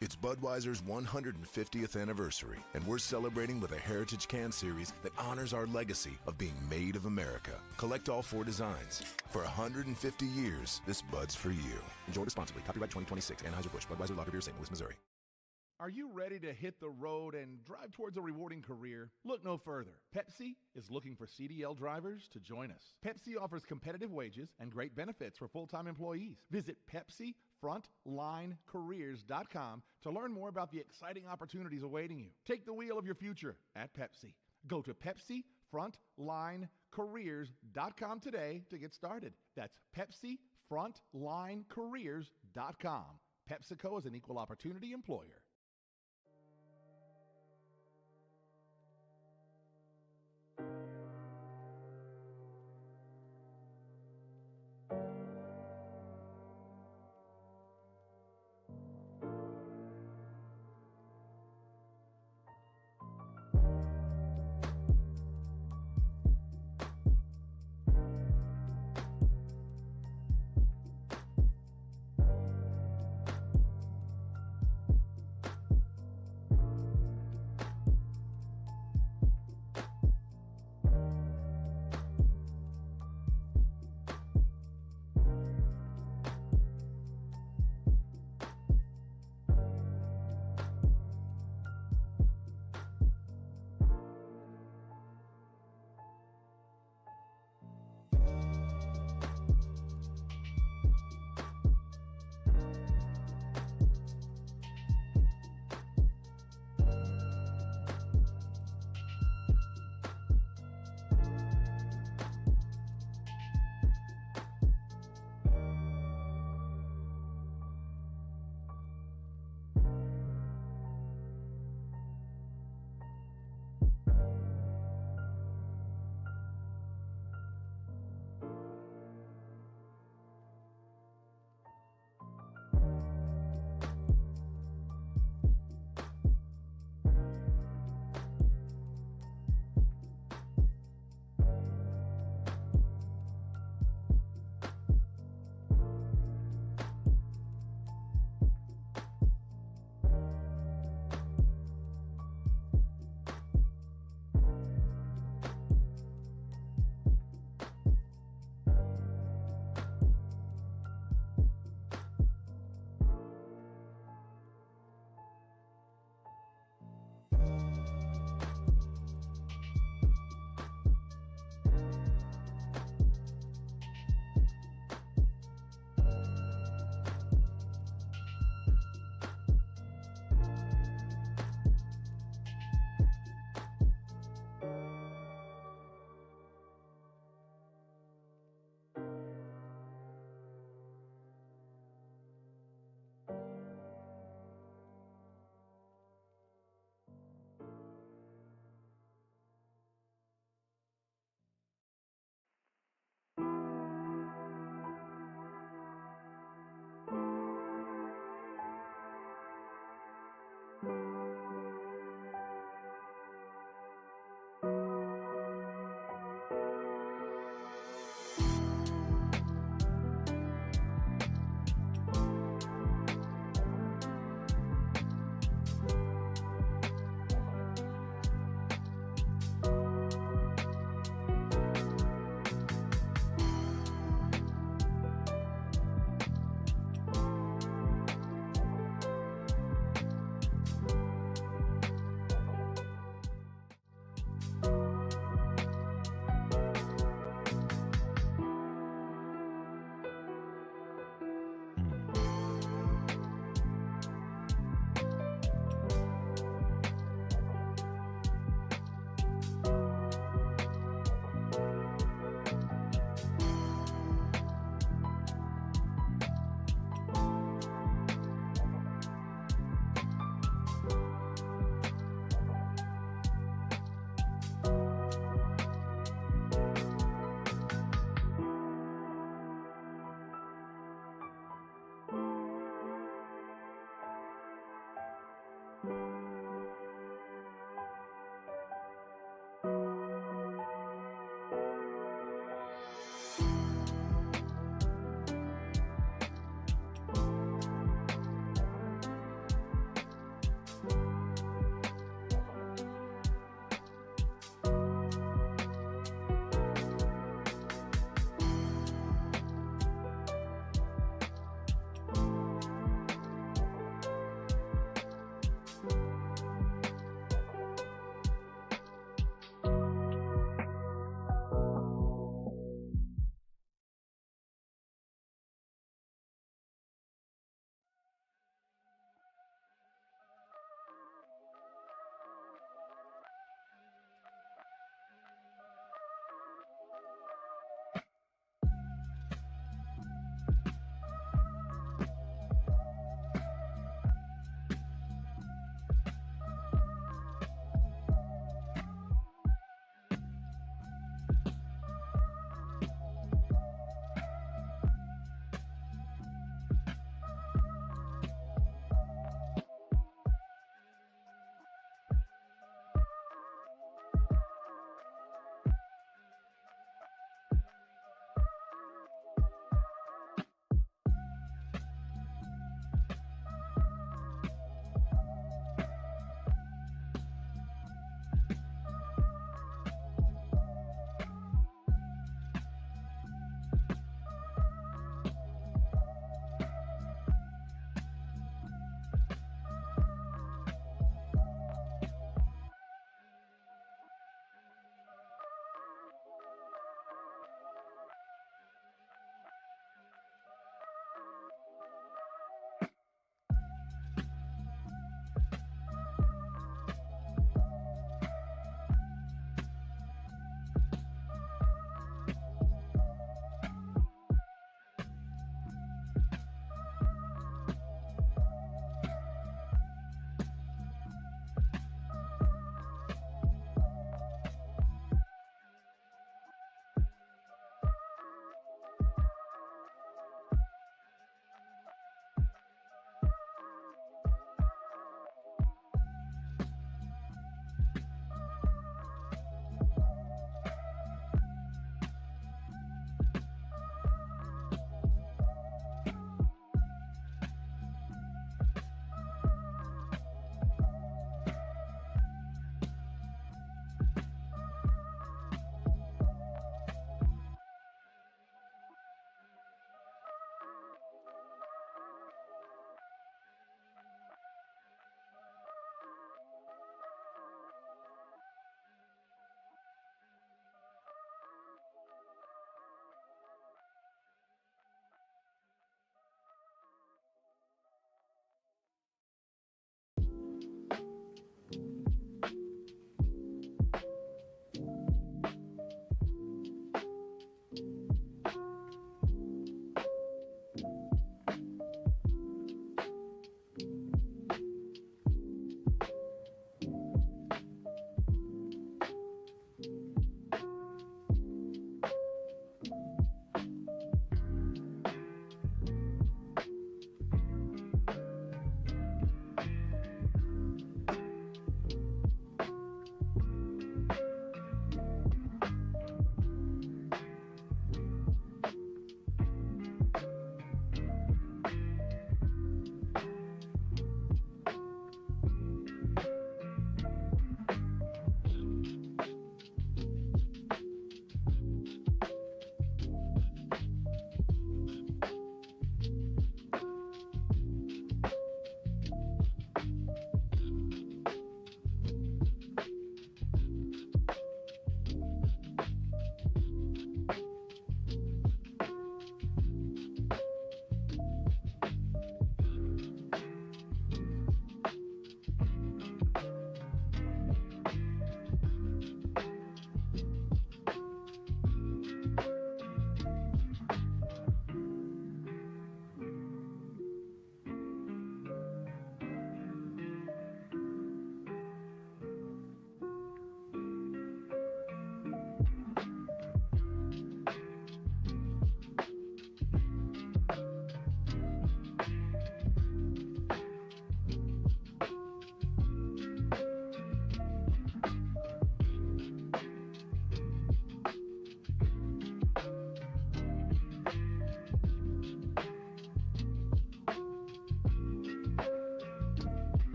It's Budweiser's 150th anniversary, and we're celebrating with a Heritage Can Series that honors our legacy of being made of America. Collect all 4 designs. For 150 years, this Bud's for you. Enjoy responsibly. Copyright 2026. Anheuser-Busch. Budweiser Lager Beer, St. Louis, Missouri. Are you ready to hit the road and drive towards a rewarding career? Look no further. Pepsi is looking for CDL drivers to join us. Pepsi offers competitive wages and great benefits for full-time employees. Visit PepsiFrontlineCareers.com to learn more about the exciting opportunities awaiting you. Take the wheel of your future at Pepsi. Go to PepsiFrontlineCareers.com today to get started. That's PepsiFrontlineCareers.com. PepsiCo is an equal opportunity employer.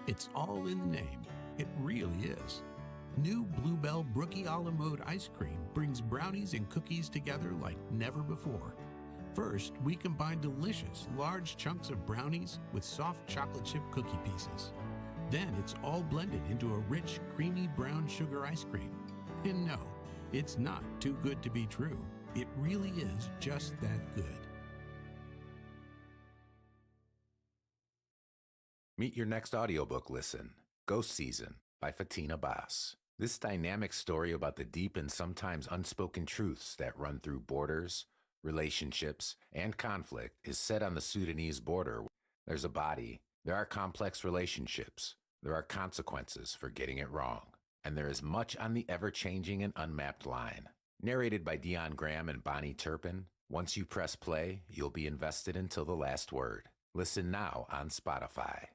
It's all in the name. It really is. New Bluebell Brookie a la mode ice cream brings brownies and cookies together like never before. First, we combine delicious, large chunks of brownies with soft chocolate chip cookie pieces. Then it's all blended into a rich, creamy brown sugar ice cream. And no, it's not too good to be true. It really is just that good. Meet your next audiobook listen, Ghost Season by Fatina Bass. This dynamic story about the deep and sometimes unspoken truths that run through borders, relationships, and conflict is set on the Sudanese border. There's a body, there are complex relationships, there are consequences for getting it wrong, and there is much on the ever-changing and unmapped line. Narrated by Dion Graham and Bonnie Turpin, once you press play, you'll be invested until the last word. Listen now on Spotify.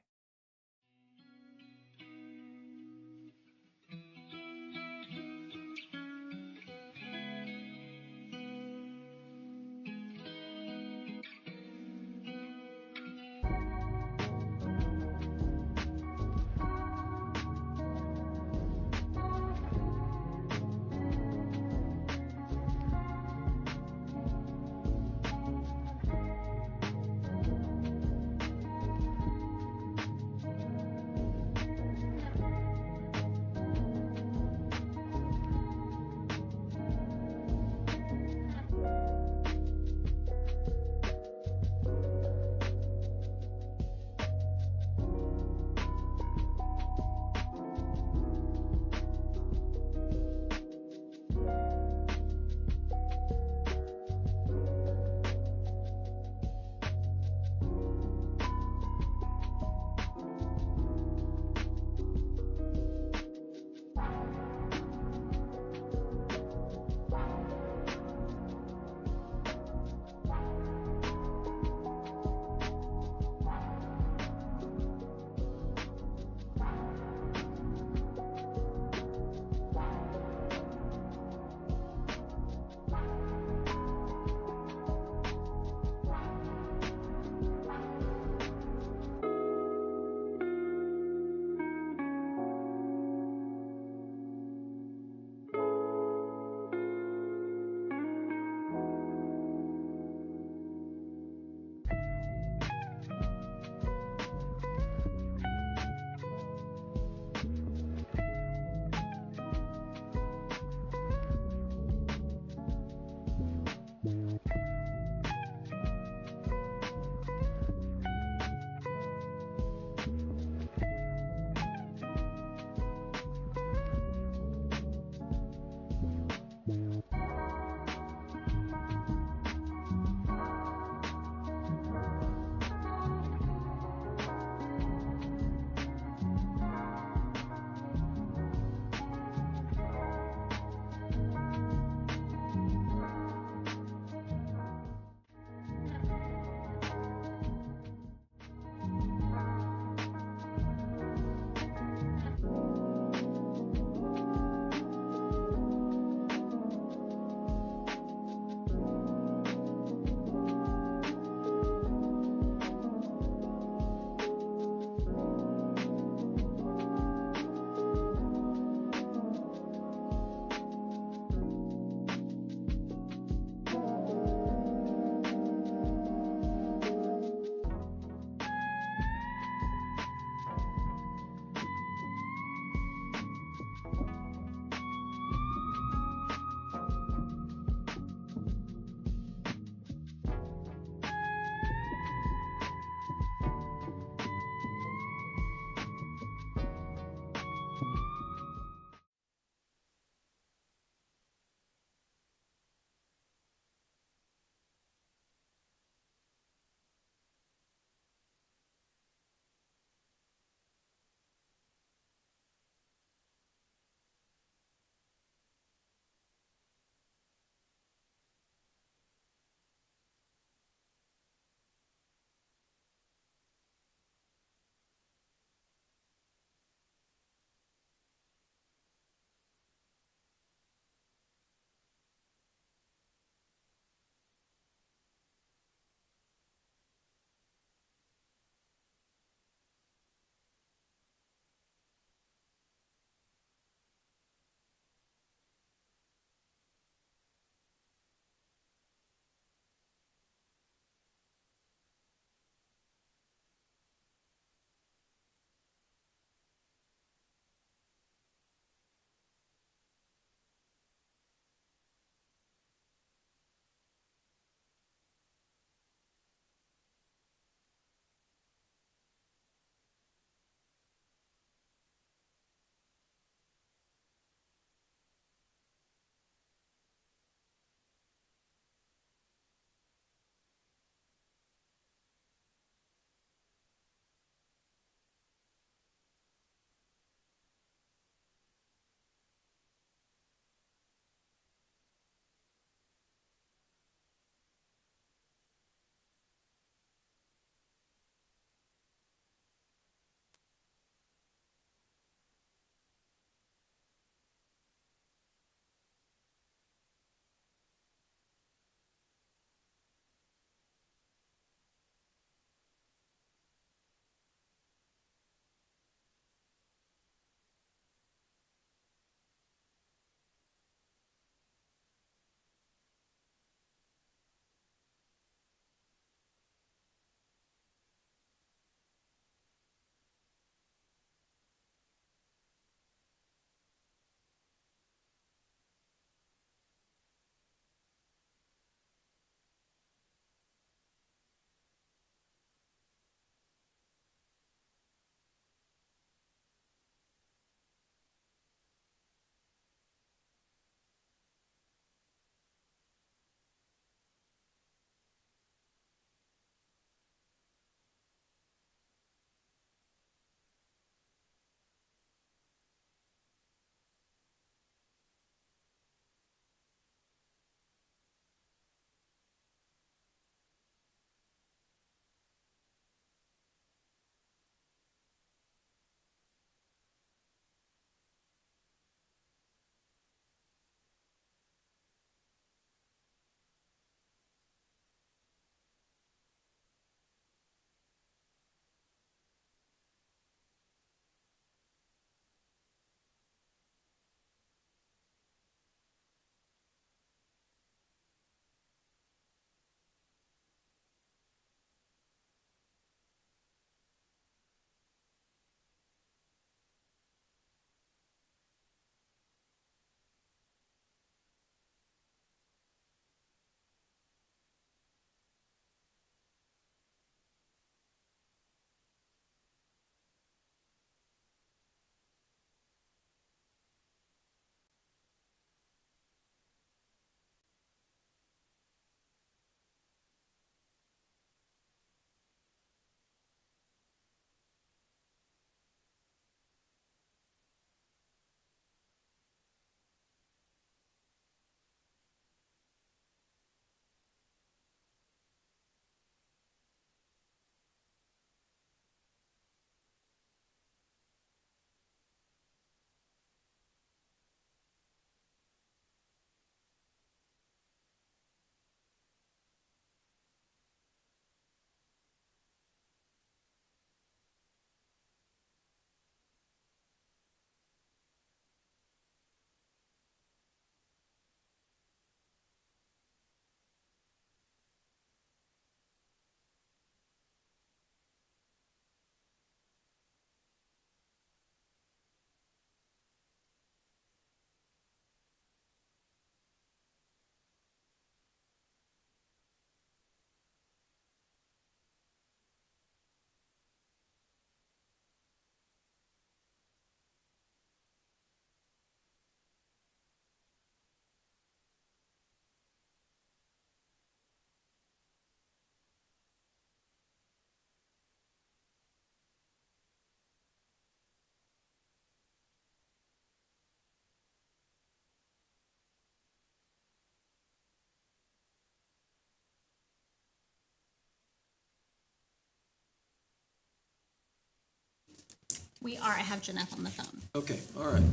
We are. I have Jeanette on the phone. Okay, all right.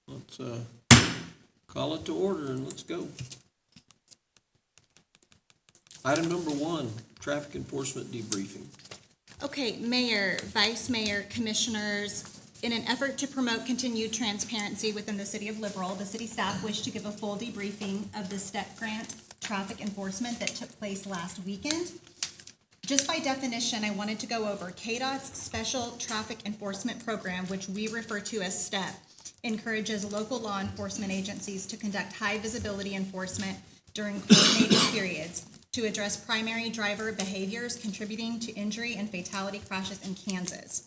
Let's call it to order and let's go. Item number 1, traffic enforcement debriefing. Okay, Mayor, Vice Mayor, Commissioners, in an effort to promote continued transparency within the City of Liberal, the city staff wished to give a full debriefing of the STEP grant traffic enforcement that took place last weekend. Just by definition, I wanted to go over KDOT's Special Traffic Enforcement Program, which we refer to as STEP, encourages local law enforcement agencies to conduct high visibility enforcement during coordinated periods to address primary driver behaviors contributing to injury and fatality crashes in Kansas.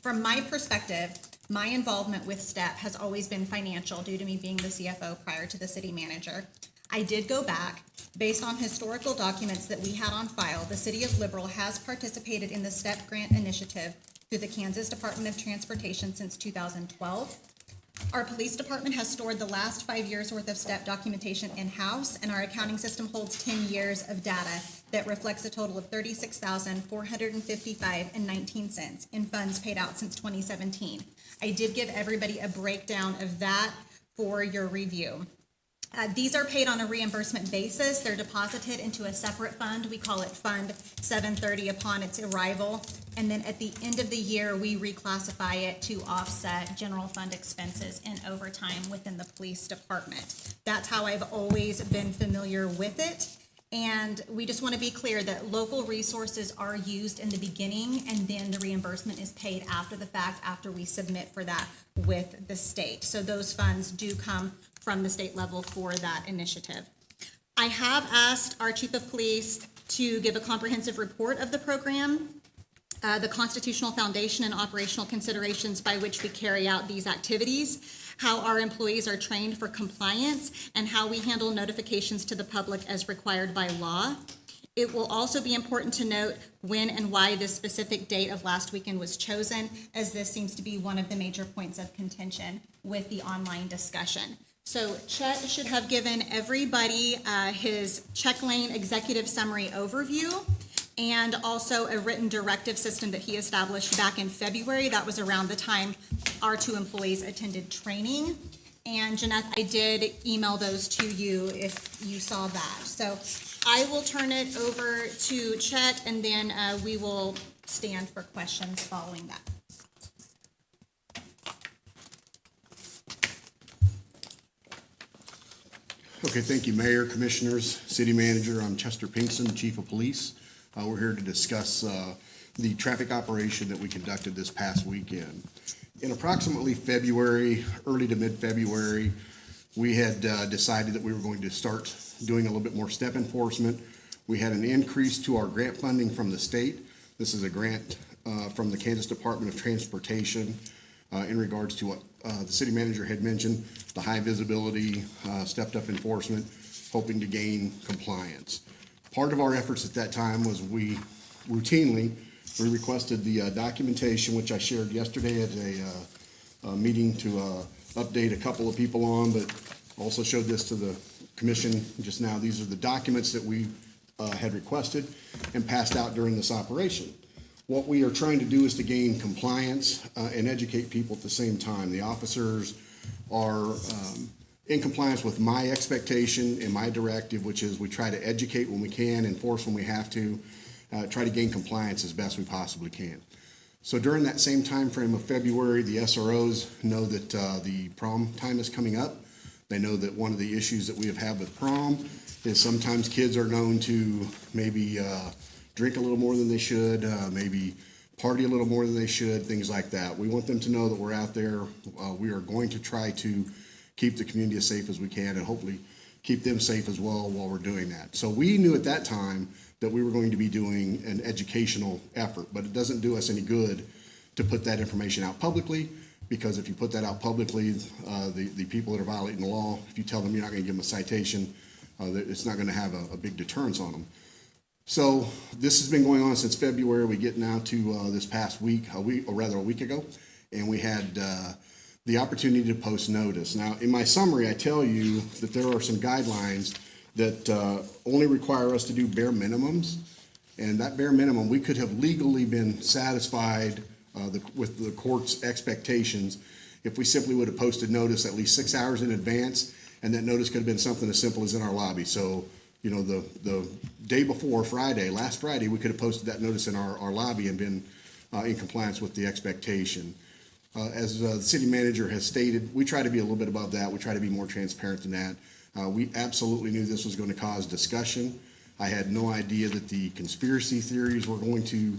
From my perspective, my involvement with STEP has always been financial due to me being the CFO prior to the city manager. I did go back. Based on historical documents that we had on file, the City of Liberal has participated in the STEP grant initiative through the Kansas Department of Transportation since 2012. Our police department has stored the last 5 years' worth of STEP documentation in-house, and our accounting system holds 10 years of data that reflects a total of $36,455.19 in funds paid out since 2017. I did give everybody a breakdown of that for your review. These are paid on a reimbursement basis. They're deposited into a separate fund. We call it Fund 730 upon its arrival. And then at the end of the year, we reclassify it to offset general fund expenses and overtime within the police department. That's how I've always been familiar with it. And we just want to be clear that local resources are used in the beginning, and then the reimbursement is paid after the fact, after we submit for that with the state. So those funds do come from the state level for that initiative. I have asked our chief of police to give a comprehensive report of the program, the constitutional foundation and operational considerations by which we carry out these activities, how our employees are trained for compliance, and how we handle notifications to the public as required by law. It will also be important to note when and why this specific date of last weekend was chosen, as this seems to be one of the major points of contention with the online discussion. So Chet should have given everybody his check lane executive summary overview, and also a written directive system that he established back in February. That was around the time our 2 employees attended training. And Jeanette, I did email those to you if you saw that. So I will turn it over to Chet, and then we will stand for questions following that. Okay, thank you, Mayor, Commissioners, City Manager. I'm Chester Pinkston, Chief of Police. We're here to discuss the traffic operation that we conducted this past weekend. In approximately February, early to mid-February, we had decided that we were going to start doing a little bit more STEP enforcement. We had an increase to our grant funding from the state. This is a grant from the Kansas Department of Transportation in regards to what the city manager had mentioned, the high visibility, stepped up enforcement, hoping to gain compliance. Part of our efforts at that time was we requested the documentation, which I shared yesterday at a meeting to update a couple of people on, but also showed this to the commission just now. These are the documents that we had requested and passed out during this operation. What we are trying to do is to gain compliance and educate people at the same time. The officers are in compliance with my expectation and my directive, which is we try to educate when we can, enforce when we have to, try to gain compliance as best we possibly can. So during that same time frame of February, the SROs know that the prom time is coming up. They know that one of the issues that we have had with prom is sometimes kids are known to maybe drink a little more than they should, maybe party a little more than they should, things like that. We want them to know that we're out there. We are going to try to keep the community as safe as we can and hopefully keep them safe as well while we're doing that. So we knew at that time that we were going to be doing an educational effort, but it doesn't do us any good to put that information out publicly, because if you put that out publicly, the people that are violating the law, if you tell them you're not going to give them a citation, it's not going to have a big deterrence on them. So this has been going on since February. We get now to this past week, a week ago, and we had the opportunity to post notice. Now, in my summary, I tell you that there are some guidelines that only require us to do bare minimums, and that bare minimum, we could have legally been satisfied with the court's expectations, if we simply would have posted notice at least 6 hours in advance, and that notice could have been something as simple as in our lobby. So, you know, the day before Friday, last Friday, we could have posted that notice in our lobby and been in compliance with the expectation. As the city manager has stated, we try to be a little bit above that. We try to be more transparent than that. We absolutely knew this was going to cause discussion. I had no idea that the conspiracy theories were going to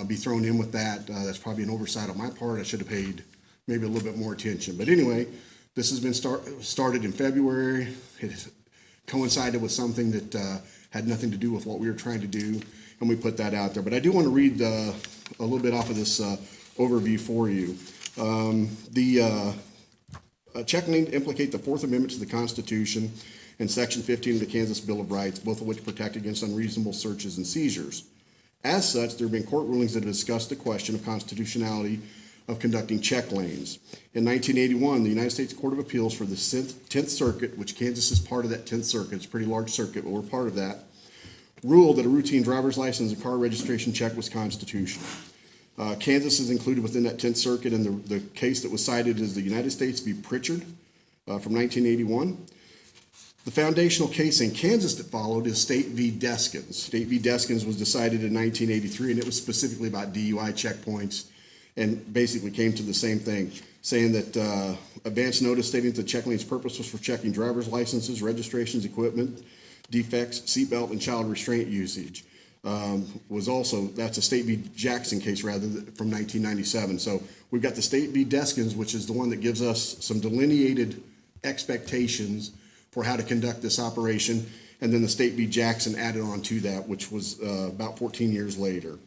be thrown in with that. That's probably an oversight on my part. I should have paid maybe a little bit more attention. But anyway, this has been started in February. It coincided with something that had nothing to do with what we were trying to do, and we put that out there. But I do want to read a little bit off of this overview for you. The check lane implicate the Fourth Amendment to the Constitution and Section 15 of the Kansas Bill of Rights, both of which protect against unreasonable searches and seizures. As such, there have been court rulings that have discussed the question of constitutionality of conducting check lanes. In 1981, the United States Court of Appeals for the 10th Circuit, which Kansas is part of that 10th Circuit, it's a pretty large circuit, but we're part of that, ruled that a routine driver's license and car registration check was constitutional. Kansas is included within that 10th Circuit, and the case that was cited is the United States v. Pritchard from 1981. The foundational case in Kansas that followed is State v. Deskins. State v. Deskins was decided in 1983, and it was specifically about DUI checkpoints, and basically came to the same thing, saying that advance notice stating that the check lane's purpose was for checking driver's licenses, registrations, equipment, defects, seatbelt, and child restraint usage. Was also, that's a State v. Jackson case rather from 1997. So we've got the State v. Deskins, which is the one that gives us some delineated expectations for how to conduct this operation, and then the State v. Jackson added on to that, which was about 14 years later.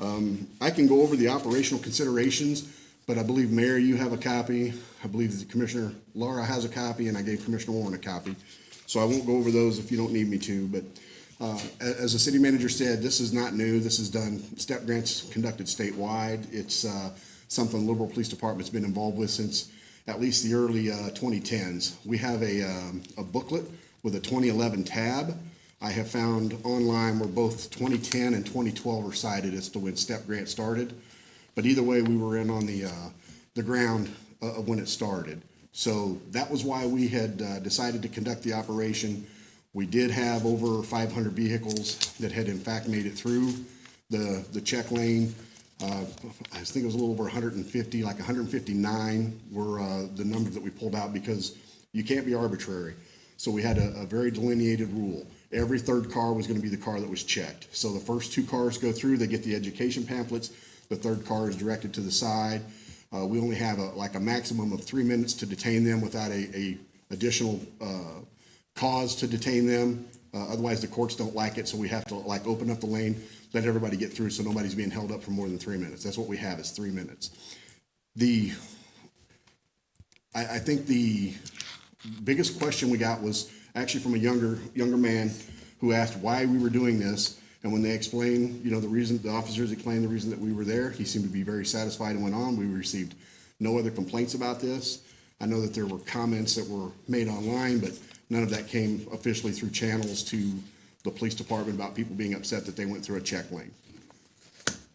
I can go over the operational considerations, but I believe, Mayor, you have a copy. I believe that Commissioner Laura has a copy, and I gave Commissioner Warren a copy. So I won't go over those if you don't need me to, but as the city manager said, this is not new. This is done, STEP grants conducted statewide. It's something the Liberal Police Department's been involved with since at least the early 2010s. We have a booklet with a 2011 tab. I have found online where both 2010 and 2012 are cited as to when STEP grant started. But either way, we were in on the ground of when it started. So that was why we had decided to conduct the operation. We did have over 500 vehicles that had in fact made it through the check lane. I think it was a little over 150, like 159 were the numbers that we pulled out, because you can't be arbitrary. So we had a very delineated rule. Every third car was going to be the car that was checked. So the first two cars go through, they get the education pamphlets. The third car is directed to the side. We only have a maximum of 3 minutes to detain them without a additional cause to detain them. Otherwise, the courts don't like it, so we have to open up the lane, let everybody get through so nobody's being held up for more than 3 minutes. That's what we have, is 3 minutes. I think the biggest question we got was actually from a younger man who asked why we were doing this. And when they explained, the officers explained the reason that we were there, he seemed to be very satisfied and went on. We received no other complaints about this. I know that there were comments that were made online, but none of that came officially through channels to the police department about people being upset that they went through a check lane.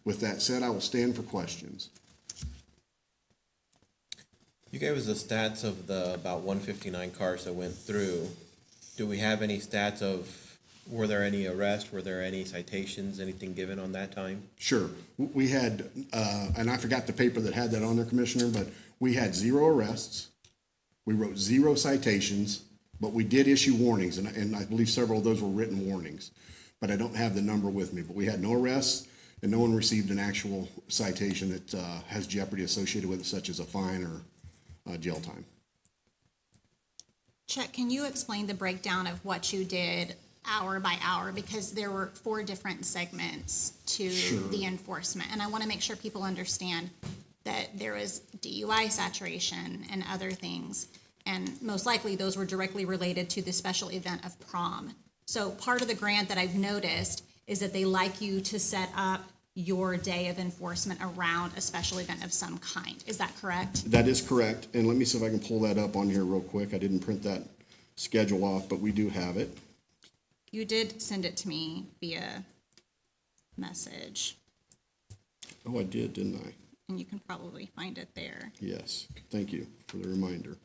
With that said, I will stand for questions. You gave us the stats of the about 159 cars that went through. Do we have any stats of, were there any arrests? Were there any citations? Anything given on that time? Sure. We had, and I forgot the paper that had that on there, Commissioner, but we had 0 arrests. We wrote 0 citations, but we did issue warnings, and I believe several of those were written warnings. But I don't have the number with me. But we had no arrests, and no one received an actual citation that has jeopardy associated with it, such as a fine or jail time. Chet, can you explain the breakdown of what you did hour by hour? Because there were 4 different segments to the enforcement. And I want to make sure people understand that there was DUI saturation and other things. And most likely those were directly related to the special event of prom. So part of the grant that I've noticed is that they like you to set up your day of enforcement around a special event of some kind. Is that correct? That is correct. And let me see if I can pull that up on here real quick. I didn't print that schedule off, but we do have it. You did send it to me via message. Oh, I did, didn't I? and you can probably find it there, Yes, thank you for the reminder.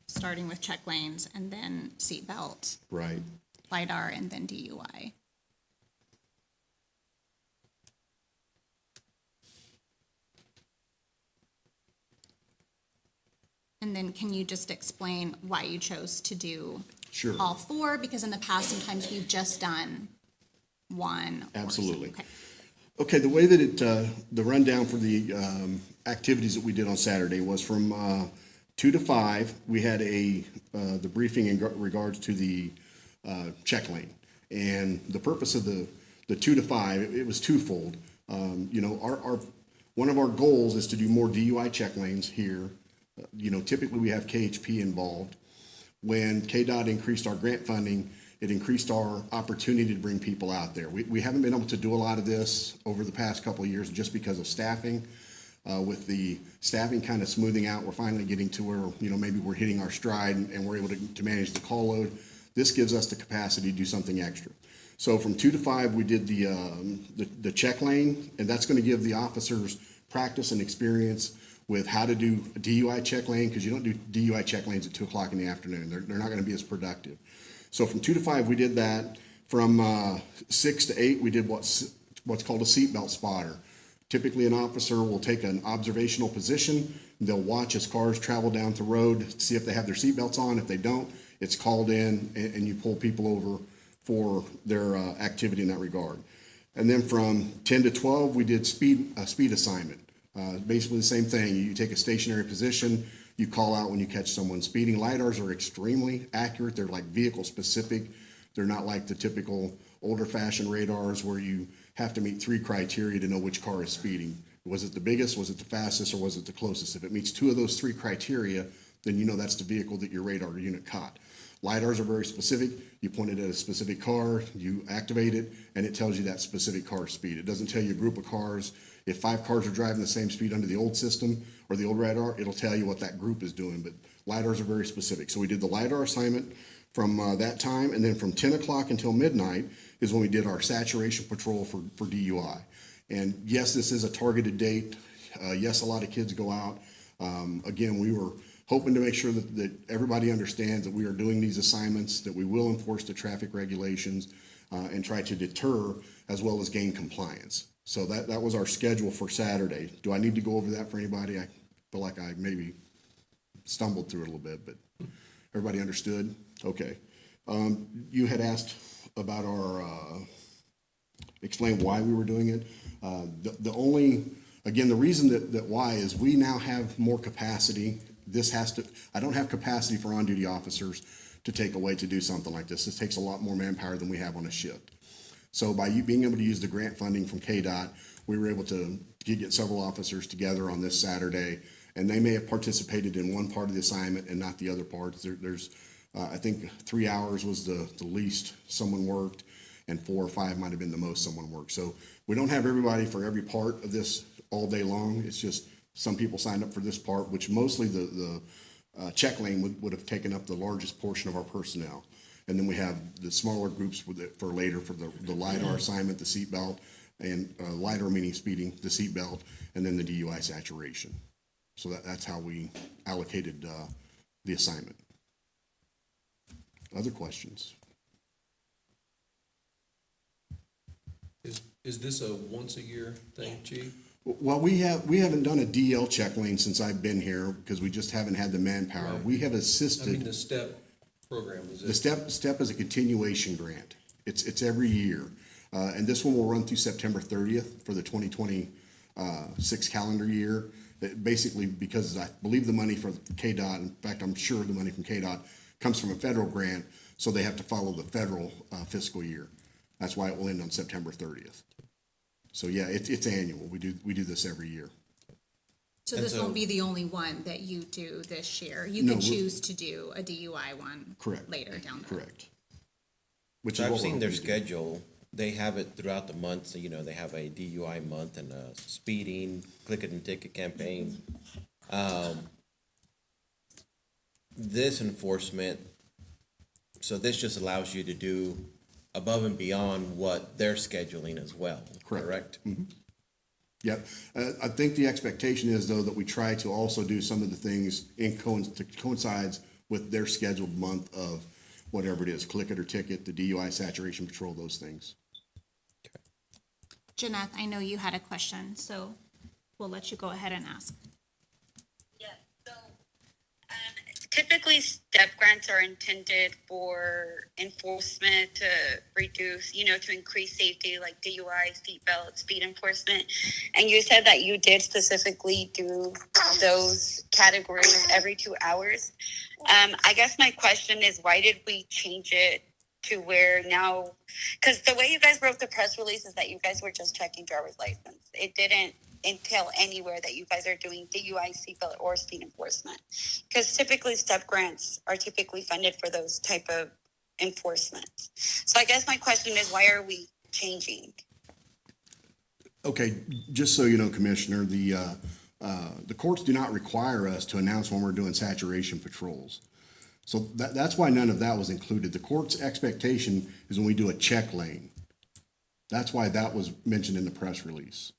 starting with check lanes and then seatbelt, Right. LiDAR, and then DUI. And then can you just explain why you chose to do Sure. all four? Because in the past, sometimes we've just done one. or Absolutely. Okay. Okay, the way that the rundown for the activities that we did on Saturday was from 2 to 5. We had the briefing in regards to the check lane. And the purpose of the 2 to 5, it was twofold. You know, one of our goals is to do more DUI check lanes here. You know, typically we have KHP involved. When KDOT increased our grant funding, it increased our opportunity to bring people out there. We haven't been able to do a lot of this over the past couple of years just because of staffing. With the staffing kind of smoothing out, we're finally getting to where, you know, maybe we're hitting our stride and we're able to manage the call load. This gives us the capacity to do something extra. So from 2 to 5, we did the check lane, and that's going to give the officers practice and experience with how to do a DUI check lane, because you don't do DUI check lanes at 2 o'clock in the afternoon. They're not going to be as productive. So from 2 to 5, we did that. From 6 to 8, we did what's called a seatbelt spotter. Typically, an officer will take an observational position. They'll watch as cars travel down the road, see if they have their seatbelts on. If they don't, it's called in, and you pull people over for their activity in that regard. And then from 10 to 12, we did speed assignment. Basically the same thing. You take a stationary position, you call out when you catch someone speeding. LiDARs are extremely accurate. They're like vehicle specific. They're not like the typical older fashioned radars where you have to meet 3 criteria to know which car is speeding. Was it the biggest, was it the fastest, or was it the closest? If it meets 2 of those 3 criteria, then you know that's the vehicle that your radar unit caught. LiDARs are very specific. You point it at a specific car, you activate it, and it tells you that specific car's speed. It doesn't tell you a group of cars. If 5 cars are driving the same speed under the old system or the old radar, it'll tell you what that group is doing. But LiDARs are very specific. So we did the LiDAR assignment from that time, and then from 10 o'clock until midnight is when we did our saturation patrol for DUI. And yes, this is a targeted date. Yes, a lot of kids go out. Again, we were hoping to make sure that everybody understands that we are doing these assignments, that we will enforce the traffic regulations, and try to deter as well as gain compliance. So that was our schedule for Saturday. Do I need to go over that for anybody? I feel like I maybe stumbled through it a little bit, but everybody understood? Okay. You had asked about explain why we were doing it. The reason that why is we now have more capacity. I don't have capacity for on-duty officers to take away to do something like this. This takes a lot more manpower than we have on a shift. So by you being able to use the grant funding from KDOT, we were able to get several officers together on this Saturday, and they may have participated in one part of the assignment and not the other parts. There's I think 3 hours was the least someone worked, and 4 or 5 might have been the most someone worked. So we don't have everybody for every part of this all day long. It's just some people signed up for this part, which mostly the check lane would have taken up the largest portion of our personnel. And then we have the smaller groups for later for the LiDAR assignment, the seatbelt, and LiDAR meaning speeding, the seatbelt, and then the DUI saturation. So that's how we allocated the assignment. Other questions? Is this a once a year thing, Chief? Well, we haven't done a DL check lane since I've been here because we just haven't had the manpower. Right. We have I assisted. mean, the STEP program, is The it? STEP is a continuation grant. It's every year. And this one will run through September 30th for the 2026 calendar year. Basically, because I believe the money for KDOT, in fact, I'm sure the money from KDOT comes from a federal grant, so they have to follow the federal fiscal year. That's why it will end on September 30th. So yeah, it's annual. We do this every year. So And this so- won't be the only one that you do this year. You No, could we're- choose to do a DUI one. Correct. Later down the road. Correct. Which So is I've what we're seen their hoping to do. schedule. They have it throughout the month. So, they have a DUI month and a speeding, click it and ticket campaign. This enforcement, so this just allows you to do above and beyond what they're scheduling as well, Correct. correct? Yep. I think the expectation is, though, that we try to also do some of the things to coincides with their scheduled month of whatever it is, click it or ticket, the DUI saturation patrol, those things. Janeth, I know you had a question, so we'll let you go ahead and ask. Yeah, so typically step grants are intended for enforcement to reduce, to increase safety, like DUI, seatbelt, speed enforcement. And you said that you did specifically do those categories every 2 hours. I guess my question is, why did we change it to where now, because the way you guys wrote the press release is that you guys were just checking driver's license. It didn't entail anywhere that you guys are doing DUI, seatbelt, or speed enforcement. Because typically step grants are typically funded for those type of enforcements. So I guess my question is, why are we changing? Okay, just so you know, Commissioner, the courts do not require us to announce when we're doing saturation patrols. So that's why none of that was included. The court's expectation is when we do a check lane. That's why that was mentioned in the press release.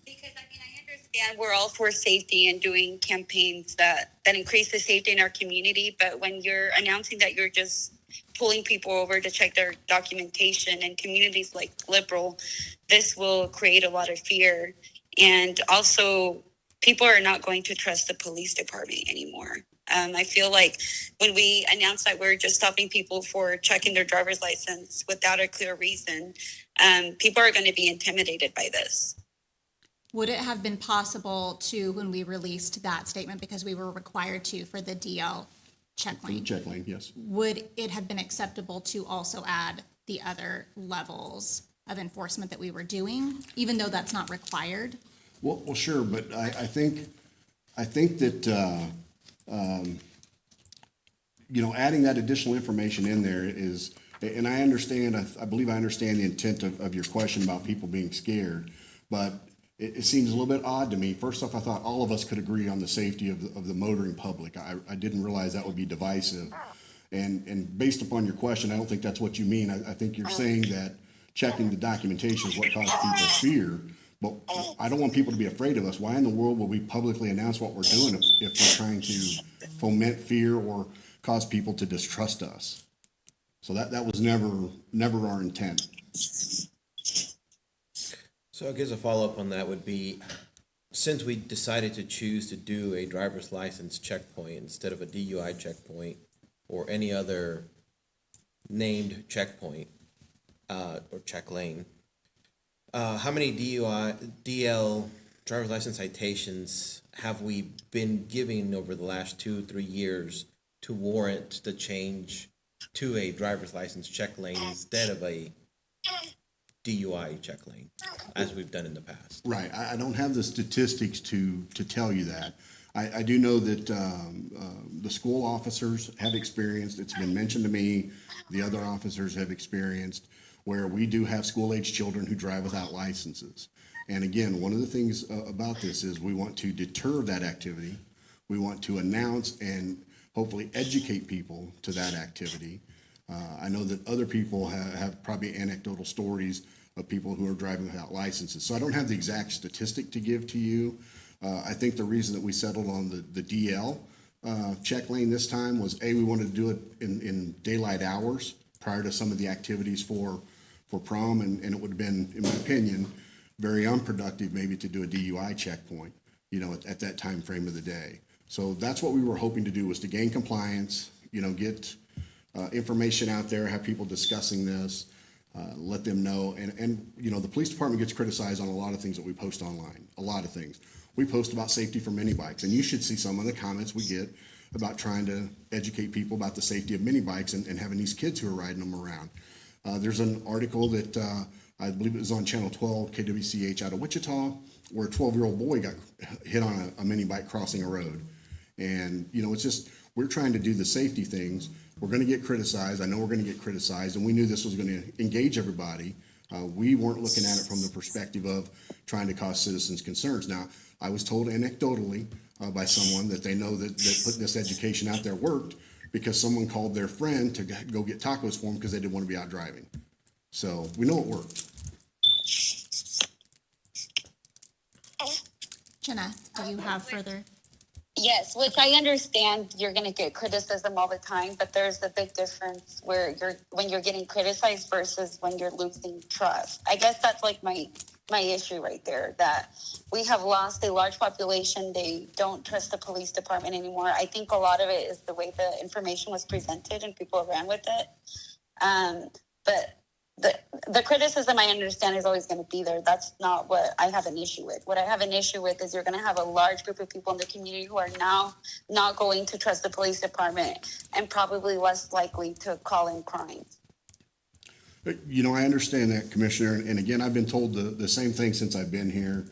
Because, I understand we're all for safety and doing campaigns that increase the safety in our community, but when you're announcing that you're just pulling people over to check their documentation in communities like Liberal, this will create a lot of fear. And also, people are not going to trust the police department anymore. I feel like when we announce that we're just stopping people for checking their driver's license without a clear reason, people are going to be intimidated by this. Would it have been possible to, when we released that statement, because we were required to for the DL check lane? Check lane, yes. Would it have been acceptable to also add the other levels of enforcement that we were doing, even though that's not required? Well, sure, but I think that, adding that additional information in there is, and I understand, I believe I understand the intent of your question about people being scared, but it seems a little bit odd to me. First off, I thought all of us could agree on the safety of the motoring public. I didn't realize that would be divisive. And based upon your question, I don't think that's what you mean. I think you're saying that checking the documentation is what caused people fear. But I don't want people to be afraid of us. Why in the world would we publicly announce what we're doing if we're trying to foment fear or cause people to distrust us? So that was never our intent. So I guess a follow-up on that would be, since we decided to choose to do a driver's license checkpoint instead of a DUI checkpoint or any other named checkpoint or check lane, how many DL driver's license citations have we been giving over the last 2-3 years to warrant the change to a driver's license check lane instead of a DUI check lane, as we've done in the past? Right. I don't have the statistics to tell you that. I do know that the school officers have experienced, it's been mentioned to me, the other officers have experienced, where we do have school-age children who drive without licenses. And again, one of the things about this is we want to deter that activity. We want to announce and hopefully educate people to that activity. I know that other people have probably anecdotal stories of people who are driving without licenses. So I don't have the exact statistic to give to you. I think the reason that we settled on the DL check lane this time was, we wanted to do it in daylight hours prior to some of the activities for prom, and it would have been, in my opinion, very unproductive maybe to do a DUI checkpoint, at that time frame of the day. So that's what we were hoping to do, was to gain compliance, get information out there, have people discussing this, let them know. And the police department gets criticized on a lot of things that we post online, a lot of things. We post about safety for mini bikes, and you should see some of the comments we get about trying to educate people about the safety of mini bikes and having these kids who are riding them around. There's an article that I believe it was on Channel 12, KWCH out of Wichita, where a 12-year-old boy got hit on a mini bike crossing a road. And, it's just, we're trying to do the safety things. We're going to get criticized. I know we're going to get criticized, and we knew this was going to engage everybody. We weren't looking at it from the perspective of trying to cause citizens concerns. Now, I was told anecdotally by someone that they know that putting this education out there worked, because someone called their friend to go get tacos for them because they didn't want to be out driving. So we know it worked. Jenna, do you have further? Yes, which I understand you're going to get criticism all the time, but there's a big difference when you're getting criticized versus when you're losing trust. I guess that's like my issue right there, that we have lost a large population. They don't trust the police department anymore. I think a lot of it is the way the information was presented and people ran with it. But the criticism, I understand, is always going to be there. That's not what I have an issue with. What I have an issue with is you're going to have a large group of people in the community who are now not going to trust the police department and probably less likely to call in crimes. You know, I understand that, Commissioner, and again, I've been told the same thing since I've been here.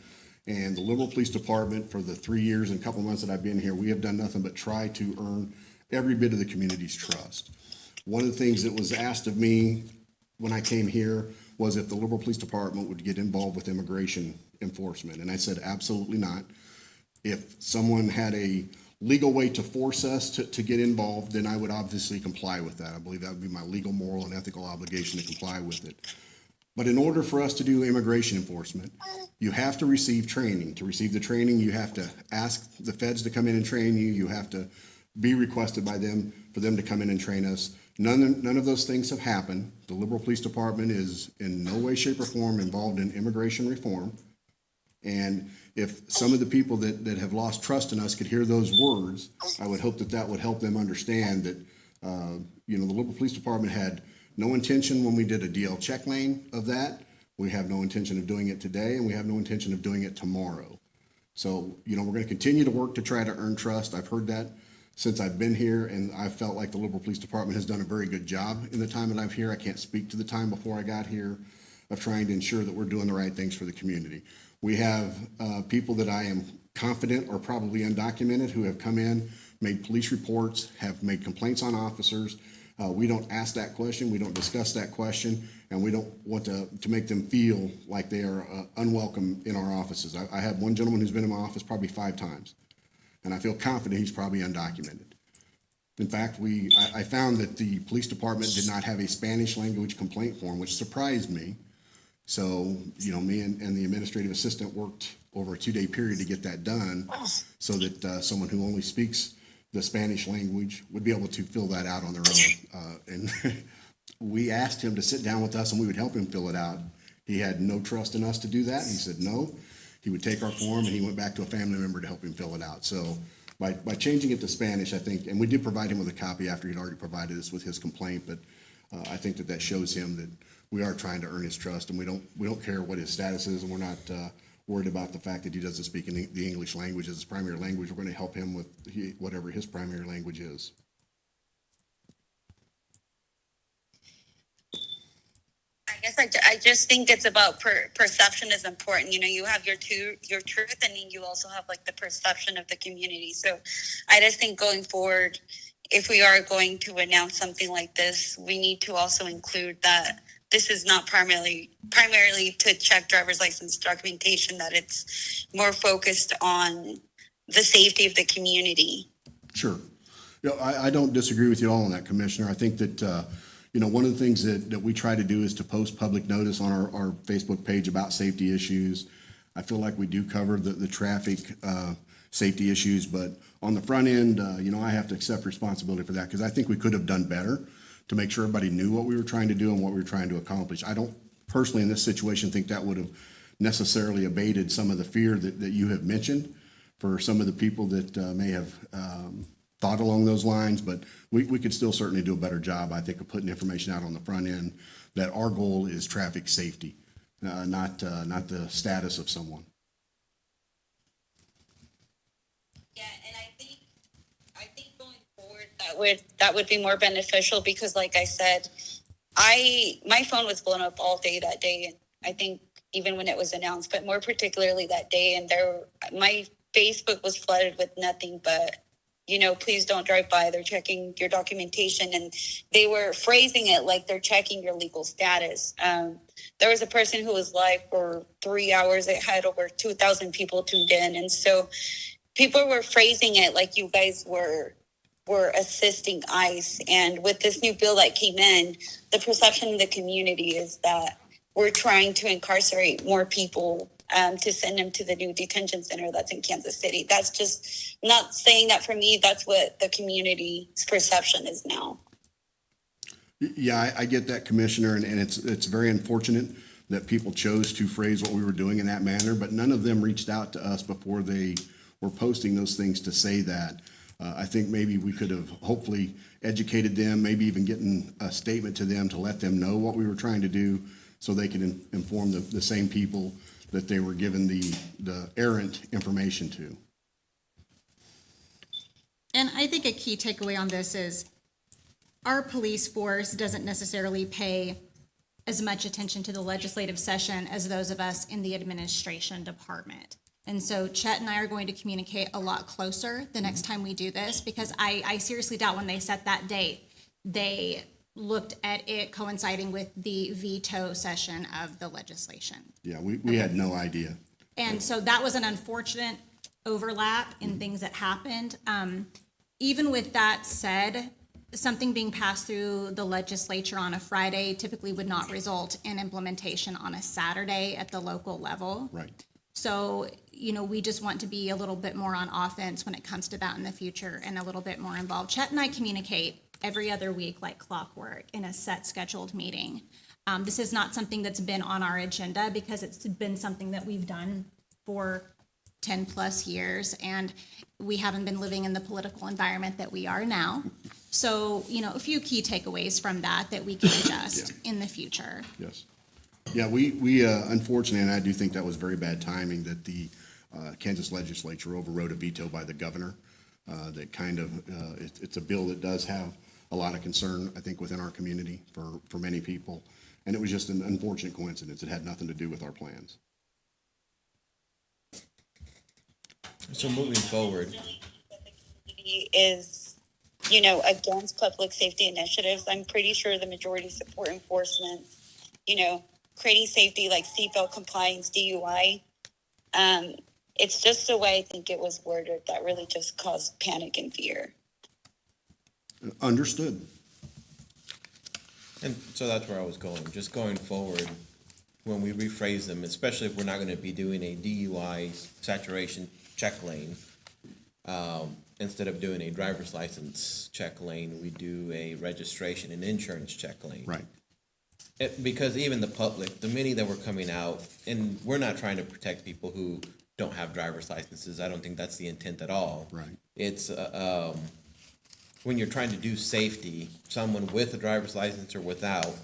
And the Liberal Police Department, for the 3 years and a couple months that I've been here, we have done nothing but try to earn every bit of the community's trust. One of the things that was asked of me when I came here was if the Liberal Police Department would get involved with immigration enforcement. And I said, absolutely not. If someone had a legal way to force us to get involved, then I would obviously comply with that. I believe that would be my legal, moral, and ethical obligation to comply with it. But in order for us to do immigration enforcement, you have to receive training. To receive the training, you have to ask the feds to come in and train you. You have to be requested by them for them to come in and train us. None of those things have happened. The Liberal Police Department is in no way, shape, or form involved in immigration reform. And if some of the people that have lost trust in us could hear those words, I would hope that that would help them understand that, the Liberal Police Department had no intention when we did a DL check lane of that. We have no intention of doing it today, and we have no intention of doing it tomorrow. So, we're going to continue to work to try to earn trust. I've heard that since I've been here, and I felt like the Liberal Police Department has done a very good job in the time that I'm here. I can't speak to the time before I got here of trying to ensure that we're doing the right things for the community. We have people that I am confident are probably undocumented who have come in, made police reports, have made complaints on officers. We don't ask that question, we don't discuss that question, and we don't want to make them feel like they are unwelcome in our offices. I have one gentleman who's been in my office probably 5 times, and I feel confident he's probably undocumented. In fact, I found that the police department did not have a Spanish language complaint form, which surprised me. So, me and the administrative assistant worked over a 2-day period to get that done so that someone who only speaks the Spanish language would be able to fill that out on their own. And we asked him to sit down with us and we would help him fill it out. He had no trust in us to do that. He said no. He would take our form and he went back to a family member to help him fill it out. So by changing it to Spanish, I think, and we did provide him with a copy after he'd already provided us with his complaint, but I think that shows him that we are trying to earn his trust, and we don't care what his status is, and we're not worried about the fact that he doesn't speak in the English language as his primary language. We're going to help him with whatever his primary language is. I guess I just think it's about perception is important. You have your truth, and then you also have like the perception of the community. So I just think going forward, if we are going to announce something like this, we need to also include that this is not primarily to check driver's license documentation, that it's more focused on the safety of the community. Sure. I don't disagree with you all on that, Commissioner. I think that, one of the things that we try to do is to post public notice on our Facebook page about safety issues. I feel like we do cover the traffic safety issues, but on the front end, I have to accept responsibility for that because I think we could have done better to make sure everybody knew what we were trying to do and what we were trying to accomplish. I don't personally in this situation think that would have necessarily abated some of the fear that you have mentioned for some of the people that may have thought along those lines, but we could still certainly do a better job, I think, of putting information out on the front end that our goal is traffic safety, not the status of someone. Yeah, and I think going forward that would be more beneficial because, like I said, my phone was blown up all day that day, and I think even when it was announced, but more particularly that day, and my Facebook was flooded with nothing but, please don't drive by. They're checking your documentation, and they were phrasing it like they're checking your legal status. There was a person who was live for 3 hours. It had over 2,000 people tuned in, and so people were phrasing it like you guys were assisting ICE. And with this new bill that came in, the perception in the community is that we're trying to incarcerate more people to send them to the new detention center that's in Kansas City. That's just not saying that for me. That's what the community's perception is now. Yeah, I get that, Commissioner, and it's very unfortunate that people chose to phrase what we were doing in that manner, but none of them reached out to us before they were posting those things to say that. I think maybe we could have hopefully educated them, maybe even getting a statement to them to let them know what we were trying to do so they could inform the same people that they were given the errant information to. And I think a key takeaway on this is our police force doesn't necessarily pay as much attention to the legislative session as those of us in the administration department. And so Chet and I are going to communicate a lot closer the next time we do this, because I seriously doubt when they set that date, they looked at it coinciding with the veto session of the legislation. Yeah, we had no idea. And so that was an unfortunate overlap in things that happened. Even with that said, something being passed through the legislature on a Friday typically would not result in implementation on a Saturday at the local level. Right. So, we just want to be a little bit more on offense when it comes to that in the future and a little bit more involved. Chet and I communicate every other week like clockwork in a set scheduled meeting. This is not something that's been on our agenda because it's been something that we've done for 10 plus years, and we haven't been living in the political environment that we are now. So, a few key takeaways from that we can adjust in the future. Yes. Yeah, we unfortunately, and I do think that was very bad timing, that the Kansas legislature overrode a veto by the governor. That kind of, it's a bill that does have a lot of concern, I think, within our community for many people. And it was just an unfortunate coincidence. It had nothing to do with our plans. So moving forward, Is, against public safety initiatives. I'm pretty sure the majority support enforcement, creating safety like seatbelt compliance, DUI. It's just the way I think it was worded that really just caused panic and fear. Understood. and so that's where I was going, just going forward, when we rephrase them, especially if we're not gonna be doing a DUI saturation check lane, instead of doing a driver's license check lane, we do a registration and insurance check lane. Right. Because even the public, the many that were coming out, and we're not trying to protect people who don't have driver's licenses. I don't think that's the intent at all. Right. It's when you're trying to do safety, someone with a driver's license or without,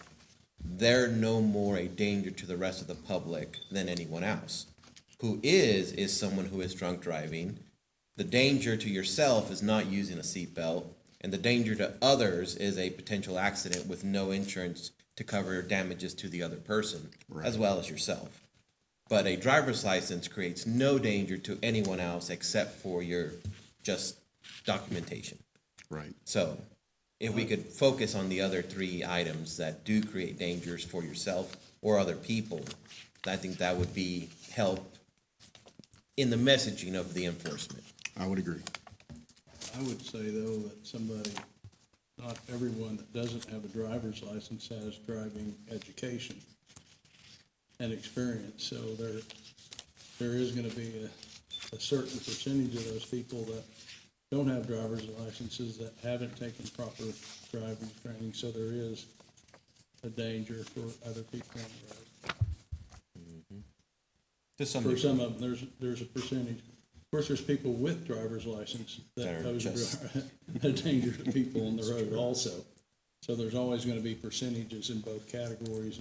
they're no more a danger to the rest of the public than anyone else. Who is someone who is drunk driving. The danger to yourself is not using a seatbelt, and the danger to others is a potential accident with no insurance to cover damages to the other person, as well as yourself. But a driver's license creates no danger to anyone else except for your just documentation. Right. So if we could focus on the other three items that do create dangers for yourself or other people, I think that would be help in the messaging of the enforcement. I would agree. I would say, though, that somebody, not everyone that doesn't have a driver's license has driving education and experience. So there is gonna be a certain percentage of those people that don't have driver's licenses that haven't taken proper driving training, so there is a danger for other people on the road. To some For degree. some of them, there's a percentage. Of course, there's people with driver's license That that are pose just- a danger to people on the road also. So there's always gonna be percentages in both categories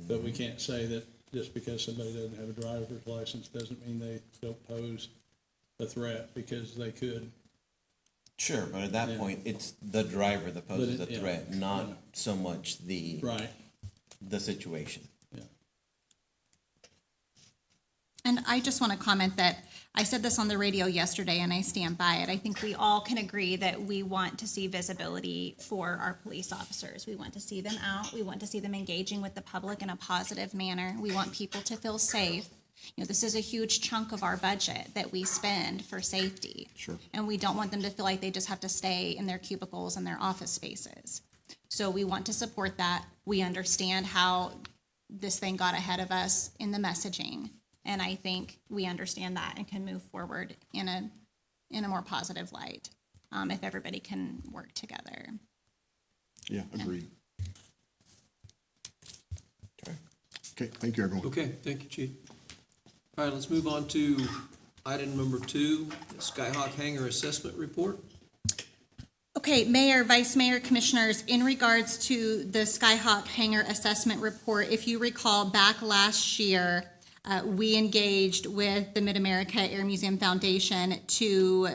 but we can't say that just because somebody doesn't have a driver's license doesn't mean they don't pose a threat, because they could. Sure, but at that Yeah. point, it's the driver that poses But the yeah, threat, not yeah. so much the Right, situation. yeah. And I just want to comment that I said this on the radio yesterday and I stand by it. I think we all can agree that we want to see visibility for our police officers. We want to see them out. We want to see them engaging with the public in a positive manner. We want people to feel safe. This is a huge chunk of our budget that we spend for safety. Sure. And we don't want them to feel like they just have to stay in their cubicles and their office spaces. So we want to support that. We understand how this thing got ahead of us in the messaging. And I think we understand that and can move forward in a more positive light, if everybody can work together. Yeah, agreed. Okay, thank you, everyone. Okay, thank you, Chief. All right, let's move on to item number 2, the Skyhawk Hangar Assessment Report. Okay, Mayor, Vice Mayor, Commissioners, in regards to the Skyhawk Hangar Assessment Report, if you recall, back last year, we engaged with the Mid-America Air Museum Foundation to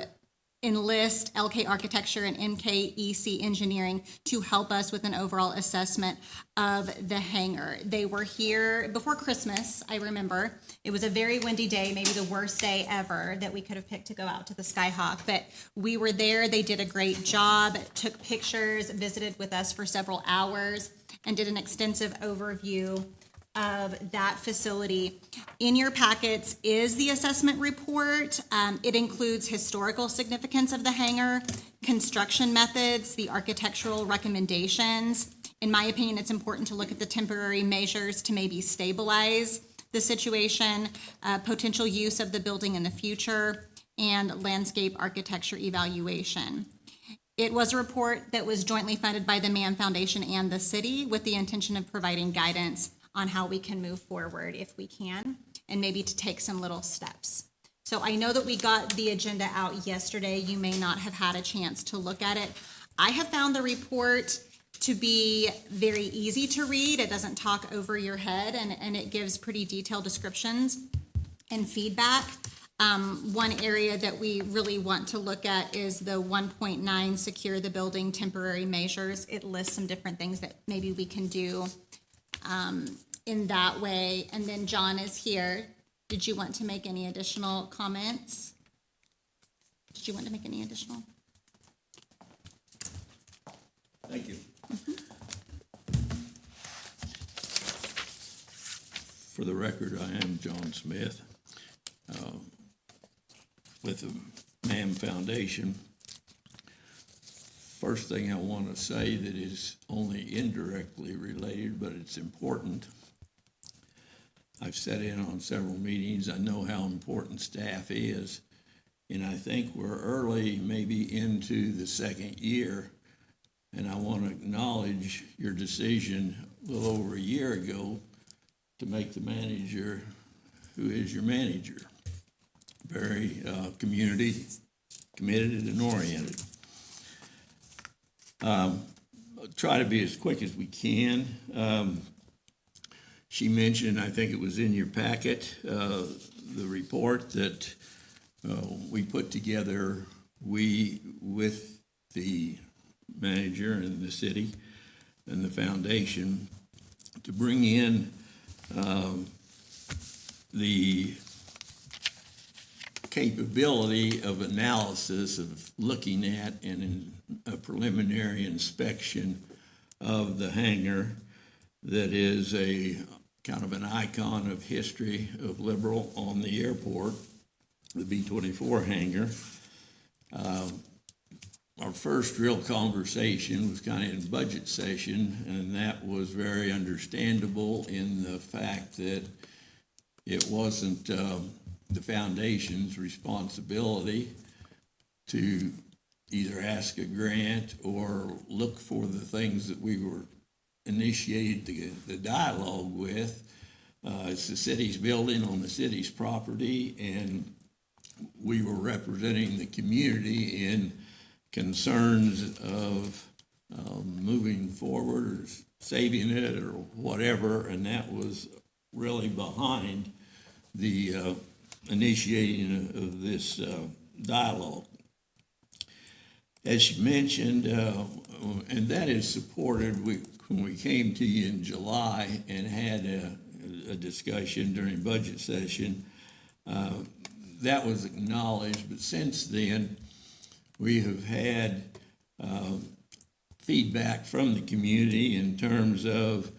enlist LK Architecture and MKEC Engineering to help us with an overall assessment of the hangar. They were here before Christmas, I remember. It was a very windy day, maybe the worst day ever that we could have picked to go out to the Skyhawk. But we were there, they did a great job, took pictures, visited with us for several hours, and did an extensive overview of that facility. In your packets is the assessment report. It includes historical significance of the hangar, construction methods, the architectural recommendations. In my opinion, it's important to look at the temporary measures to maybe stabilize the situation, potential use of the building in the future, and landscape architecture evaluation. It was a report that was jointly funded by the Mann Foundation and the city with the intention of providing guidance on how we can move forward if we can, and maybe to take some little steps. So I know that we got the agenda out yesterday. You may not have had a chance to look at it. I have found the report to be very easy to read. It doesn't talk over your head, and it gives pretty detailed descriptions and feedback. One area that we really want to look at is the 1.9 secure the building temporary measures. It lists some different things that maybe we can do in that way. And then John is here. Did you want to make any additional comments? Did you want to make any additional? Thank you. For the record, I am John Smith with the Mann Foundation. First thing I want to say that is only indirectly related, but it's important. I've sat in on several meetings. I know how important staff is, and I think we're early, maybe into the second year, and I want to acknowledge your decision a little over a year ago to make the manager who is your manager. Very community committed and oriented. Try to be as quick as we can. She mentioned, I think it was in your packet, the report that we put together, we with the manager and the city and the foundation, to bring in the capability of analysis of looking at and a preliminary inspection of the hangar that is a kind of an icon of history of Liberal on the airport, the B-24 hangar. Our first real conversation was kind of in budget session, and that was very understandable in the fact that it wasn't the foundation's responsibility to either ask a grant or look for the things that we were initiated the dialogue with. It's the city's building on the city's property, and we were representing the community in concerns of moving forward or saving it or whatever, and that was really behind the initiating of this dialogue. As you mentioned, and that is supported, when we came to you in July and had a discussion during budget session, that was acknowledged, but since then, we have had feedback from the community in terms of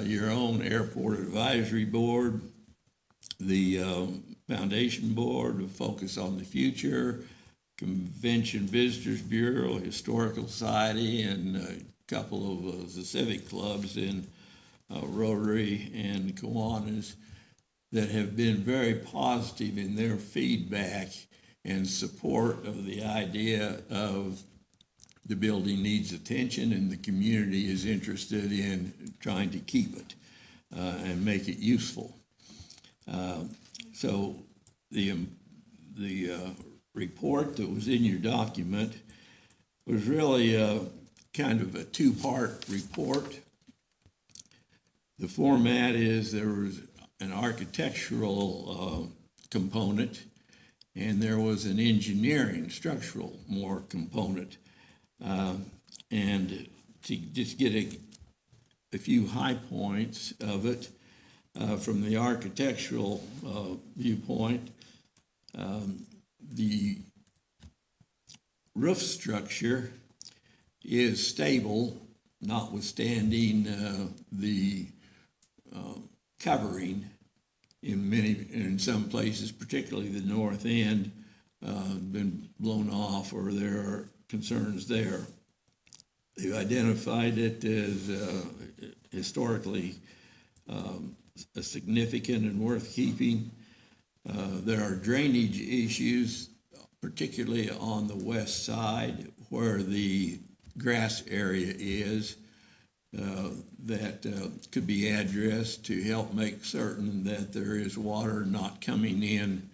your own airport advisory board, the foundation board, the Focus on the Future, Convention Visitors Bureau, Historical Society, and a couple of the civic clubs in Rotary and Kiwanis. that have been very positive in their feedback and support of the idea of the building needs attention and the community is interested in trying to keep it and make it useful. So the report that was in your document was really kind of a two-part report. The format is there was an architectural component and there was an engineering, structural more component. And to just get a few high points of it, from the architectural viewpoint, the roof structure is stable, notwithstanding the covering in some places, particularly the north end, been blown off, or there are concerns there. They've identified it as historically significant and worth keeping. There are drainage issues, particularly on the west side where the grass area is, that could be addressed to help make certain that there is water not coming in.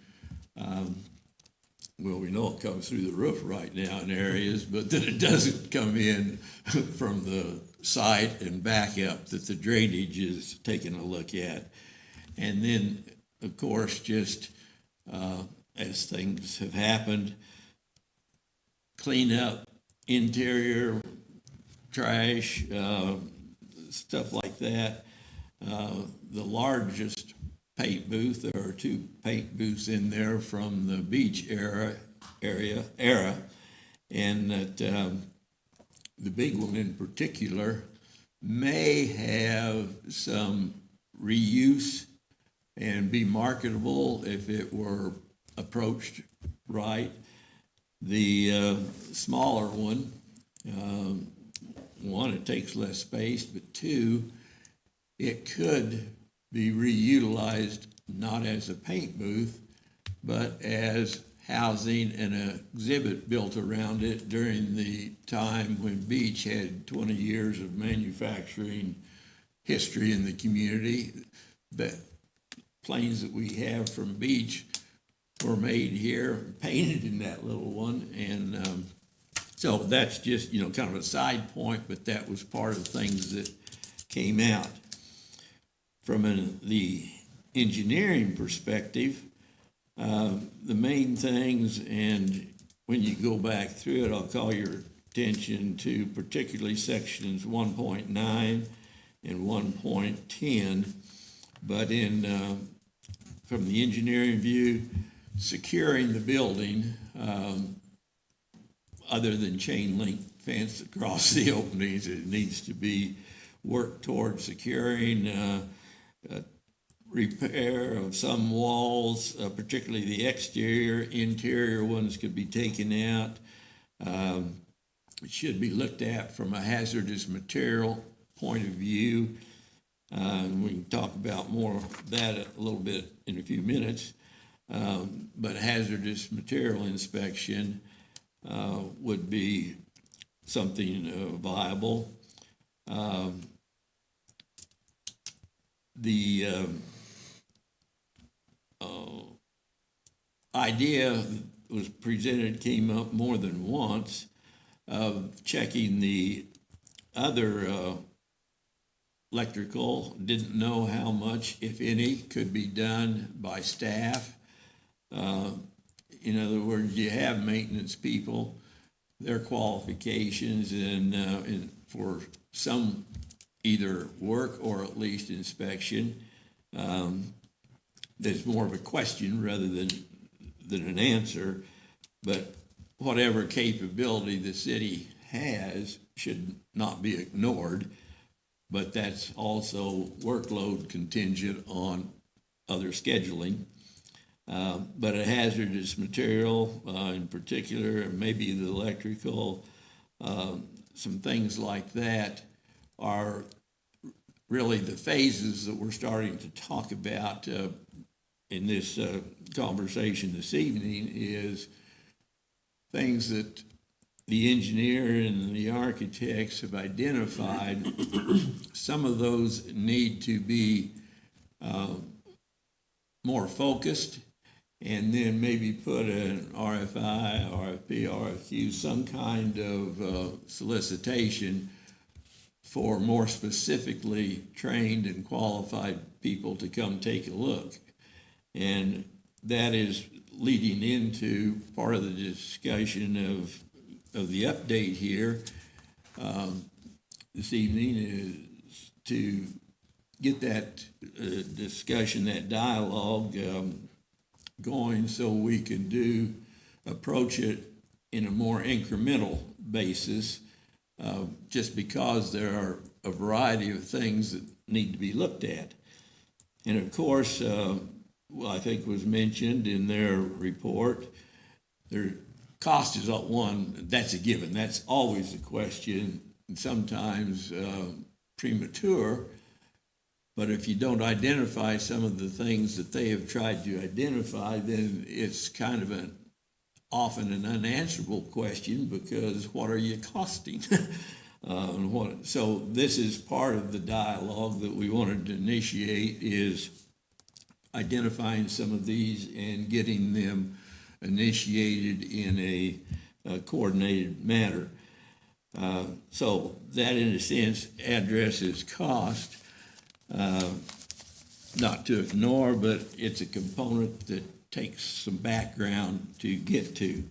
Well, we know it comes through the roof right now in areas, but that it doesn't come in from the site and back up, that the drainage is taken a look at. And then, of course, just as things have happened, clean up interior trash, stuff like that. The largest paint booth, there are 2 paint booths in there from the beach era, and that the big one in particular may have some reuse and be marketable if it were approached right. The smaller one, one, it takes less space, but 2, it could be reutilized not as a paint booth, but as housing and an exhibit built around it during the time when Beach had 20 years of manufacturing history in the community. The planes that we have from Beach were made here, painted in that little one, and so that's just, kind of a side point, but that was part of the things that came out. From the engineering perspective, the main things, and when you go back through it, I'll call your attention to particularly sections 1.9 and 1.10, but from the engineering view, securing the building, other than chain link fence across the openings, it needs to be worked towards securing, repair of some walls, particularly the exterior. Interior ones could be taken out. It should be looked at from a hazardous material point of view. We can talk about more of that a little bit in a few minutes. But hazardous material inspection would be something viable. The idea was presented, came up more than once, of checking the other electrical. Didn't know how much, if any, could be done by staff. In other words, you have maintenance people, their qualifications, and for some either work or at least inspection. There's more of a question rather than an answer, but whatever capability the city has should not be ignored, but that's also workload contingent on other scheduling. But a hazardous material in particular, maybe the electrical, some things like that are really the phases that we're starting to talk about in this conversation this evening is things that the engineer and the architects have identified. Some of those need to be more focused, and then maybe put an RFI, RFP, RFQ, some kind of solicitation for more specifically trained and qualified people to come take a look. And that is leading into part of the discussion of the update here this evening, is to get that discussion, that dialogue going, so we can approach it in a more incremental basis, just because there are a variety of things that need to be looked at. And of course, I think was mentioned in their report, their cost is one, that's a given. That's always a question, and sometimes premature. But if you don't identify some of the things that they have tried to identify, then it's kind of often an unanswerable question, because what are you costing? So this is part of the dialogue that we wanted to initiate, is identifying some of these and getting them initiated in a coordinated manner. So that, in a sense, addresses cost. Not to ignore, but it's a component that takes some background to get to.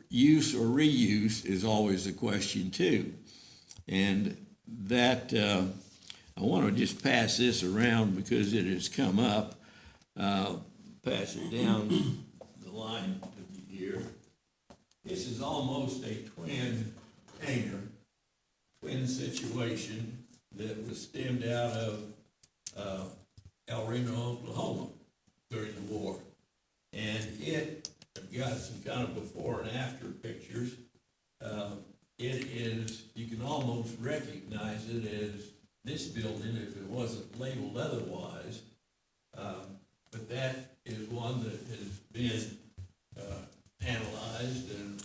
Use or reuse is always a question too. And that, I want to just pass this around because it has come up. Pass it down the line here. This is almost a twin hangar, twin situation that was stemmed out of El Reno, Oklahoma during the war. And I've got some kind of before and after pictures. It is, you can almost recognize it as this building if it wasn't labeled otherwise. But that is one that has been analyzed and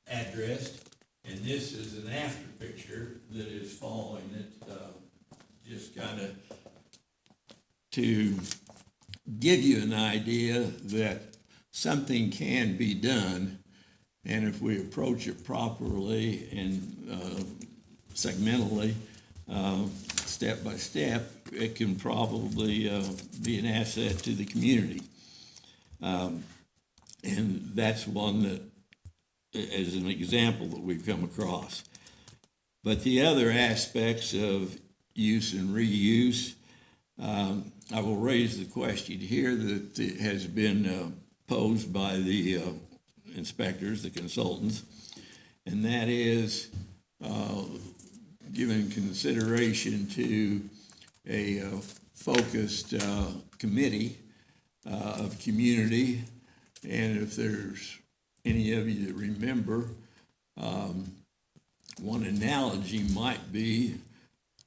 addressed. And this is an after picture that is following it, just kind of to give you an idea that something can be done, and if we approach it properly and segmentally, step by step, it can probably be an asset to the community. And that's one that, as an example, that we've come across. But the other aspects of use and reuse, I will raise the question here that has been posed by the inspectors, the consultants, and that is giving consideration to a focused committee of community. And if there's any of you that remember, one analogy might be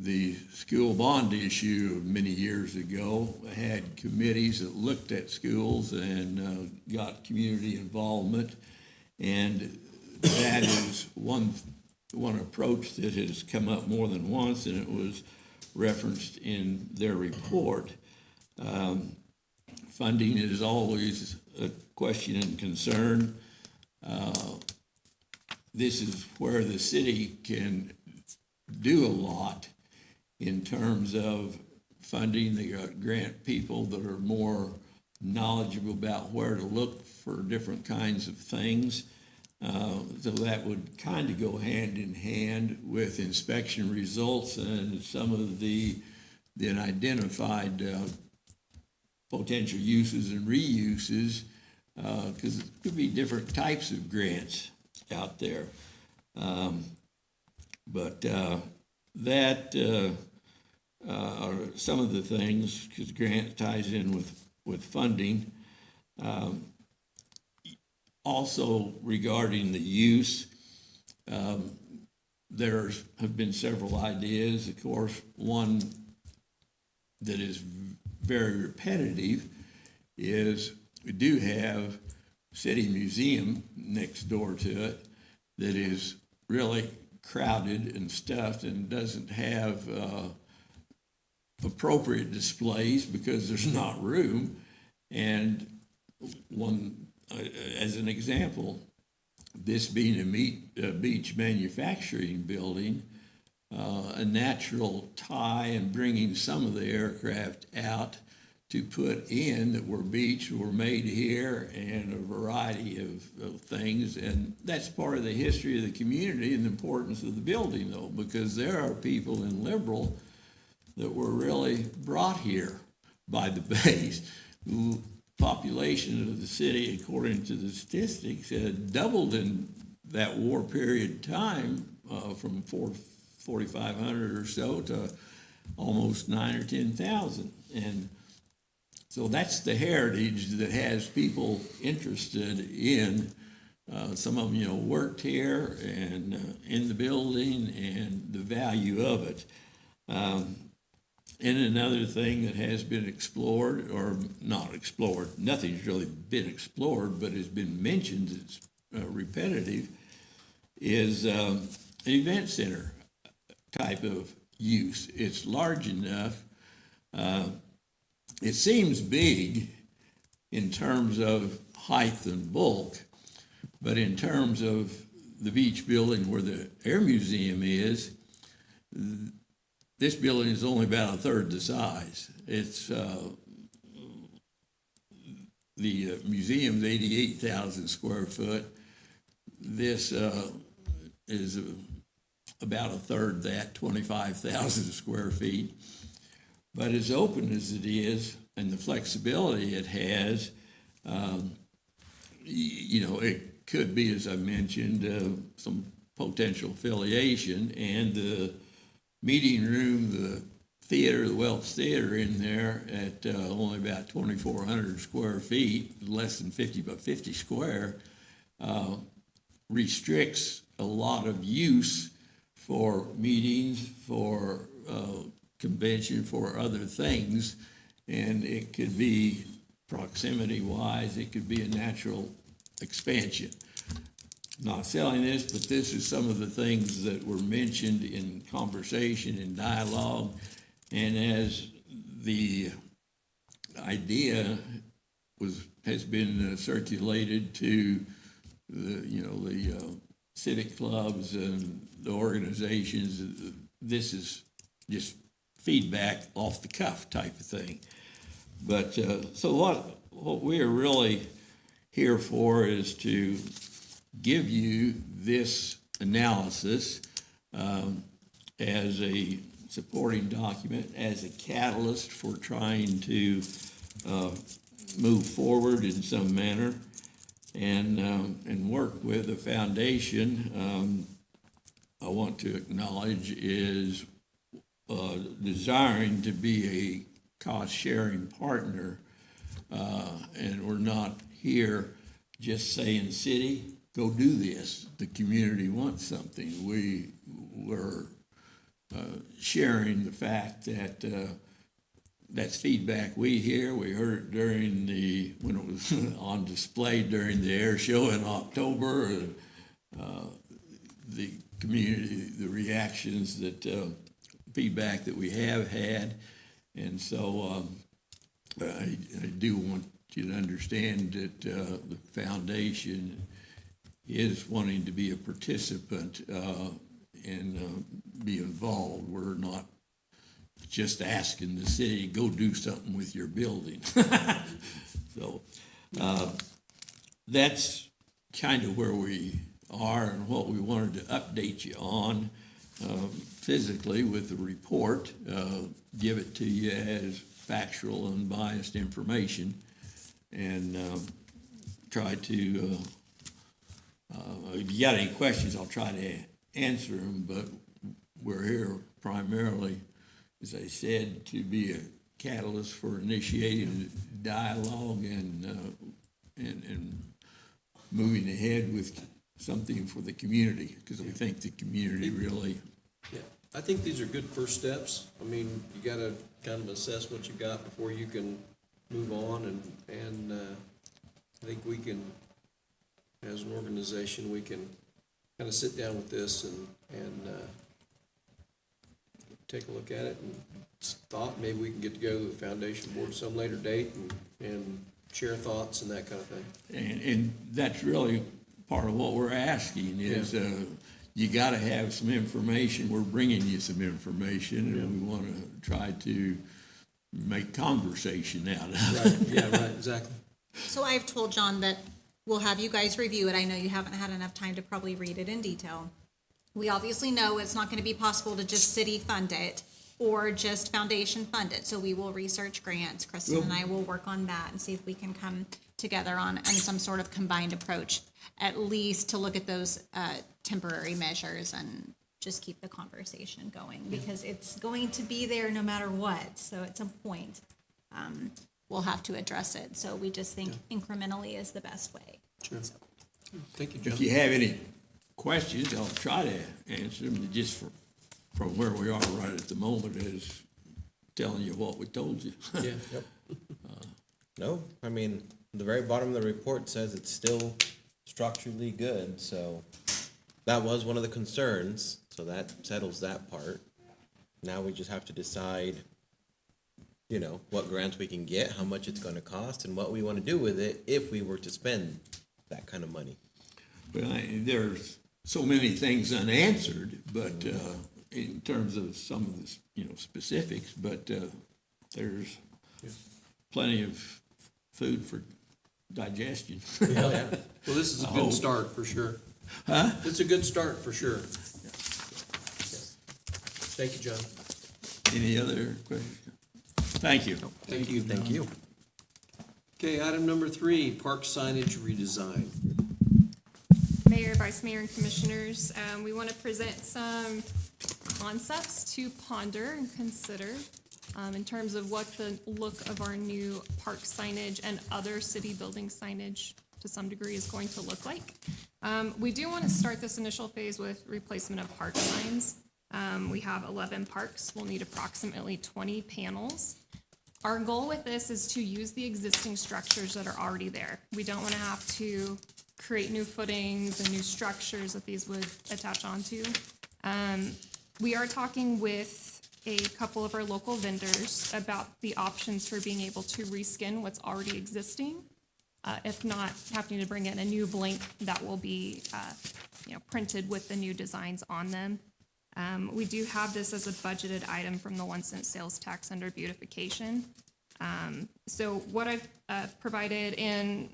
the school bond issue of many years ago. Had committees that looked at schools and got community involvement, and that is one approach that has come up more than once, and it was referenced in their report. Funding is always a question and concern. This is where the city can do a lot in terms of funding. They got grant people that are more knowledgeable about where to look for different kinds of things. So that would kind of go hand in hand with inspection results and some of the then identified potential uses and reuses, because it could be different types of grants out there. But that are some of the things, because grant ties in with funding. Also regarding the use, there have been several ideas. Of course, one that is very repetitive is we do have City Museum next door to it that is really crowded and stuffed and doesn't have appropriate displays because there's not room. And one, as an example, this being a beach manufacturing building, a natural tie and bringing some of the aircraft out to put in that were beach were made here, and a variety of things. And that's part of the history of the community and the importance of the building, though, because there are people in Liberal that were really brought here by the base. The population of the city, according to the statistics, had doubled in that war period time from 4,500 or so to almost 9,000 or 10,000. And so that's the heritage that has people interested in. Some of them, worked here and in the building and the value of it. And another thing that has been explored, or not explored, nothing's really been explored, but has been mentioned, it's repetitive, is an event center type of use. It's large enough. It seems big in terms of height and bulk, but in terms of the beach building where the Air Museum is, this building is only about a third the size. It's the museum's 88,000 square foot. This is about a third that, 25,000 square feet. But as open as it is and the flexibility it has, it could be, as I mentioned, some potential affiliation, and the meeting room, the theater, the Welch Theater in there at only about 2,400 square feet, less than 50 by 50 square, restricts a lot of use for meetings, for convention, for other things, and it could be proximity-wise, it could be a natural expansion. Not selling this, but this is some of the things that were mentioned in conversation and dialogue, and as the idea has been circulated to the civic clubs and the organizations, this is just feedback off the cuff type of thing. But so what we are really here for is to give you this analysis as a supporting document, as a catalyst for trying to move forward in some manner and work with the foundation. I want to acknowledge is desiring to be a cost-sharing partner, and we're not here just saying, city, go do this. The community wants something. We're sharing the fact that that's feedback we hear. We heard it during when it was on display during the air show in October. The community, the reactions feedback that we have had. And so I do want you to understand that the foundation is wanting to be a participant and be involved. We're not just asking the city, go do something with your building. So that's kind of where we are and what we wanted to update you on physically with the report, give it to you as factual, unbiased information, and try to, if you got any questions, I'll try to answer them, but we're here primarily, as I said, to be a catalyst for initiating dialogue and moving ahead with something for the community, because we think the community really Yeah, I think these are good first steps. I mean, you gotta kind of assess what you got before you can move on, and I think we can, as an organization, we can kind of sit down with this and take a look at it, and thought maybe we can get together with the foundation board some later date and share thoughts and that kind of thing. And that's really part of what we're asking is, you gotta have some information. We're bringing you some information, and we wanna try to make conversation out of it. Right, yeah, right, exactly. So I've told John that we'll have you guys review it. I know you haven't had enough time to probably read it in detail. We obviously know it's not gonna be possible to just city fund it or just foundation fund it. So we will research grants. Kristen and I will work on that and see if we can come together on some sort of combined approach, at least to look at those temporary measures and just keep the conversation going, because it's going to be there no matter what. So at some point, we'll have to address it. So we just think incrementally is the best way. Sure. Thank you, John. If you have any questions, I'll try to answer them, just from where we are right at the moment is telling you what we told you. Yeah. Yep. No, I mean, the very bottom of the report says it's still structurally good, so that was one of the concerns, so that settles that part. Now we just have to decide, you know, what grants we can get, how much it's gonna cost, and what we wanna do with it if we were to spend that kind of money. Well, there's so many things unanswered, but, in terms of some of the, specifics, but, there's plenty of food for digestion. Well, this is a good start for sure. Huh? It's a good start for sure. Thank you, John. Any other questions? Thank you. Thank you. Thank you. Okay, item number 3, park signage redesign. Mayor, Vice Mayor, and Commissioners, we want to present some concepts to ponder and consider in terms of what the look of our new park signage and other city building signage to some degree is going to look like. We do want to start this initial phase with replacement of park signs. We have 11 parks. We'll need approximately 20 panels. Our goal with this is to use the existing structures that are already there. We don't want to have to create new footings and new structures that these would attach onto. We are talking with a couple of our local vendors about the options for being able to reskin what's already existing, if not having to bring in a new blank that will be printed with the new designs on them. We do have this as a budgeted item from the 1-cent sales tax under beautification. So what I've provided in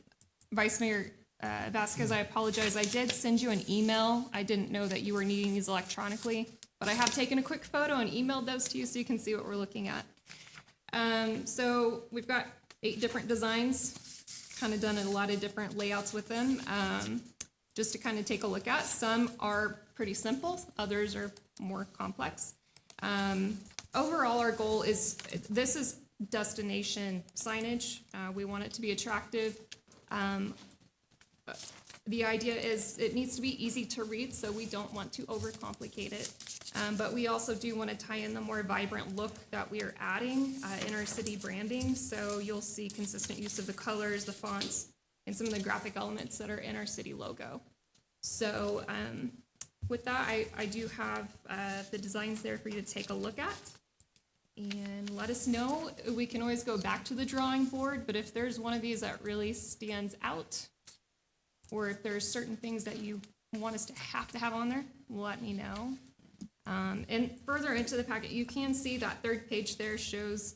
Vice Mayor Vasquez, I apologize. I did send you an email. I didn't know that you were needing these electronically, but I have taken a quick photo and emailed those to you so you can see what we're looking at. So we've got 8 different designs, kind of done a lot of different layouts with them, just to kind of take a look at. Some are pretty simple, others are more complex. Overall, our goal is, this is destination signage. We want it to be attractive. The idea is it needs to be easy to read, so we don't want to overcomplicate it. But we also do want to tie in the more vibrant look that we are adding in our city branding. So you'll see consistent use of the colors, the fonts, and some of the graphic elements that are in our city logo. So with that, I do have the designs there for you to take a look at. And let us know. We can always go back to the drawing board, but if there's one of these that really stands out, or if there's certain things that you want us to have on there, let me know. And further into the packet, you can see that third page there shows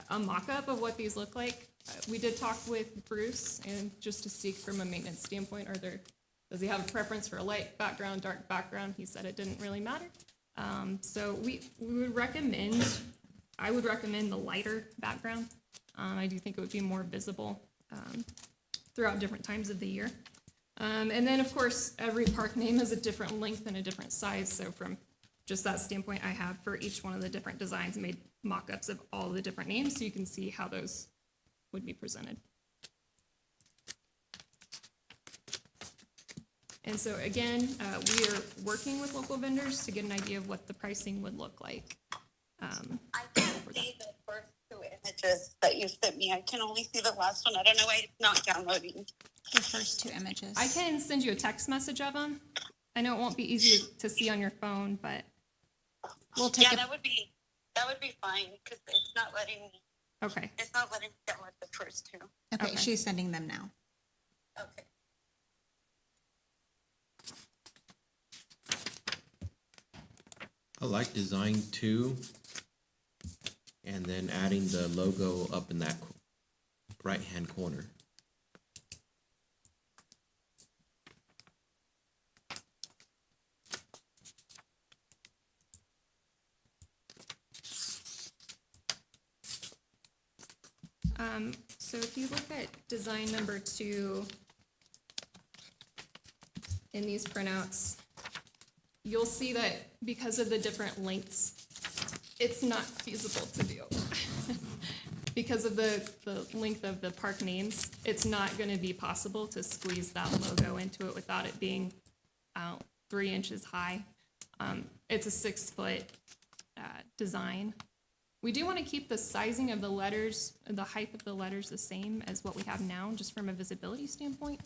a mock-up of what these look like. We did talk with Bruce, and just to see from a maintenance standpoint, does he have a preference for a light background, dark background? He said it didn't really matter. So we would recommend, I would recommend the lighter background. I do think it would be more visible throughout different times of the year. And then, of course, every park name is a different length and a different size. So from just that standpoint, I have for each one of the different designs made mock-ups of all the different names so you can see how those would be presented. And so again, we are working working with local vendors to get an idea of what the pricing would look like. I can see the first two images that you sent me. I can only see the last one. I don't know why it's not downloading. The first two images. I can send you a text message of them. I know it won't be easy to see on your phone, but We'll take Yeah, a, that would be fine because it's not letting me okay. download the first two. okay, Okay. she's sending them now. Okay. I like design 2, and then adding the logo up in that right-hand corner. So if you look at design number 2 in these printouts, you'll see that because of the different lengths, it's not feasible to do. Because of the length of the park names, it's not going to be possible to squeeze that logo into it without it being 3 inches high. It's a 6-foot design. We do want to keep the sizing of the letters, the height of the letters the same as what we have now, just from a visibility standpoint.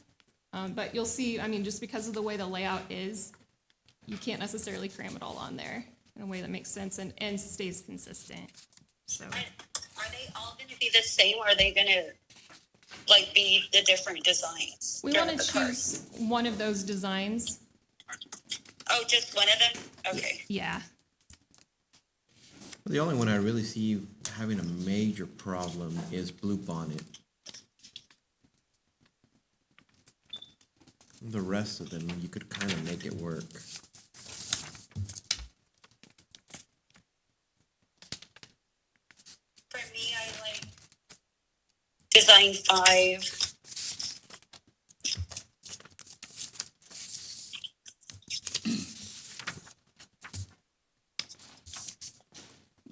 But you'll see, I mean, just because of the way the layout is, you can't necessarily cram it all on there in a way that makes sense and stays consistent. So Are they all going to be the same, or are they going to be the different designs? we want to choose one of those designs. Oh, just one of them? Okay. Yeah. The only one I really see having a major problem is Blue Bonnet. The rest of them, you could kind of make it work. For me, I like design 5.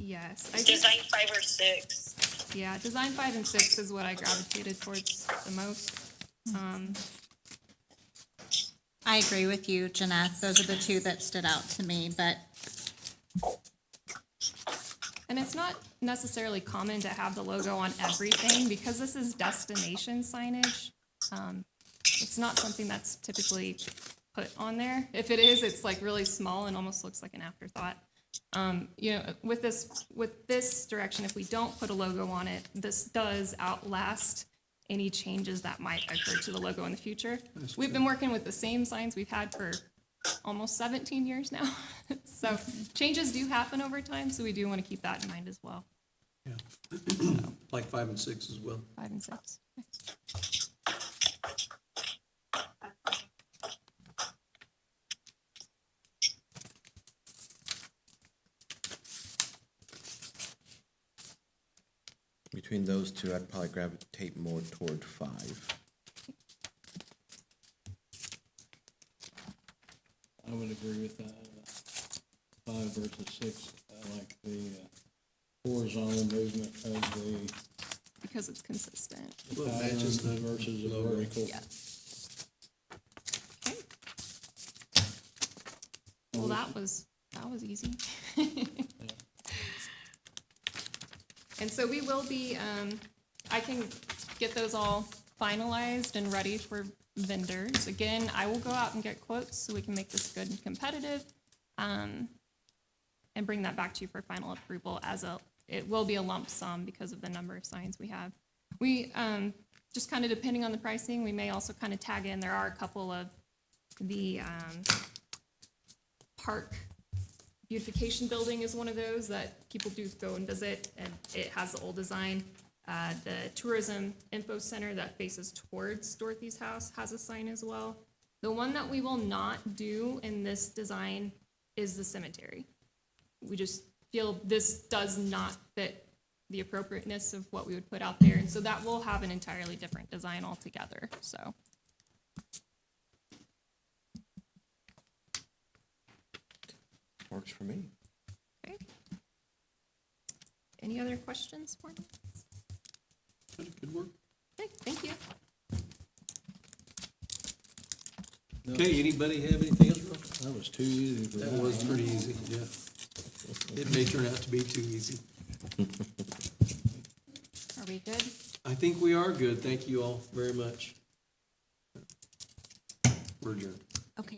Yes. I think, Design 5 or 6. yeah, design 5 and 6 is what I gravitated towards the most. I agree with you, Jeanette. Those are the two that stood out to me, but And it's not necessarily common to have the logo on everything because this is destination signage. It's not something that's typically put on there. If it is, it's like really small and almost looks like an afterthought. You know, with this direction, if we don't put a logo on it, this does outlast any changes that might occur to the logo in the future. We've been working with the same signs we've had for almost 17 years now. So changes do happen over time, so we do want to keep that in mind as well. Yeah. Like 5 and 6 as well. 5 and 6. Between those two, I'd probably gravitate more toward 5. I would agree with that. 5 versus 6. I like the horizontal movement of the Because it's consistent. Well, it pattern matches the versus the logo. vertical. Yeah. Okay. Well, that was easy. And so we will be, I can get those all finalized and ready for vendors. Again, I will go out and get quotes so we can make this good and competitive, and bring that back to you for final approval it will be a lump sum because of the number of signs we have. We, just kind of depending on the pricing, we may also kind of tag in, there are a couple of the, park beautification building is one of those that people do go and visit, and it has the old design. The tourism info center that faces towards Dorothy's house has a sign as well. The one that we will not do in this design is the cemetery. We just feel this does not fit the appropriateness of what we would put out there, and so that will have an entirely different design altogether, so. Works for me. Okay. Any other questions for me? Good work. Okay, thank you. Okay, anybody have anything else? That was too easy for That that. was pretty easy, yeah. It may turn out to be too easy. Are we good? I think we are good. Thank you all very much. We're adjourned. Okay.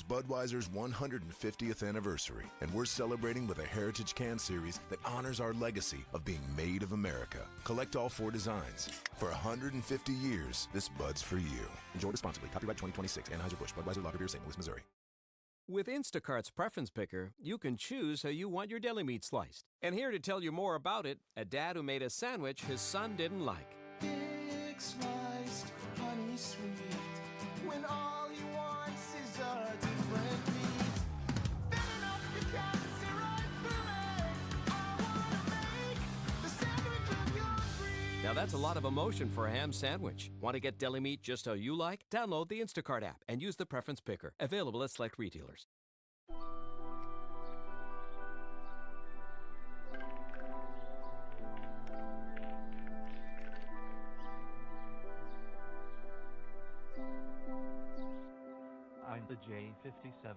Budweiser's 150th anniversary, and we're celebrating with a Heritage Can Series that honors our legacy of being made of America. Collect all 4 designs. For 150 years, this Bud's for you. Enjoy responsibly. Copyright 2026. Anheuser-Busch. Budweiser Lager Beer, St. Louis, Missouri. With Instacart's Preference Picker, you can choose how you want your deli meat sliced. And here to tell you more about it, a dad who made a sandwich his son didn't like. Big sliced, honey sweet, when all he wants is a different meat. Filling up the cabinets right through me. I wanna make the sandwich of your dreams. Now that's a lot of emotion for a ham sandwich. Want to get deli meat just how you like? Download the Instacart app and use the Preference Picker. Available at select retailers. I'm the J57.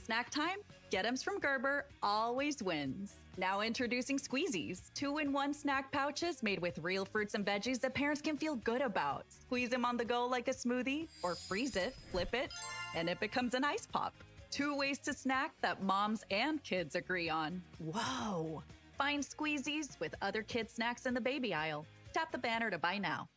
Snack time? Get 'ems from Gerber always wins. Now introducing Squeezies, 2-in-1 snack pouches made with real fruits and veggies that parents can feel good about. Squeeze them on the go like a smoothie, or freeze it, flip it, and it becomes an ice pop. 2 ways to snack that moms and kids agree on. Whoa! Find Squeezies with other kids' snacks in the baby aisle. Tap the banner to buy now.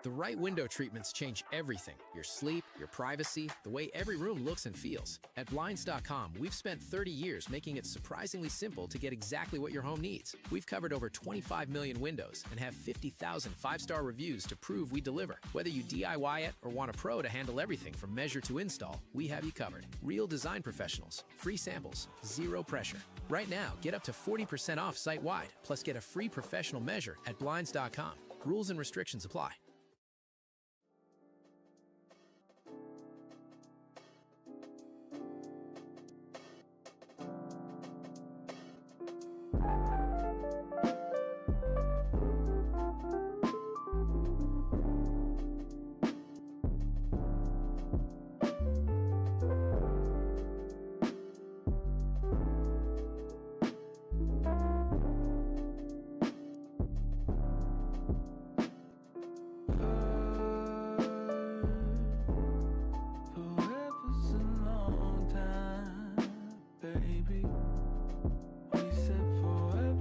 The right window treatments change everything. Your sleep, your privacy, the way every room looks and feels. At Blinds.com, we've spent 30 years making it surprisingly simple to get exactly what your home needs. We've covered over 25 million windows and have 50,000 5-star reviews to prove we deliver. Whether you DIY it or want a pro to handle everything from measure to install, we have you covered. Real design professionals, free samples, zero pressure. Right now, get up to 40% off site-wide, plus get a free professional measure at Blinds.com. Rules and restrictions apply. Forever's a long time, baby. We said forever.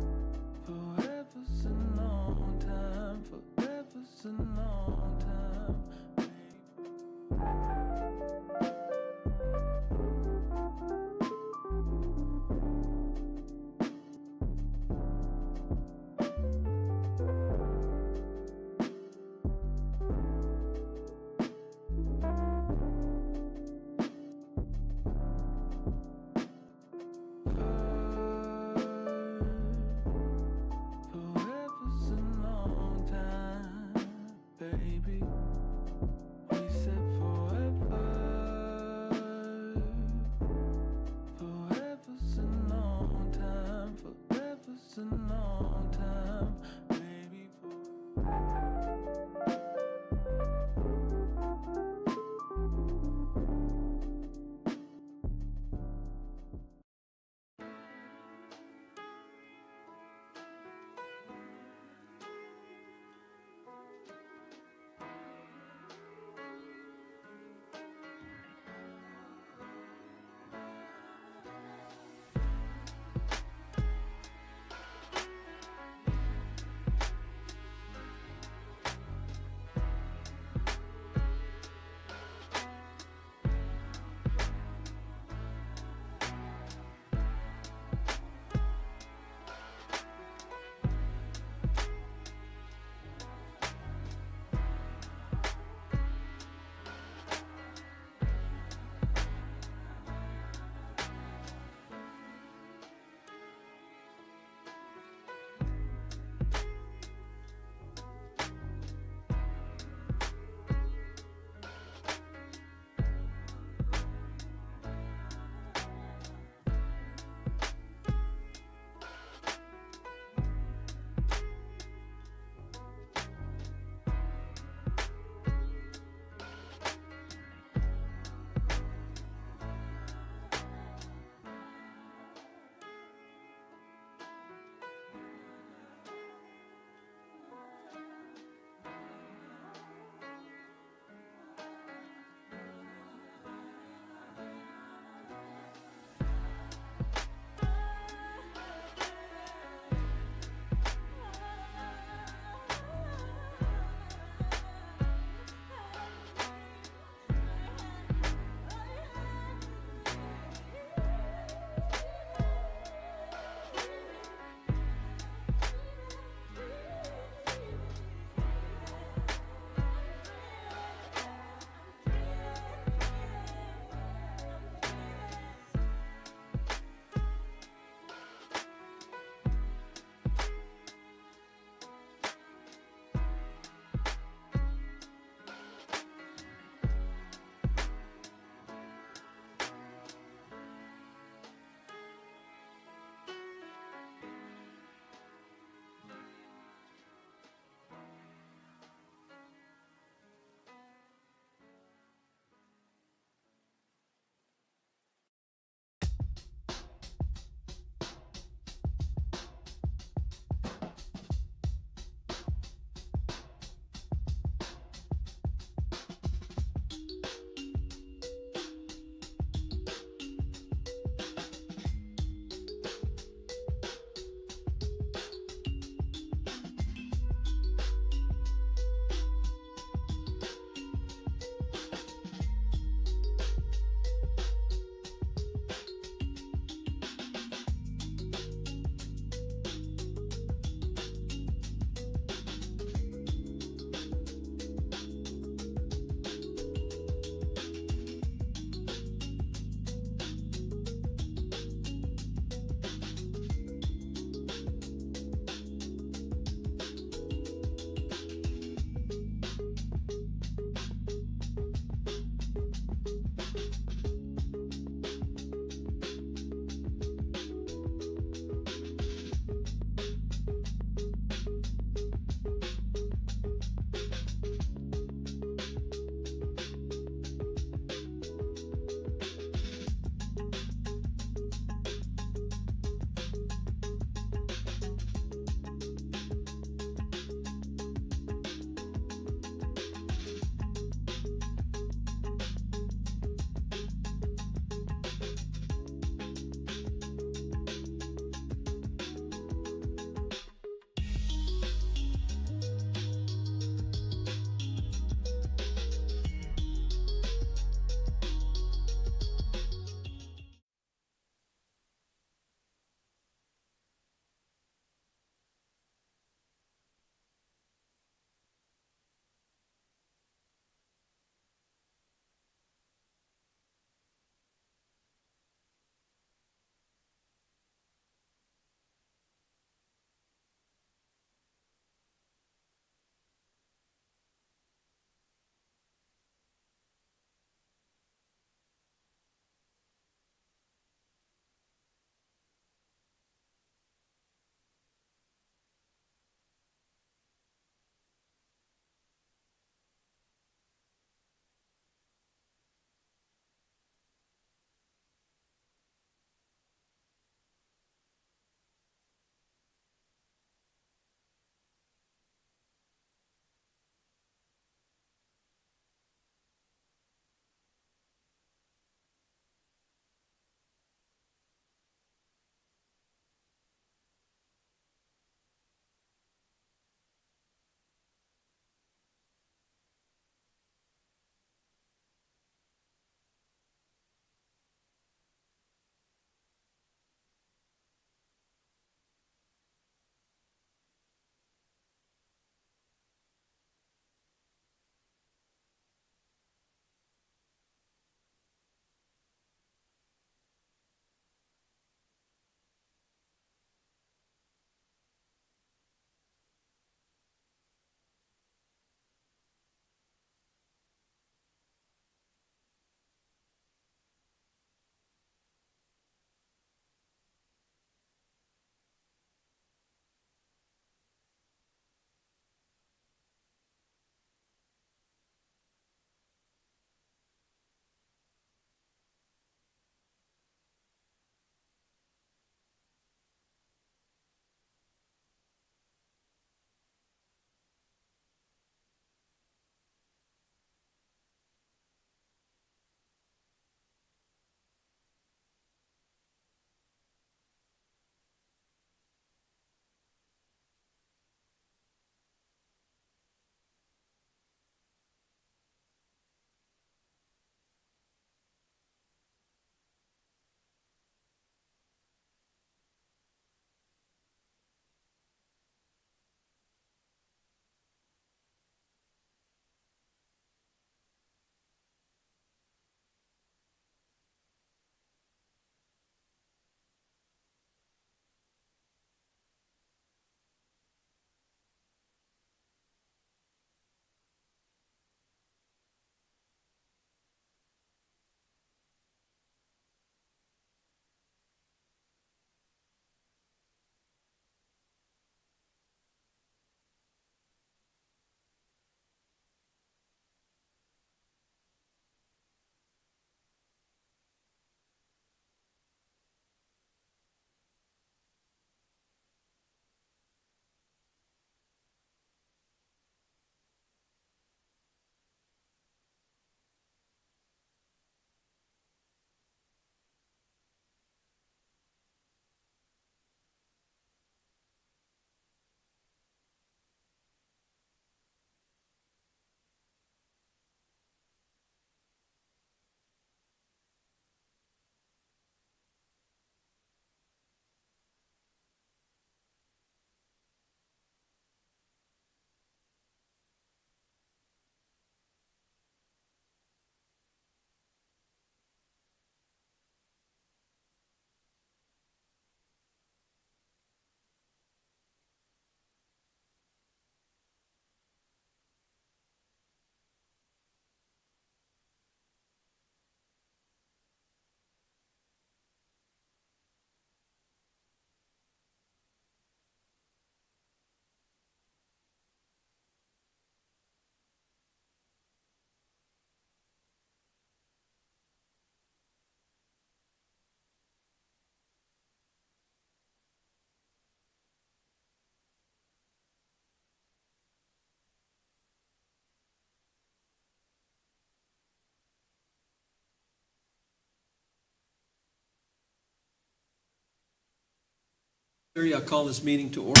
I'll call this meeting to order.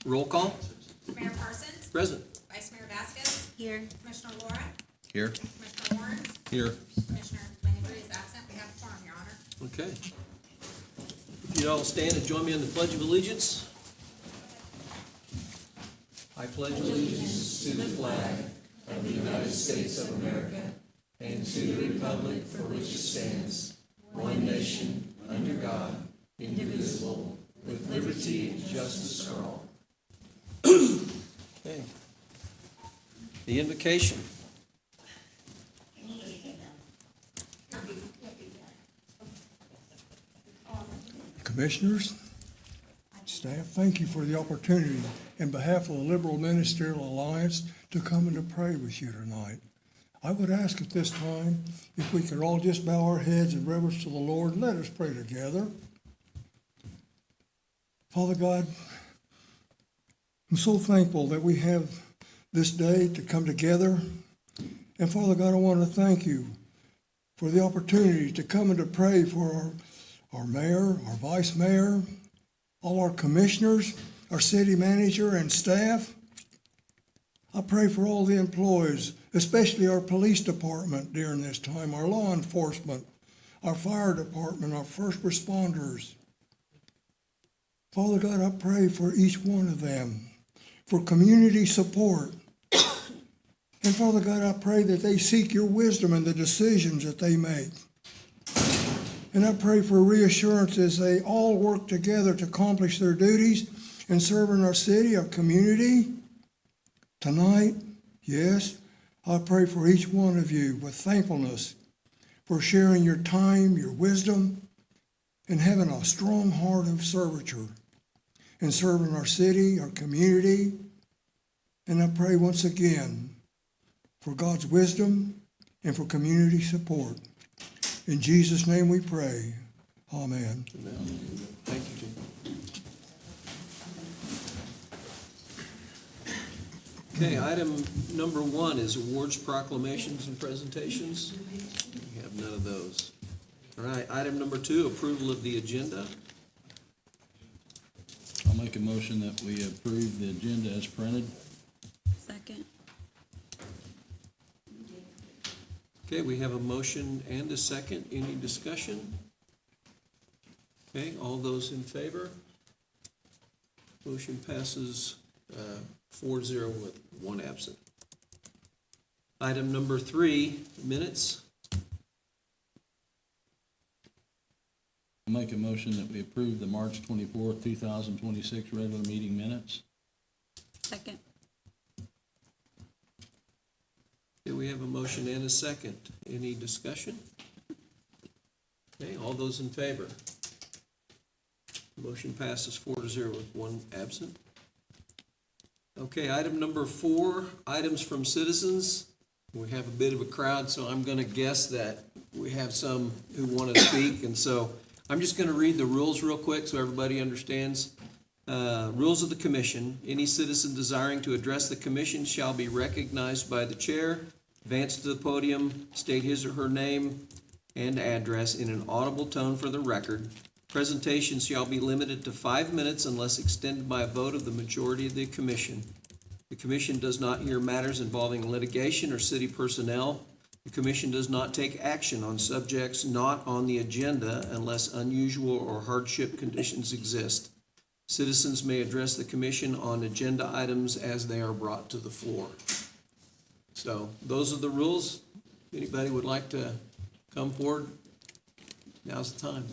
Roll call. Mayor Parsons? Present. Vice Mayor Vasquez? Here. Commissioner Laura? Here. Commissioner Warren? Here. Commissioner Landry is absent. We have a quorum, Your Honor. Okay. If you'd all stand and join me in the Pledge of Allegiance. I pledge allegiance to the flag of the United States of America and to the republic for which it stands, one nation, under God, indivisible, with liberty and justice for all. Okay. The invocation. Commissioners, staff, thank you for the opportunity in behalf of the Liberal Ministerial Alliance to come and to pray with you tonight. I would ask at this time if we could all just bow our heads in reverence to the Lord and let us pray together. Father God, I'm so thankful that we have this day to come together. And Father God, I want to thank you for the opportunity to come and to pray for our mayor, our vice mayor, all our commissioners, our city manager and staff. I pray for all the employees, especially our police department during this time, our law enforcement, our fire department, our first responders. Father God, I pray for each one of them, for community support. And Father God, I pray that they seek your wisdom in the decisions that they make. And I pray for reassurance as they all work together to accomplish their duties and serve in our city, our community. Tonight, yes, I pray for each one of you with thankfulness for sharing your time, your wisdom, and having a strong heart of serviture and serving our city, our community. And I pray once again for God's wisdom and for community support. In Jesus' name we pray. Amen. Amen. Thank you, Jim. Okay, item number 1 is awards, proclamations, and presentations. We have none of those. All right, item number 2, approval of the agenda. I'll make a motion that we approve the agenda as printed. Second. Okay, we have a motion and a second. Any discussion? Okay, all those in favor? Motion passes 4-0 with 1 absent. Item number 3, minutes. I'll make a motion that we approve the March 24th, 2026 regular meeting minutes. Second. Okay, we have a motion and a second. Any discussion? Okay, all those in favor? Motion passes 4-0 with 1 absent. Okay, item number 4, items from citizens. We have a bit of a crowd, so I'm gonna guess that we have some who want to speak, and so I'm just gonna read the rules real quick so everybody understands. Rules of the commission. Any citizen desiring to address the commission shall be recognized by the chair, advance to the podium, state his or her name and address in an audible tone for the record. Presentation shall be limited to 5 minutes unless extended by a vote of the majority of the commission. The commission does not hear matters involving litigation or city personnel. The commission does not take action on subjects not on the agenda unless unusual or hardship conditions exist. Citizens may address the commission on agenda items as they are brought to the floor. So those are the rules. Anybody would like to come forward? Now's the time.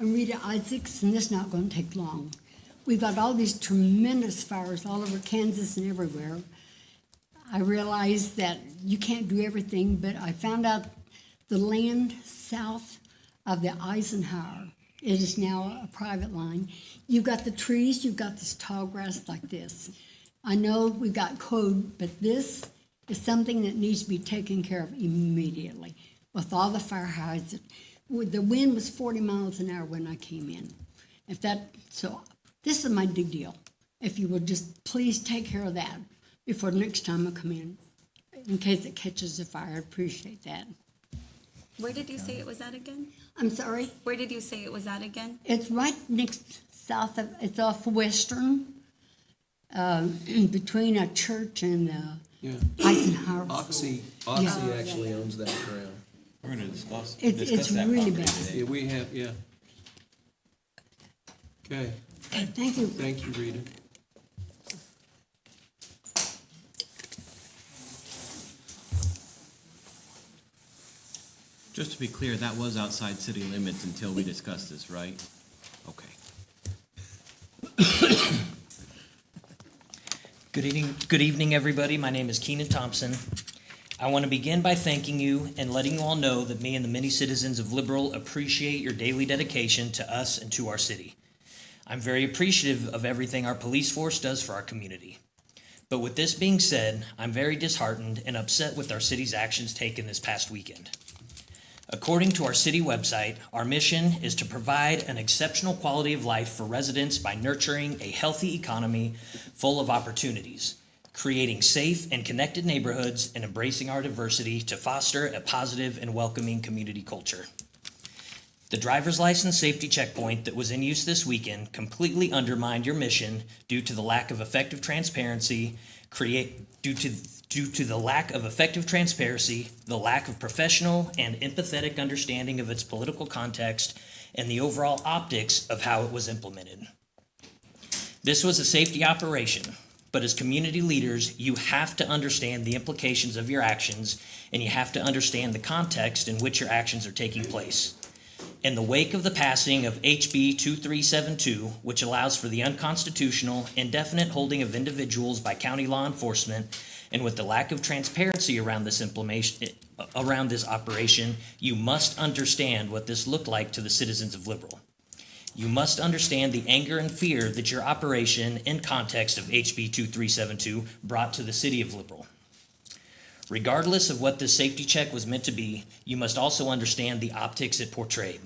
I'm Rita Isaacs, and this is not going to take long. We've got all these tremendous fires all over Kansas and everywhere. I realize that you can't do everything, but I found out the land south of the Eisenhower, it is now a private line. You've got the trees, you've got this tall grass like this. I know we've got code, but this is something that needs to be taken care of immediately. with all the fire hydrants. The wind was 40 miles an hour when I came in. So this is my big deal. If you would just please take care of that before next time I come in case it catches a fire. I'd appreciate that. Where did you say it was at again? I'm sorry? Where did you say it was at again? It's right it's off Western, between a church and Eisenhower. Oxy Yeah. actually owns that ground. We're gonna discuss It's that really property bad. today. Yeah, we have, yeah. Okay, Okay, thank you. thank you, Rita. Just to be clear, that was outside city limits until we discussed this, right? Okay. Good evening, everybody. My name is Keenan Thompson. I want to begin by thanking you and letting you all know that me and the many citizens of Liberal appreciate your daily dedication to us and to our city. I'm very appreciative of everything our police force does for our community. But with this being said, I'm very disheartened and upset with our city's actions taken this past weekend. According to our city website, our mission is to provide an exceptional quality of life for residents by nurturing a healthy economy full of opportunities, creating safe and connected neighborhoods, and embracing our diversity to foster a positive and welcoming community culture. The driver's license safety checkpoint that was in use this weekend completely undermined your mission due to the lack of effective transparency, due to the lack of effective transparency, the lack of professional and empathetic understanding of its political context, and the overall optics of how it was implemented. This was a safety operation, but as community leaders, you have to understand the implications of your actions, and you have to understand the context in which your actions are taking place. In the wake of the passing of HB 2372, which allows for the unconstitutional, indefinite holding of individuals by county law enforcement, and with the lack of transparency around this operation, you must understand what this looked like to the citizens of Liberal. You must understand the anger and fear that your operation in context of HB 2372 brought to the city of Liberal. Regardless of what this safety check was meant to be, you must also understand the optics it portrayed.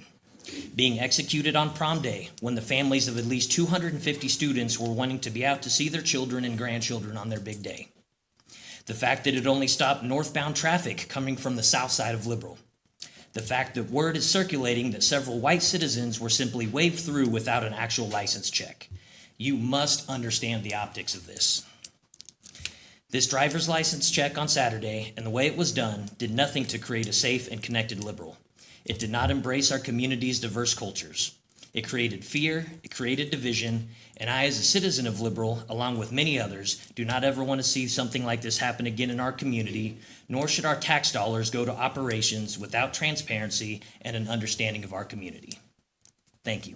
Being executed on prom day, when the families of at least 250 students were wanting to be out to see their children and grandchildren on their big day. The fact that it only stopped northbound traffic coming from the south side of Liberal. The fact that word is circulating that several white citizens were simply waved through without an actual license check. You must understand the optics of this. This driver's license check on Saturday and the way it was done did nothing to create a safe and connected Liberal. It did not embrace our community's diverse cultures. It created fear, it created division, and I, as a citizen of Liberal, along with many others, do not ever want to see something like this happen again in our community, nor should our tax dollars go to operations without transparency and an understanding of our community. Thank you.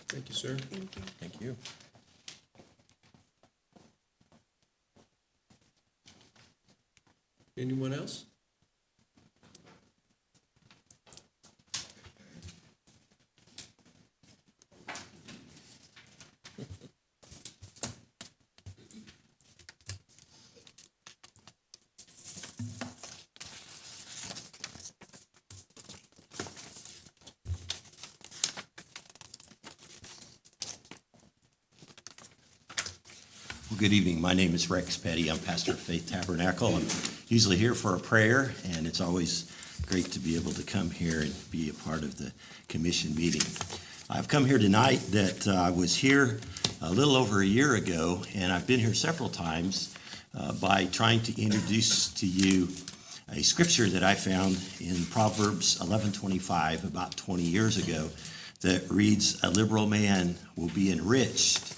Thank you, sir. Thank you. Thank you. Anyone else? Well, good evening. My name is Rex Petty. I'm pastor of Faith Tabernacle. I'm usually here for a prayer, and it's always great to be able to come here and be a part of the commission meeting. I've come here tonight that I was here a little over a year ago, and I've been here several times by trying to introduce to you a scripture that I found in Proverbs 11:25 about 20 years ago that reads, "A liberal man will be enriched,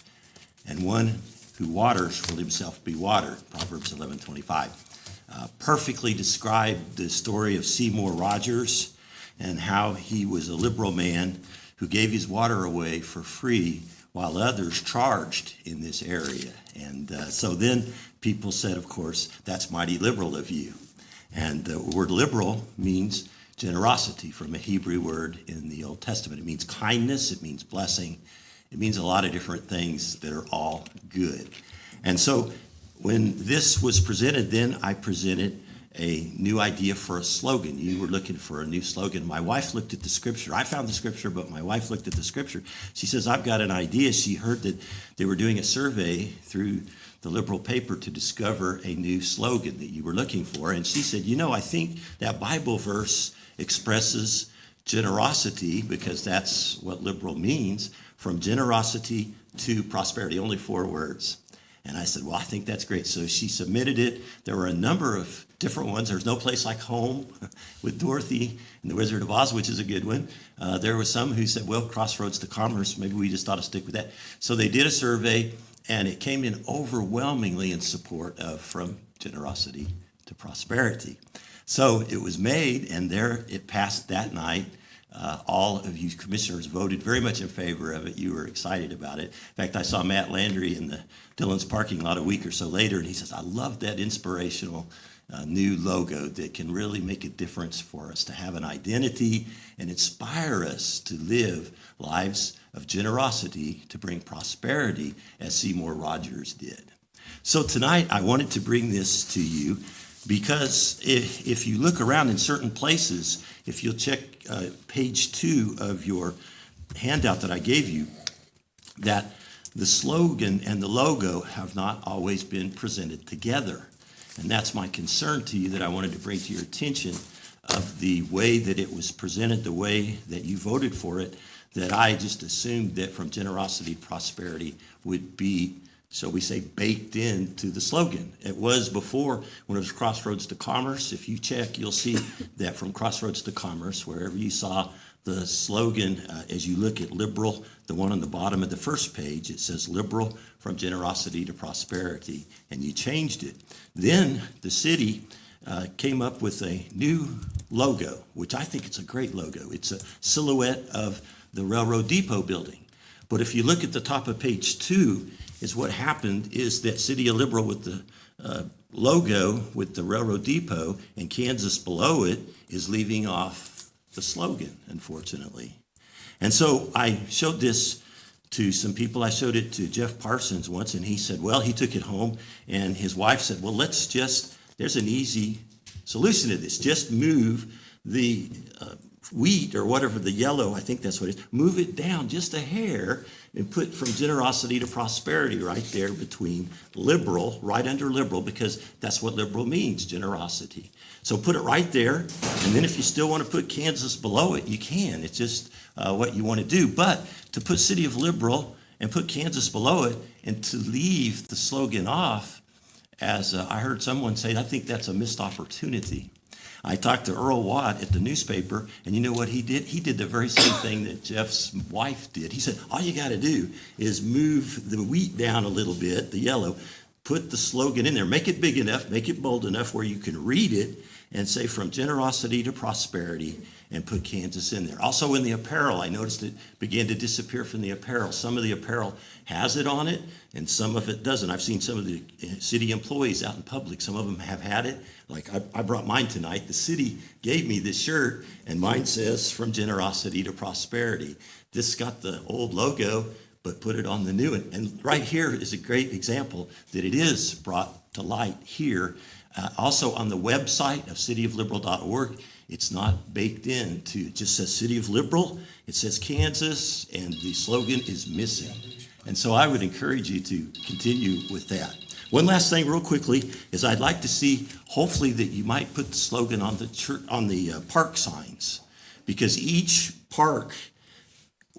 and one who waters will himself be watered," Proverbs 11:25. Perfectly described the story of Seymour Rogers and how he was a liberal man who gave his water away for free while others charged in this area. And so then people said, of course, that's mighty liberal of you. And the word liberal means generosity, from a Hebrew word in the Old Testament. It means kindness, it means blessing, it means a lot of different things that are all good. And so when this was presented, then I presented a new idea for a slogan. You were looking for a new slogan. My wife looked at the scripture. I found the scripture, but my wife looked at the scripture. She says, I've got an idea. She heard that they were doing a survey through the Liberal paper to discover a new slogan that you were looking for. And she said, I think that Bible verse expresses generosity, because that's what liberal means, from generosity to prosperity, only 4 words. And I said, well, I think that's great. So she submitted it. There were a number of different ones. There's No Place Like Home with Dorothy and the Wizard of Oz, which is a good one. There were some who said, well, Crossroads to Commerce, maybe we just ought to stick with that. So they did a survey, and it came in overwhelmingly in support of from generosity to prosperity. So it was made, and there it passed that night. All of you commissioners voted very much in favor of it. You were excited about it. In fact, I saw Matt Landry in the Dillon's parking lot a week or so later, and he says, I love that inspirational new logo that can really make a difference for us to have an identity and inspire us to live lives of generosity to bring prosperity, as Seymour Rogers did. So tonight, I wanted to bring this to you because if you look around in certain places, if you'll check page 2 of your handout that I gave you, that the slogan and the logo have not always been presented together. And that's my concern to you that I wanted to bring to your attention, of the way that it was presented, the way that you voted for it, that I just assumed that from generosity to prosperity would be, so we say, baked into the slogan. It was before, when it was Crossroads to Commerce. If you check, you'll see that from Crossroads to Commerce, wherever you saw the slogan, as you look at liberal, the one on the bottom of the first page, it says liberal from generosity to prosperity, and you changed it. Then the city came up with a new logo, which I think it's a great logo. It's a silhouette of the Railroad Depot building. But if you look at the top of page 2, is what happened is that City of Liberal with the logo with the Railroad Depot and Kansas below it is leaving off the slogan, unfortunately. And so I showed this to some people. I showed it to Jeff Parsons once, and he said, well, he took it home, and his wife said, well, there's an easy solution to this. Just move the wheat or whatever, the yellow, I think that's what it is, move it down just a hair and put from generosity to prosperity right there between liberal, right under liberal, because that's what liberal means, generosity. So put it right there, and then if you still want to put Kansas below it, you can. It's just what you want to do. But to put City of Liberal and put Kansas below it and to leave the slogan off, as I heard someone say, I think that's a missed opportunity. I talked to Earl Watt at the newspaper, and you know what he did? He did the very same thing that Jeff's wife did. He said, all you got to do is move the wheat down a little bit, the yellow, put the slogan in there, make it big enough, make it bold enough where you can read it, and say from generosity to prosperity, and put Kansas in there. Also in the apparel, I noticed it began to disappear from the apparel. Some of the apparel has it on it, and some of it doesn't. I've seen some of the city employees out in public. Some of them have had it. Like I brought mine tonight. The city gave me this shirt, and mine says from generosity to prosperity. This got the old logo, but put it on the new one. And right here is a great example that it is brought to light here. Also on the website of cityofliberal.org, it's not baked in. It just says City of Liberal, it says Kansas, and the slogan is missing. And so I would encourage you to continue with that. One last thing real quickly is I'd like to see, hopefully, that you might put the slogan on the church, on the park signs, because each park,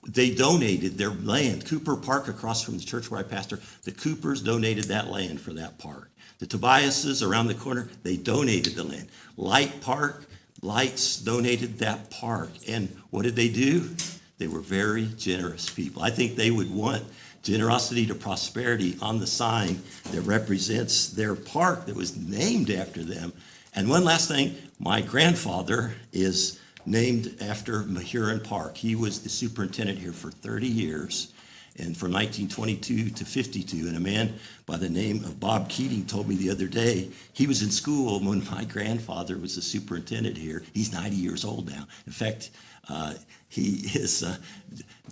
they donated their land. Cooper Park across from the church where I pastor, the Coopers donated that land for that park. The Tobiases around the corner, they donated the land. Light Park, Lights donated that park. And what did they do? They were very generous people. I think they would want generosity to prosperity on the sign that represents their park that was named after them. And one last thing, my grandfather is named after Mahurin Park. He was the superintendent here for 30 years. and from 1922 to 52. And a man by the name of Bob Keating told me the other day, he was in school when my grandfather was the superintendent here. He's 90 years old now. In fact, he is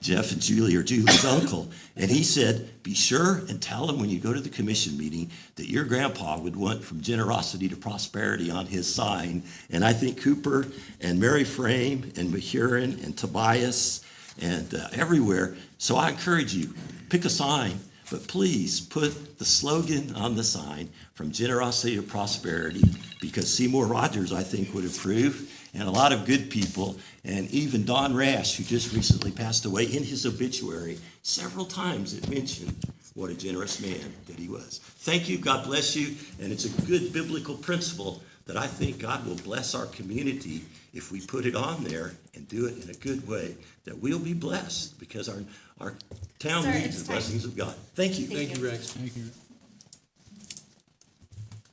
Jeff and Julie are Julie's uncle. And he said, be sure and tell him when you go to the commission meeting that your grandpa would want from generosity to prosperity on his sign. And I think Cooper and Mary Frame and Mahurin and Tobias and everywhere. So I encourage you, pick a sign, but please put the slogan on the sign, from generosity to prosperity, because Seymour Rogers, I think, would approve, and a lot of good people, and even Don Rash, who just recently passed away, in his obituary, several times it mentioned what a generous man that he was. Thank you, God bless you, and it's a good biblical principle that I think God will bless our community if we put it on there and do it in a good way, that we'll be blessed, because our town Sir, needs it's the time. blessings of God. Thank you. Thank you, Rex.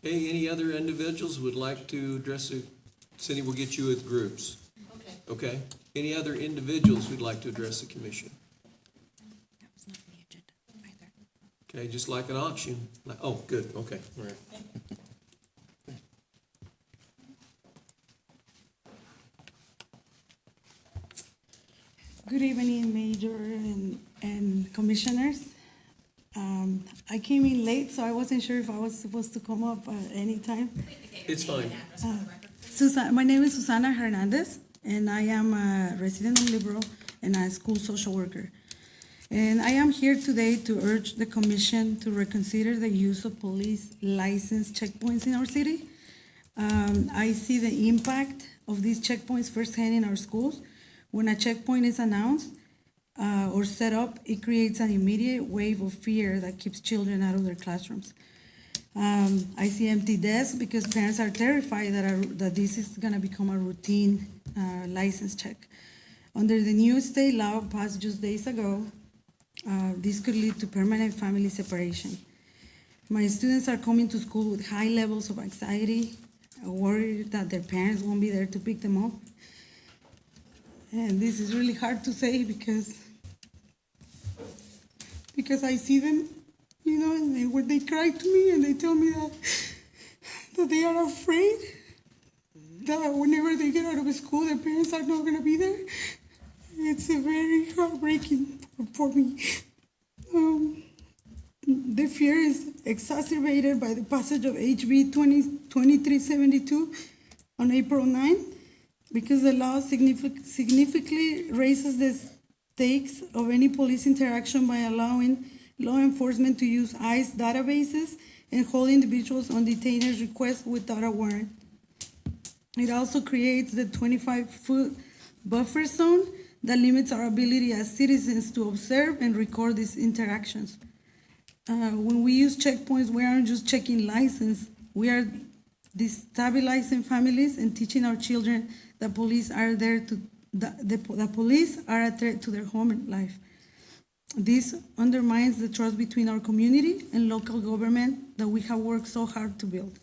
Hey, any other individuals who would like to address the, Cindy will get you with groups. Okay. Any other individuals who'd like to address the commission? Okay, just like an auction. Oh, good, okay, all right. Good evening, Major and Commissioners. I came in late, so I wasn't sure if I was supposed to come up at any time. It's fine. My name is Susana Hernandez, and I am a resident of Liberal and a school social worker. And I am here today to urge the Commission to reconsider the use of police license checkpoints in our city. I see the impact of these checkpoints firsthand in our schools. When a checkpoint is announced or set up, it creates an immediate wave of fear that keeps children out of their classrooms. I see empty desks because parents are terrified that this is going to become a routine license check. Under the new state law passed just days ago, this could lead to permanent family separation. My students are coming to school with high levels of anxiety, worried that their parents won't be there to pick them up. And this is really hard to say because I see them, you know, and when they cry to me and they tell me that they are afraid that whenever they get out of school, their parents are not going to be there. It's very heartbreaking for me. The fear is exacerbated by the passage of HB 2372 on April 9th, because the law significantly raises the stakes of any police interaction by allowing law enforcement to use ICE databases and hold individuals on detainees' request without a warrant. It also creates the 25-foot buffer zone that limits our ability as citizens to observe and record these interactions. When we use checkpoints, we aren't just checking license, we are destabilizing families and teaching our children that police are there to the police are a threat to their home and life. This undermines the trust between our community and local government that we have worked so hard to build.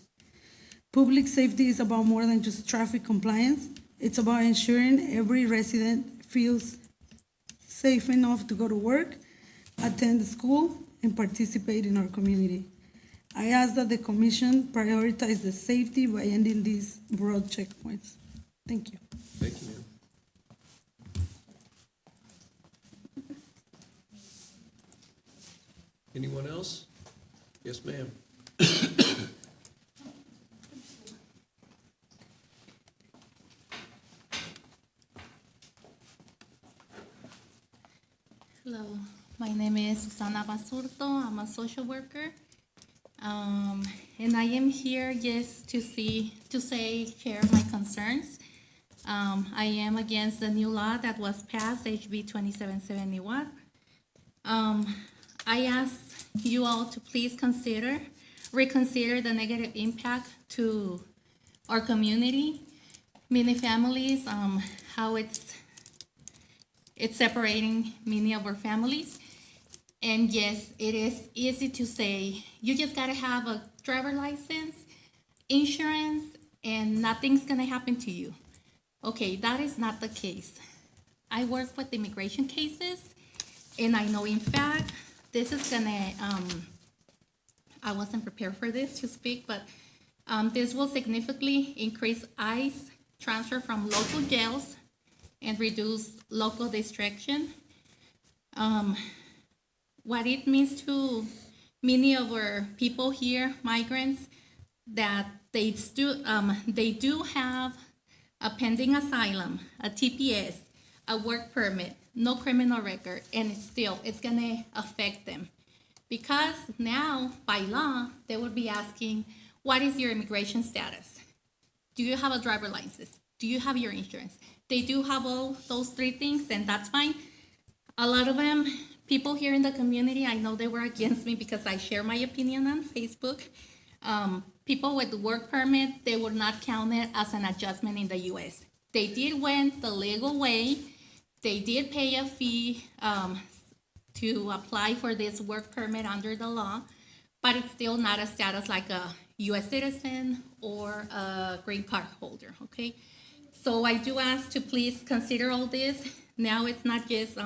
Public safety is about more than just traffic compliance. It's about ensuring every resident feels safe enough to go to work, attend school, and participate in our community. I ask that the Commission prioritize the safety by ending these broad checkpoints. Thank you. Thank you, ma'am. Anyone else? Yes, ma'am. Hello, my name is Susana Basurto. I'm a social worker. And I am here just to share my concerns. I am against the new law that was passed, HB 2771. I ask you all to please reconsider the negative impact to our community, many families, how it's separating many of our families. And yes, it is easy to say, you just gotta have a driver license, insurance, and nothing's gonna happen to you. Okay, that is not the case. I work with immigration cases, And I know, in fact, this is gonna, I wasn't prepared for this to speak, but this will significantly increase ICE transfer from local jails and reduce local distraction. What it means to many of our people here, migrants, that they do have a pending asylum, a TPS, a work permit, no criminal record, and it's gonna affect them. Because now, by law, they will be asking, what is your immigration status? Do you have a driver license? Do you have your insurance? They do have all those three things, and that's fine. A lot of them, people here in the community, I know they were against me because I share my opinion on Facebook. People with work permit, they would not count it as an adjustment in the U.S. They did went the legal way. They did pay a fee to apply for this work permit under the law, but it's still not a status like a U.S. citizen or a green card holder, okay? So I do ask to please consider all this. Now it's not just,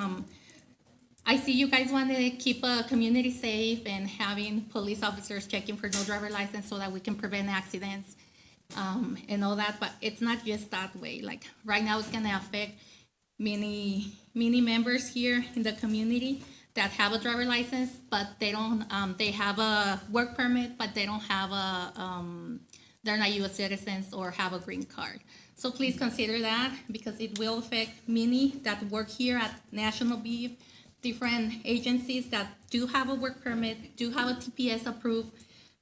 I see you guys want to keep a community safe and having police officers checking for no driver license so that we can prevent accidents and all that, but it's not just that way. Like right now it's gonna affect many members here in the community that have a driver license, but they don't, they have a work permit, but they don't have they're not U.S. citizens or have a green card. So please consider that because it will affect many that work here at National Beef, different agencies that do have a work permit, do have a TPS approved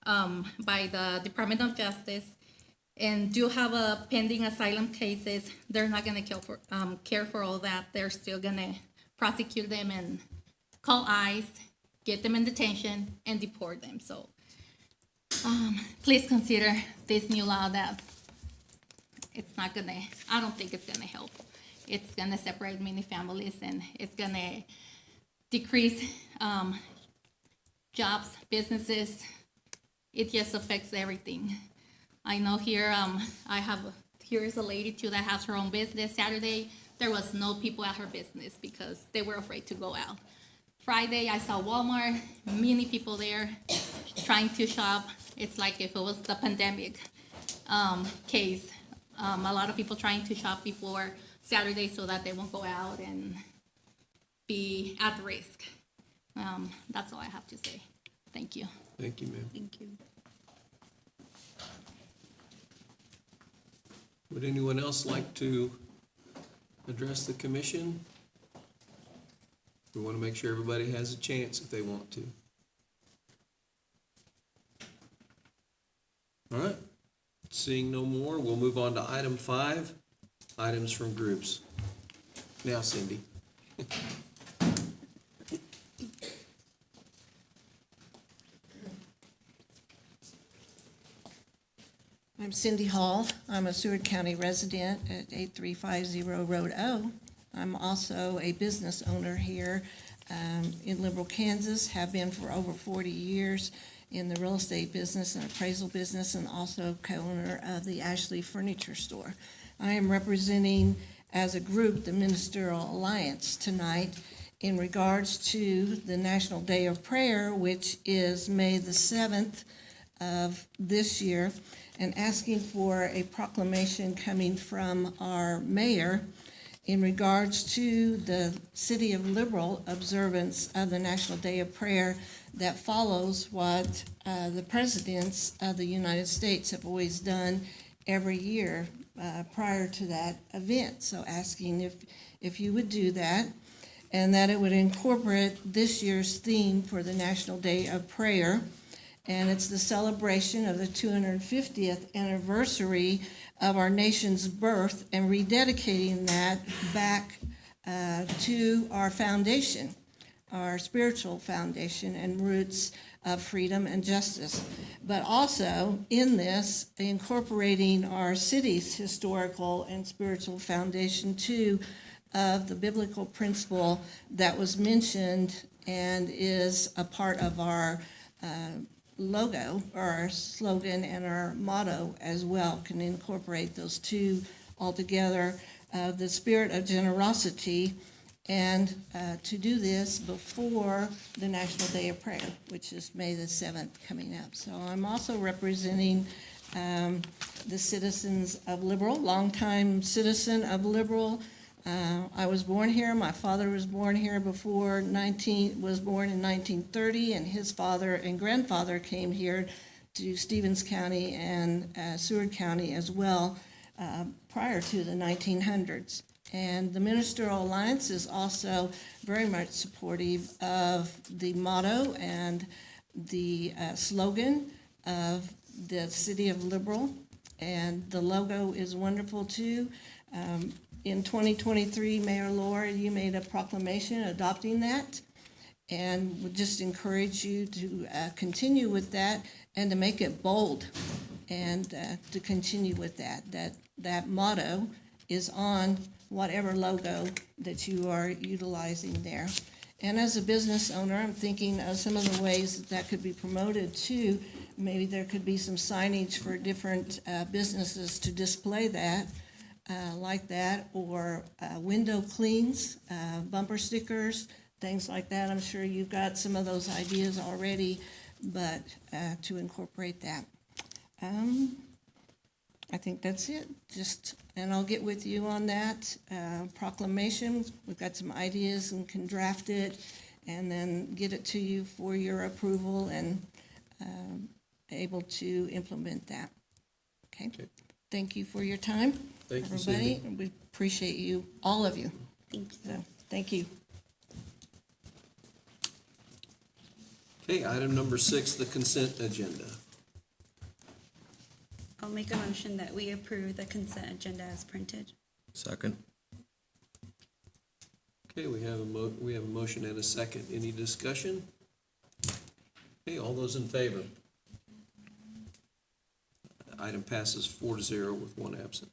by the Department of Justice, and do have a pending asylum cases. They're not gonna care for all that. They're still gonna prosecute them and call ICE, get them in detention, and deport them. So please consider this new law that it's not gonna, I don't think it's gonna help. It's gonna separate many families and it's gonna decrease jobs, businesses. It just affects everything. I know here, here is a lady too that has her own business. Saturday, there was no people at her business because they were afraid to go out. Friday, I saw Walmart, many people there trying to shop. It's like if it was the pandemic case. A lot of people trying to shop before Saturday so that they won't go out and be at risk. That's all I have to say. Thank you. Thank you, ma'am. Thank you. Would anyone else like to address the commission? We want to make sure everybody has a chance if they want to. All right, seeing no more, we'll move on to item 5, items from groups. Now, Cindy. I'm Cindy Hall. I'm a Seward County resident at 8350 Road O. I'm also a business owner here in Liberal, Kansas, have been for over 40 years in the real estate business and appraisal business, and also co-owner of the Ashley Furniture Store. I am representing as a group the Ministerial Alliance tonight in regards to the National Day of Prayer, which is May the 7th of this year, and asking for a proclamation coming from our mayor in regards to the City of Liberal observance of the National Day of Prayer that follows what the presidents of the United States have always done every year prior to that event. So asking if you would do that, and that it would incorporate this year's theme for the National Day of Prayer. And it's the celebration of the 250th anniversary of our nation's birth and rededicating that back to our foundation, our spiritual foundation and roots of freedom and justice. But also in this, incorporating our city's historical and spiritual foundation too of the biblical principle that was mentioned and is a part of our logo, or our slogan and our motto as well, can incorporate those two all together, the spirit of generosity and to do this before the National Day of Prayer, which is May the 7th coming up. So I'm also representing the citizens of Liberal, longtime citizen of Liberal. I was born here. My father was born here was born in 1930, and his father and grandfather came here to Stevens County and Seward County as well prior to the 1900s. And the Ministerial Alliance is also very much supportive of the motto and the slogan of the City of Liberal, and the logo is wonderful too. In 2023, Mayor Laura, you made a proclamation adopting that, and would just encourage you to continue with that and to make it bold, and to continue with that. That motto is on whatever logo that you are utilizing there. And as a business owner, I'm thinking of some of the ways that could be promoted too. Maybe there could be some signage for different businesses to display that, like that, or window cleans, bumper stickers, things like that. I'm sure you've got some of those ideas already, but to incorporate that. I think that's it. And I'll get with you on that proclamation. We've got some ideas and can draft it and then get it to you for your approval and able to implement that. Okay? Thank you for your time, Thank you, everybody. Cindy. We appreciate you, all of you. Thank you. So, thank you. Okay, item number 6, the consent agenda. I'll make a motion that we approve the consent agenda as printed. Second. Okay, we have a motion and a second. Any discussion? Okay, all those in favor? Item passes 4-0 with 1 absent.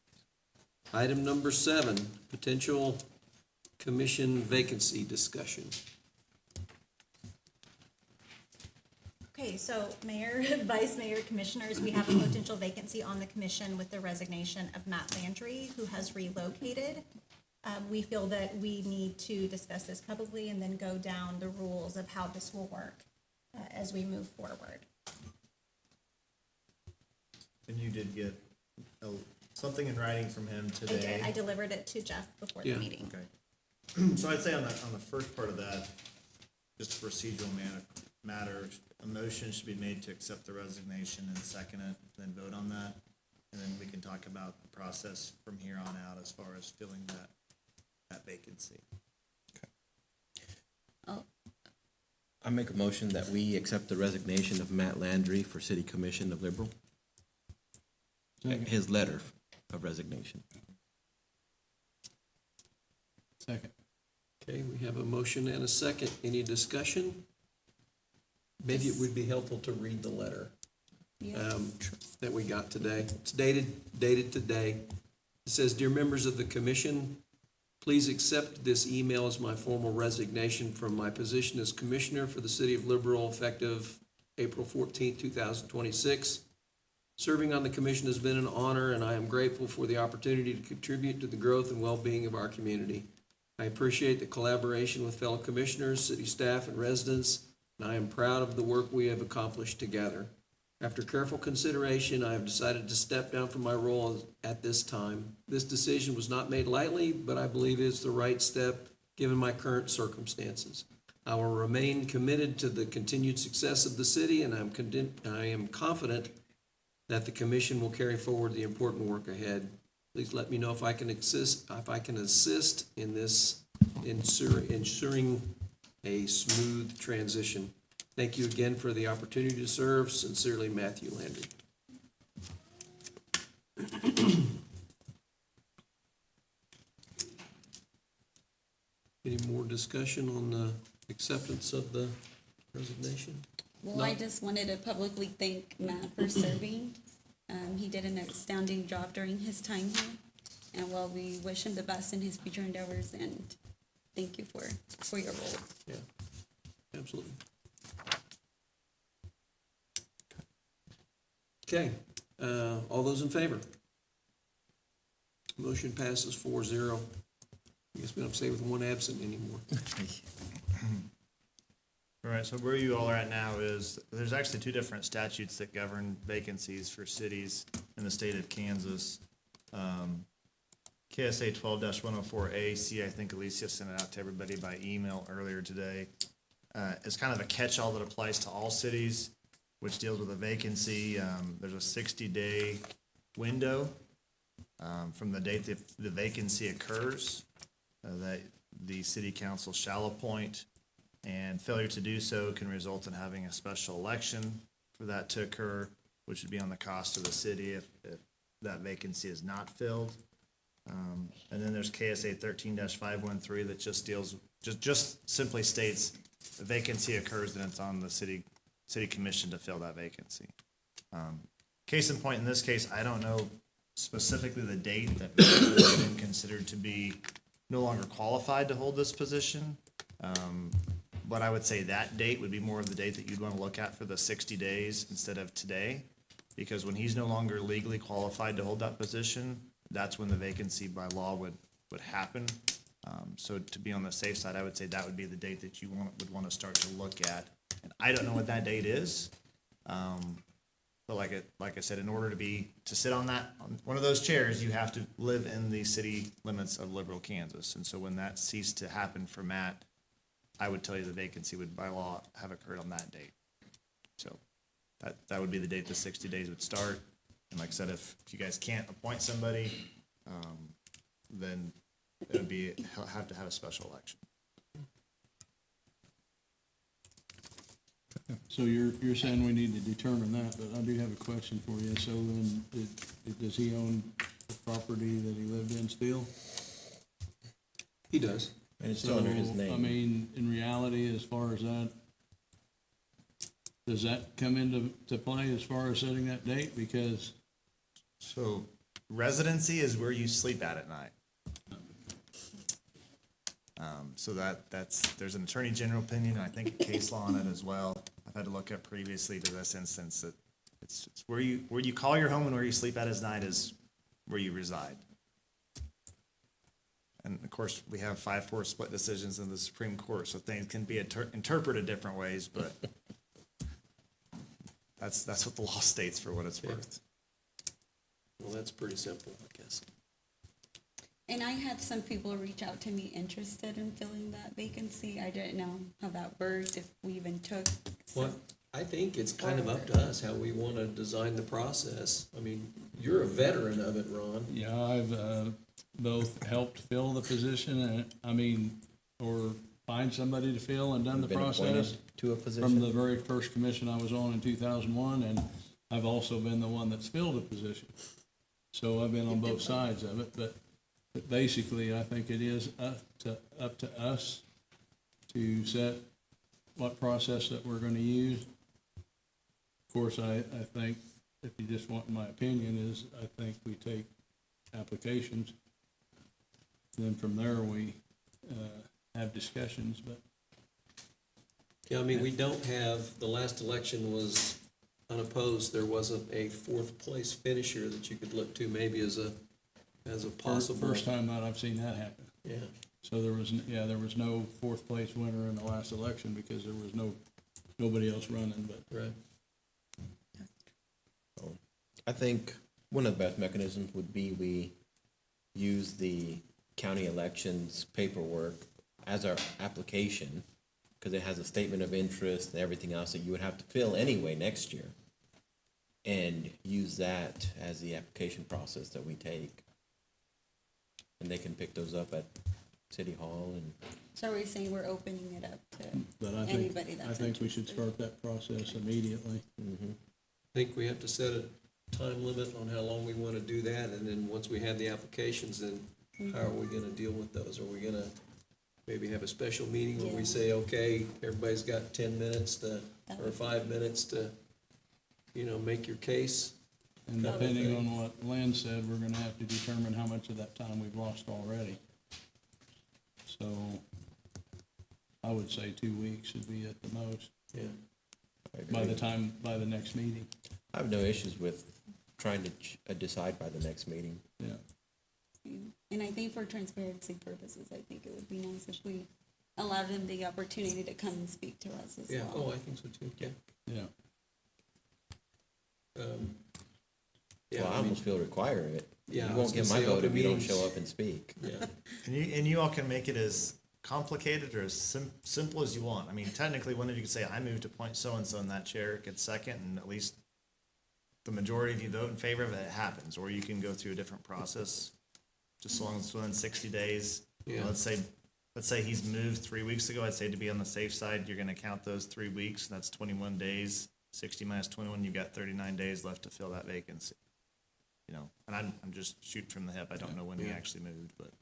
Item number 7, potential commission vacancy discussion. Okay, so Mayor, Vice Mayor, Commissioners, we have a potential vacancy on the commission with the resignation of Matt Landry, who has relocated. We feel that we need to discuss this publicly and then go down the rules of how this will work as we move forward. And you did get something in writing from him today? I delivered it to Jeff before the meeting. Okay. So I'd say on the first part of that, just a procedural matter, a motion should be made to accept the resignation and second it, then vote on that. And then we can talk about the process from here on out as far as filling that vacancy. I make a motion that we accept the resignation of Matt Landry for City Commission of Liberal. His letter of resignation. Second. Okay, we have a motion and a second. Any discussion? Maybe it would be helpful to read the letter that we got today. It's dated today. It says, "Dear members of the commission, please accept this email as my formal resignation from my position as commissioner for the City of Liberal effective April 14, 2026. Serving on the commission has been an honor, and I am grateful for the opportunity to contribute to the growth and well-being of our community. I appreciate the collaboration with fellow commissioners, city staff, and residents, and I am proud of the work we have accomplished together. After careful consideration, I have decided to step down from my role at this time. This decision was not made lightly, but I believe it is the right step given my current circumstances. I will remain committed to the continued success of the city, and I am confident that the commission will carry forward the important work ahead. Please let me know if I can assist in this, ensuring a smooth transition. Thank you again for the opportunity to serve. Sincerely, Matthew Landry." Any more discussion on the acceptance of the resignation? Well, I just wanted to publicly thank Matt for serving. He did an outstanding job during his time here. And while we wish him the best in his future endeavors, and thank you for your role. Yeah, absolutely. Okay, all those in favor? Motion passes 4-0. We Guess we don't say with one absent anymore. All right, so where you all are at now is, there's actually two different statutes that govern vacancies for cities in the state of Kansas. KSA 12-104A, I think Alicia sent it out to everybody by email earlier today. It's kind of a catch-all that applies to all cities, which deals with a vacancy. There's a 60-day window from the date the vacancy occurs that the city council shall appoint, and failure to do so can result in having a special election for that to occur, which would be on the cost of the city if that vacancy is not filled. And then there's KSA 13-513 that just deals, just simply states the vacancy occurs and it's on the city commission to fill that vacancy. Case in point, in this case, I don't know specifically the date that would have been considered to be no longer qualified to hold this position. But I would say that date would be more of the date that you'd want to look at for the 60 days instead of today. Because when he's no longer legally qualified to hold that position, that's when the vacancy by law would happen. So to be on the safe side, I would say that would be the date that you would want to start to look at. And I don't know what that date is. But like I said, in order to sit on one of those chairs, you have to live in the city limits of Liberal, Kansas. And so when that ceased to happen for Matt, I would tell you the vacancy would by law have occurred on that date. So that would be the date the 60 days would start. And like I said, if you guys can't appoint somebody, then it would have to have a special election. So you're saying we need to determine that, but I do have a question for you. So then, does he own the property that he lived in still? He does. And it's still under his So, name. I mean, in reality, as far as that, does that come into play as far as setting that date? Because So residency is where you sleep at night. So there's an attorney general opinion, and I think a case law on it as well. I've had to look up previously to this instance that it's where you call your home and where you sleep at night is where you reside. And of course, we have 5-4 split decisions in the Supreme Court, so things can be interpreted different ways, but that's what the law states for what it's worth. Well, that's pretty simple, I guess. And I had some people reach out to me interested in filling that vacancy. I didn't know how that worked, if we even took. Well, I think it's kind of up to us how we want to design the process. I mean, you're a veteran of it, Ron. yeah, I've both helped fill the position or find somebody to fill and done the Been process. appointed to a position. From the very first commission I was on in 2001, and I've also been the one that's filled a position. So I've been on both sides of it, but basically, I think it is up to us to set what process that we're gonna use. Of course, I think, if you just want my opinion, is I think we take applications. Then from there, we have discussions, but Yeah, I mean, we don't have, the last election was unopposed. There wasn't a fourth place finisher that you could look to maybe as a possible. first time that I've seen that happen. Yeah. So there was no fourth place winner in the last election because there was nobody else running, but. Right. I think one of the best mechanisms would be we use the county elections paperwork as our application, because it has a statement of interest and everything else that you would have to fill anyway next year. And use that as the application process that we take. And they can pick those up at City Hall and. So we're saying we're opening it up to But anybody that's I think we should interested. start that process immediately. I think we have to set a time limit on how long we want to do that, and then once we have the applications, then how are we gonna deal with those? Are we gonna maybe have a special meeting where we Yeah. say, okay, everybody's got 10 minutes or 5 minutes to, make your case? And depending on what Lynn said, we're gonna have to determine how much of that time we've lost already. So I would say 2 weeks should be at the most. Yeah. By the next meeting. I have no issues with trying to decide by the next meeting. Yeah. And I think for transparency purposes, I think it would be nice if we allowed them the opportunity to come and speak to us as Yeah, well. oh, I think so too, yeah. Yeah. Yeah, Well, I I mean, almost feel require it. Yeah, You I was won't get gonna my say vote open if you don't meetings. show up and speak. yeah, And you all can make it as complicated or as simple as you want. I mean, technically, one of you could say, I move to appoint so-and-so in that chair, gets second, and at least the majority of you vote in favor of it, it happens. Or you can go through a different process, just as long as it's within 60 days. Yeah. Let's say he's moved 3 weeks ago, I'd say to be on the safe side, you're gonna count those 3 weeks, that's 21 days. 60 minus 21, you've got 39 days left to fill that vacancy. You know, and I'm just shooting from the hip, I don't know when he actually moved, but.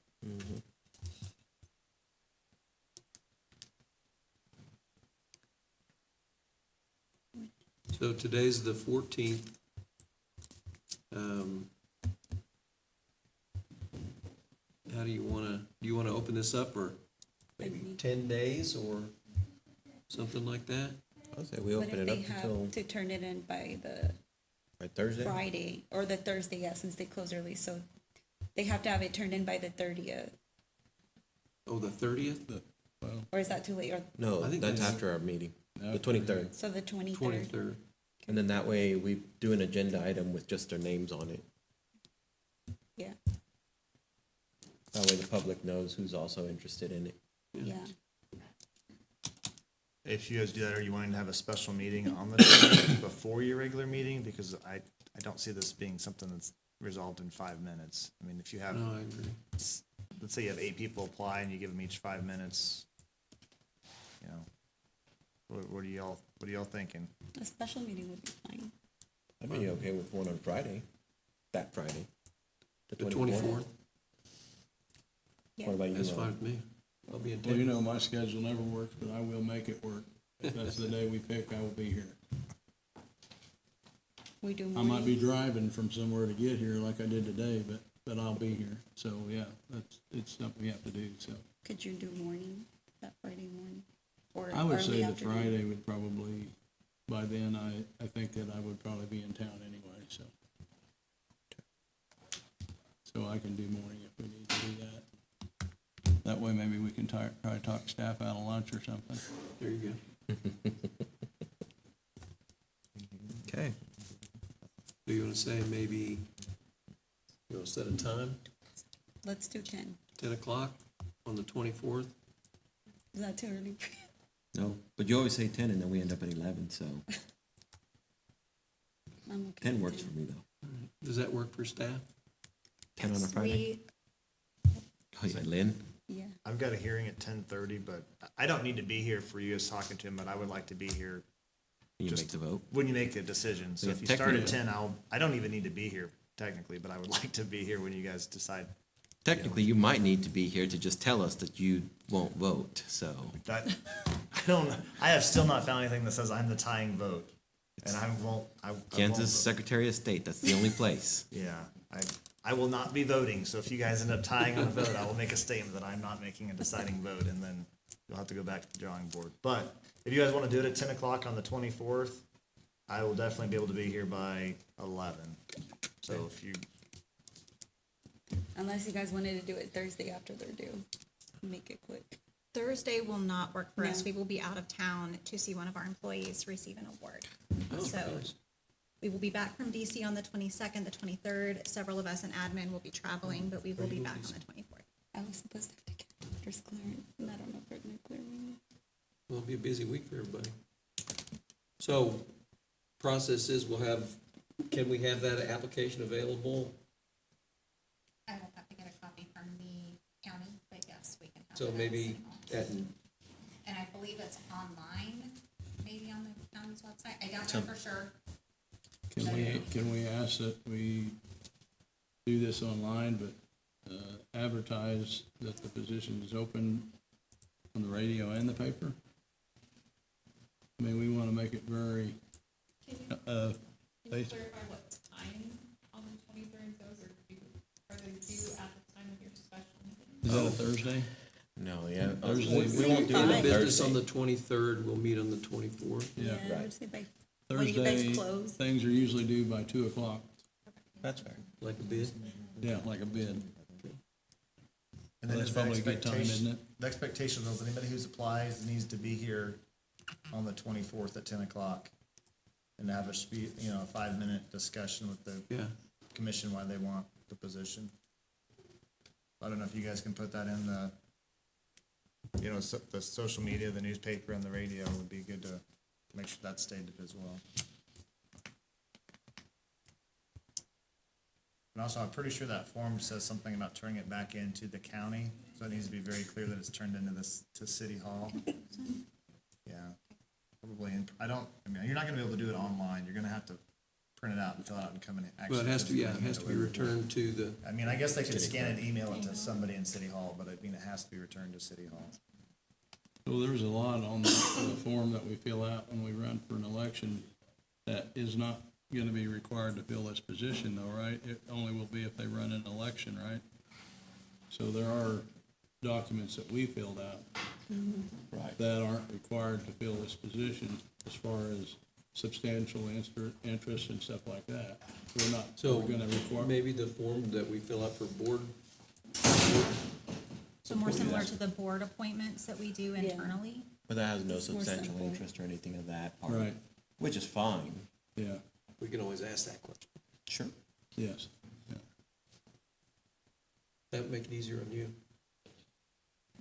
so today's the 14th. How do you wanna open this up or maybe 10 days or something like that? I'd say we What open if it they up until have to turn it in by the Thursday? Friday, or the Thursday, yeah, since they close early, so they have to have it turned in by the 30th, Oh, the 30th? or is that too late, or, No, I think that's that's- after our meeting, the 23rd. so the 23rd? 23rd. And then that way we do an agenda item with just their names on it. Yeah, That way the public knows who's also interested in it. yeah. If you guys do that, are you wanting to have a special meeting on the 20th before your regular meeting? Because I don't see this being something that's resolved in 5 minutes. I mean, if you have, No, I agree. let's say you have 8 people apply and you give them each 5 minutes, you know, what are y'all thinking? A special meeting would be fine. I'd be okay with one on Friday, that Friday. The 24th? Yeah. What about you? That's Ron? fine with me. I'll be in Well, you town. know, my schedule never works, but I will make it work. If that's the day we pick, I will be here. We do I might be morning, driving from somewhere to get here like I did today, but I'll be here. So, yeah, it's something we have to do, so. could you do morning, that Friday morning? Or I would early say the afternoon? Friday would probably, by then, I think that I would probably be in town anyway, so. So I can do morning if we need to do that. That way maybe we can try to talk staff out of lunch or something. There you go. Okay. Do you wanna say maybe, set a time, Let's do 10. 10 o'clock on the 24th? Is that too early? No, but you always say 10 and then we end up at 11, so I'm okay. 10 with works 10. for me though. Does that work for staff? 10 on a Friday? Oh, yeah, Lynn? Yeah, I've got a hearing at 10:30, but I don't need to be here for you guys talking to him, but I would like to be here You Just- make the vote? when you make a decision. So Yeah, if you start at technically- 10, I don't even need to be here technically, but I would like to be here when you guys decide. Technically, you might need to be here to just tell us that you won't vote, so. That, I have still not found anything that says I'm the tying vote. And I won't Kansas vote. Secretary of State, that's the only place. Yeah, I will not be voting, so if you guys end up tying on a vote, I will make a statement that I'm not making a deciding vote, and then you'll have to go back to the drawing board. But if you guys want to do it at 10 o'clock on the 24th, I will definitely be able to be here by 11. So if you, unless you guys wanted to do it Thursday after they're due, make it quick. Thursday will not work for us. No. We will be out of town to see one of our employees receive an award. Oh, So nice. we will be back from DC on the 22nd, the 23rd. Several of us in admin will be traveling, but we will be back on the 24th. I was supposed to have to get doctor's clearance, and I don't know if they're gonna clear me. Well, it'll be a busy week for everybody. So, process is can we have that application available? I will have to get a copy from the county, but yes, we can have So it at maybe City Hall. at, And I believe it's online, maybe on the county's website. I don't know for sure. Can we ask that we do this online, but advertise that the position is open on the radio and the paper? I mean, we want to make it very, basic. clarify what time on the 23rd those are they due at the time of your special meeting? Is that a Thursday? No, yeah. Thursday, We won't do it end on of business Thursday. on the 23rd, we'll meet on the 24th. Yeah. I right. would say by, when you Thursday, guys close. things are usually due by 2 o'clock. That's fair. Like a bid? Yeah, like a bid. And then That's is the probably a good time, expectation- isn't it? The expectation is anybody who applies needs to be here on the 24th at 10 o'clock and have a 5-minute discussion with the Yeah. commission why they want the position. I don't know if you guys can put that in the, the social media, the newspaper, and the radio would be good to make sure that's stated as well. And also, I'm pretty sure that form says something about turning it back into the county, so it needs to be very clear that it's turned into to City Hall. Yeah, probably, you're not gonna be able to do it online, you're gonna have to print it out and fill it out and come in. Well, it has to, yeah, it has to be returned to the, I guess they could scan and email it to somebody in City Hall, but it has to be returned to City Hall. So there's a lot on the form that we fill out when we run for an election that is not gonna be required to fill this position though, right? It only will be if they run an election, right? So there are documents that we filled out that aren't required to fill this position as far as substantial interest and stuff like that. so We're gonna require. maybe the form that we fill out for board. So more similar to the board appointments that we do internally? But that has no It's more substantial simple. interest or anything of that part. Right. Which is fine. Yeah, We can always ask that question. Sure. yes. Yeah. That would make it easier on you.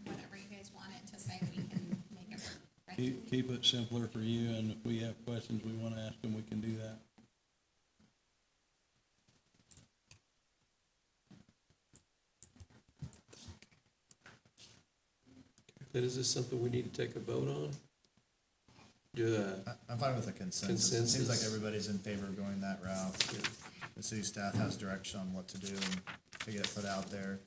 Whatever you guys want it to say, we can make it. Right? Keep it simpler for you, and if we have questions we wanna ask them, we can do that. Then is this something we need to take a vote on? I'm fine with a consensus. It seems like Consensus. everybody's in favor of going that route. The city staff has direction on what to do and to get it put out there.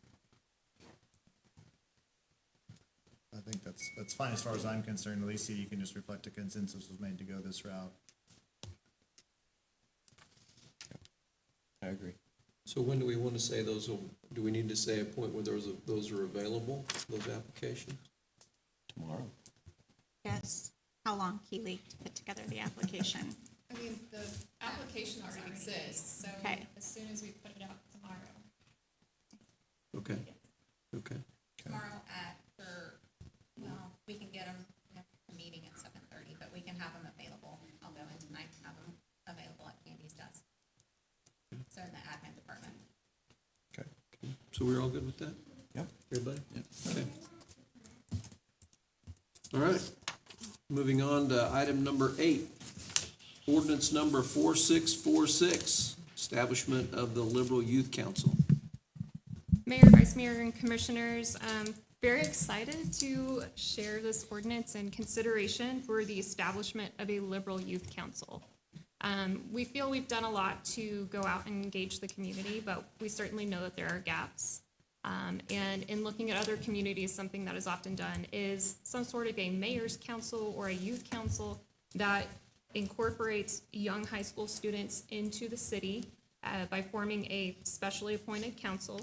I think that's fine as far as I'm concerned. Alicia, you can just reflect a consensus was made to go this route. I agree. So when do we want to say those, do we need to say a point where those are available, those applications? Tomorrow. Yes. How long, Keely, to put together the application? I mean, the application already exists, so Okay. as soon as we put it out tomorrow. Okay, okay. Tomorrow we can get them, a meeting at 7:30, but we can have them available. I'll go in tonight and have them available at Candy's desk. So in the admin department. Okay. So we're all good with that? Yep. Everybody? Yep. Okay. All right. Moving on to item number 8, ordinance number 4646, establishment of the Liberal Youth Council. Mayor, Vice Mayor, and Commissioners, very excited to share this ordinance in consideration for the establishment of a Liberal Youth Council. We feel we've done a lot to go out and engage the community, but we certainly know that there are gaps. And in looking at other communities, something that is often done is some sort of a mayor's council or a youth council that incorporates young high school students into the city by forming a specially appointed council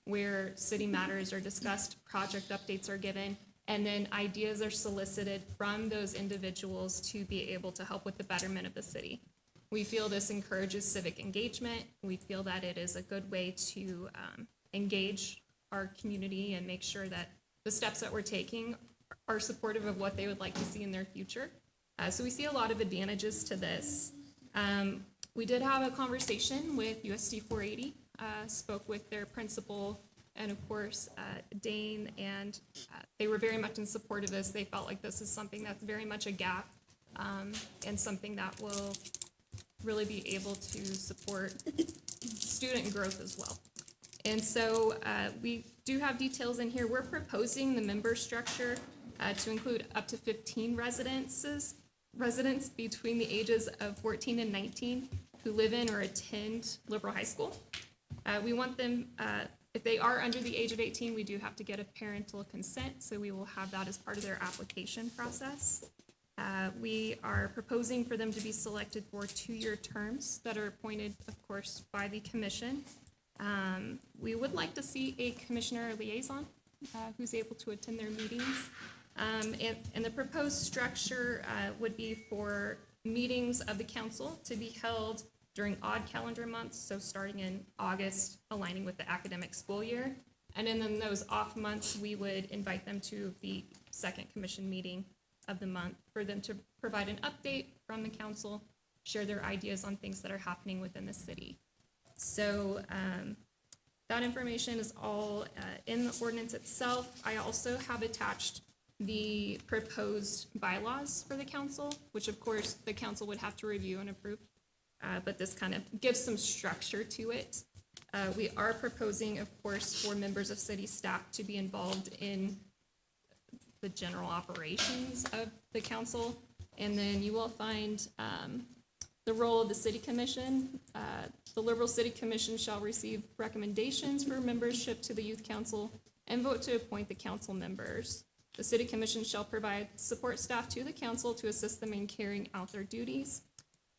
where city matters are discussed, project updates are given, and then ideas are solicited from those individuals to be able to help with the betterment of the city. We feel this encourages civic engagement. We feel that it is a good way to engage our community and make sure that the steps that we're taking are supportive of what they would like to see in their future. So we see a lot of advantages to this. We did have a conversation with USD 480, spoke with their principal and of course Dane, and they were very much in support of this. They felt like this is something that's very much a gap and something that will really be able to support student growth as well. And so we do have details in here. We're proposing the member structure to include up to 15 residents between the ages of 14 and 19 who live in or attend Liberal High School. We want them, if they are under the age of 18, we do have to get a parental consent, so we will have that as part of their application process. We are proposing for them to be selected for 2-year terms that are appointed, of course, by the commission. We would like to see a commissioner liaison who's able to attend their meetings. And the proposed structure would be for meetings of the council to be held during odd calendar months, so starting in August, aligning with the academic school year, And then in those off months, we would invite them to the second commission meeting of the month for them to provide an update from the council, share their ideas on things that are happening within the city. So that information is all in the ordinance itself. I also have attached the proposed bylaws for the council, which of course the council would have to review and approve. But this kind of gives some structure to it. We are proposing, of course, for members of city staff to be involved in the general operations of the council. And then you will find the role of the city commission. The Liberal City Commission shall receive recommendations for membership to the youth council and vote to appoint the council members. The city commission shall provide support staff to the council to assist them in carrying out their duties.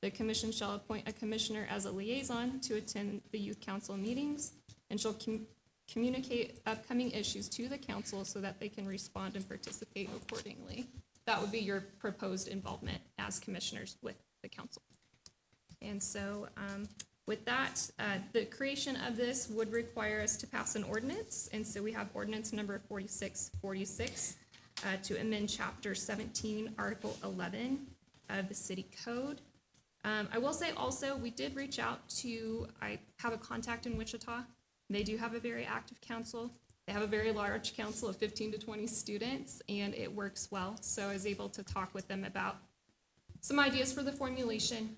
The commission shall appoint a commissioner as a liaison to attend the youth council meetings and shall communicate upcoming issues to the council so that they can respond and participate accordingly. That would be your proposed involvement as commissioners with the council. And so with that, the creation of this would require us to pass an ordinance. And so we have ordinance number 4646 to amend chapter 17, article 11 of the city code. I will say also, we did reach out to, I have a contact in Wichita. They do have a very active council. They have a very large council of 15 to 20 students, and it works well. So I was able to talk with them about some ideas for the formulation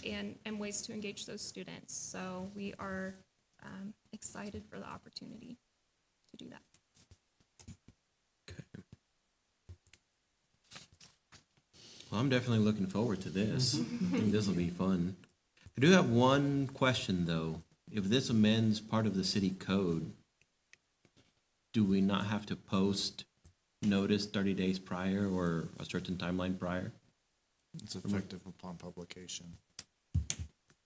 and ways to engage those students. So we are excited for the opportunity to do that. Well, I'm definitely looking forward to this. I think this will be fun. I do have one question, though. If this amends part of the city code, do we not have to post notice 30 days prior or a certain timeline prior? It's effective upon publication.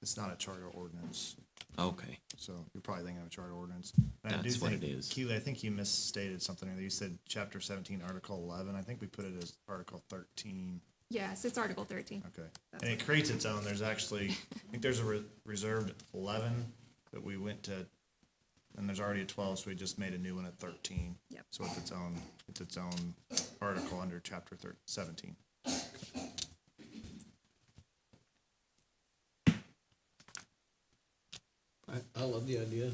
It's not a charter ordinance. Okay. So you're probably thinking of a charter ordinance. That's what it is. Keely, I think you misstated something. You said chapter 17, article 11. I think we put it as article 13. Yes, it's article 13. Okay. And it creates its own. There's actually, I think there's a reserved 11 that we went to, and there's already a 12, so we just made a new one at 13. Yep. So it's its own article under chapter 17. I love the idea.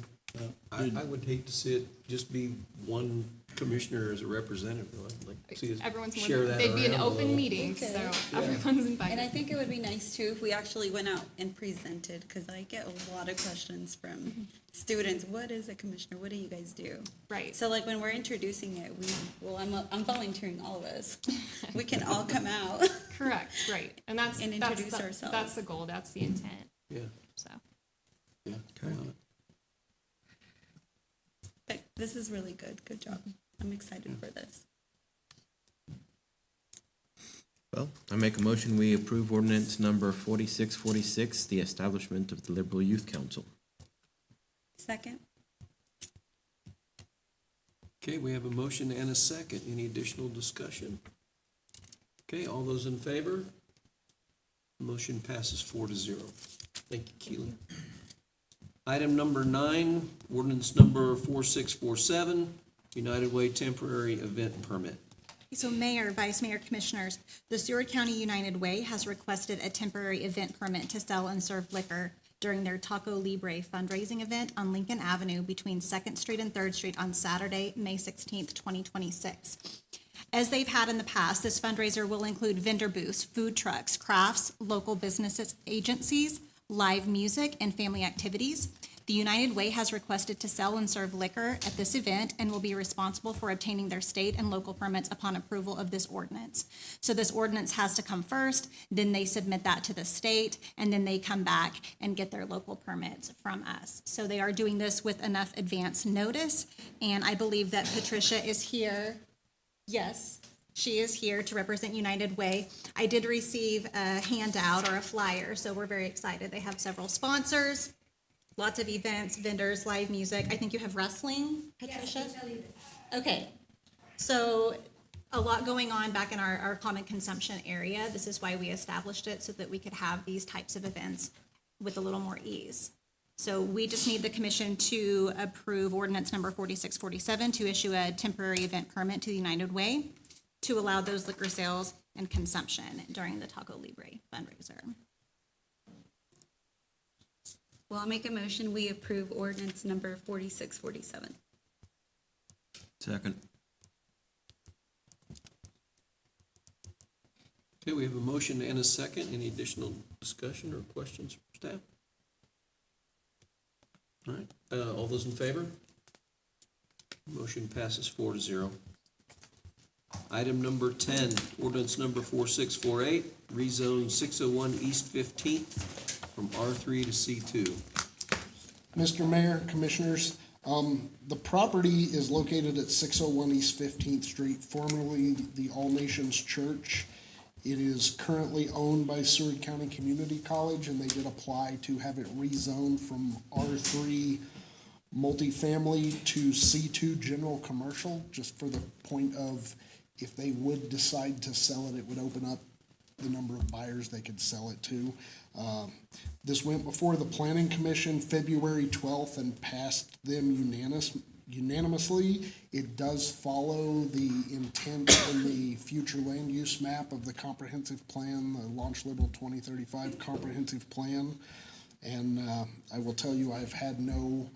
I would hate to see it just be one commissioner as a representative. I'd like to see us Everyone's more share than, that they'd be an around a open little. meeting, Okay. so everyone's invited. And I think it would be nice too if we actually went out and presented, because I get a lot of questions from students. What is a commissioner? What do you guys do? Right. So like when we're introducing it, I'm volunteering all of us. We can all come out. Correct, right. And that's, And that's introduce the- ourselves. That's the goal, that's the intent, Yeah, so. yeah. Okay. But this is really good. Good job. I'm excited for this. Well, I make a motion, we approve ordinance number 4646, the establishment of the Liberal Youth Council. Second? Okay, we have a motion and a second. Any additional discussion? Okay, all those in favor? Motion passes 4-0. Thank you, Keely. Item number 9, ordinance number 4647, United Way temporary event permit. So Mayor, Vice Mayor, Commissioners, the Seward County United Way has requested a temporary event permit to sell and serve liquor during their Taco Libre fundraising event on Lincoln Avenue between 2nd Street and 3rd Street on Saturday, May 16th, 2026. As they've had in the past, this fundraiser will include vendor booths, food trucks, crafts, local businesses, agencies, live music, and family activities. The United Way has requested to sell and serve liquor at this event and will be responsible for obtaining their state and local permits upon approval of this ordinance. So this ordinance has to come first, then they submit that to the state, and then they come back and get their local permits from us. So they are doing this with enough advance notice, and I believe that Patricia is here. Yes, she is here to represent United Way. I did receive a handout or a flyer, so we're very excited. They have several sponsors, lots of events, vendors, live music. I think you have wrestling, Patricia? Okay, so a lot going on back in our common consumption area. This is why we established it, so that we could have these types of events with a little more ease. So we just need the commission to approve ordinance number 4647 to issue a temporary event permit to the United Way to allow those liquor sales and consumption during the Taco Libre fundraiser. Well, I'll make a motion, we approve ordinance number 4647. Second. Okay, we have a motion and a second. Any additional discussion or questions from staff? All right, all those in favor? Motion passes 4-0. Item number 10, ordinance number 4648, rezone 601 East 15th from R3 to C2. Mr. Mayor, Commissioners, the property is located at 601 East 15th Street, formerly the All Nations Church. It is currently owned by Seward County Community College, and they did apply to have it rezoned from R3 multifamily to C2 general commercial, just for the point of if they would decide to sell it, it would open up the number of buyers they could sell it to. This went before the Planning Commission February 12th and passed them unanimously. It does follow the intent in the future land use map of the comprehensive plan, the Launch Liberal 2035 comprehensive plan. And I will tell you, I've had no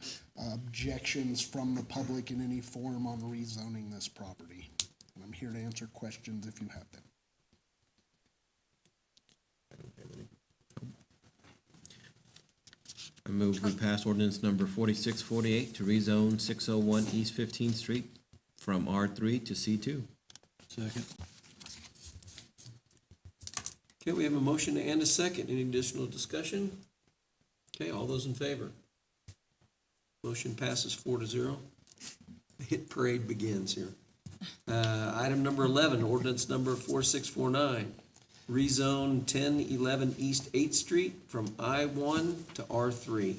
objections from the public in any form on rezoning this property. And I'm here to answer questions if you have them. I move we pass ordinance number 4648 to rezone 601 East 15th Street from R3 to C2. Second. Okay, we have a motion and a second. Any additional discussion? Okay, all those in favor? Motion passes 4-0. The hit parade begins here. Item number 11, ordinance number 4649, rezone 1011 East 8th Street from I-1 to R3.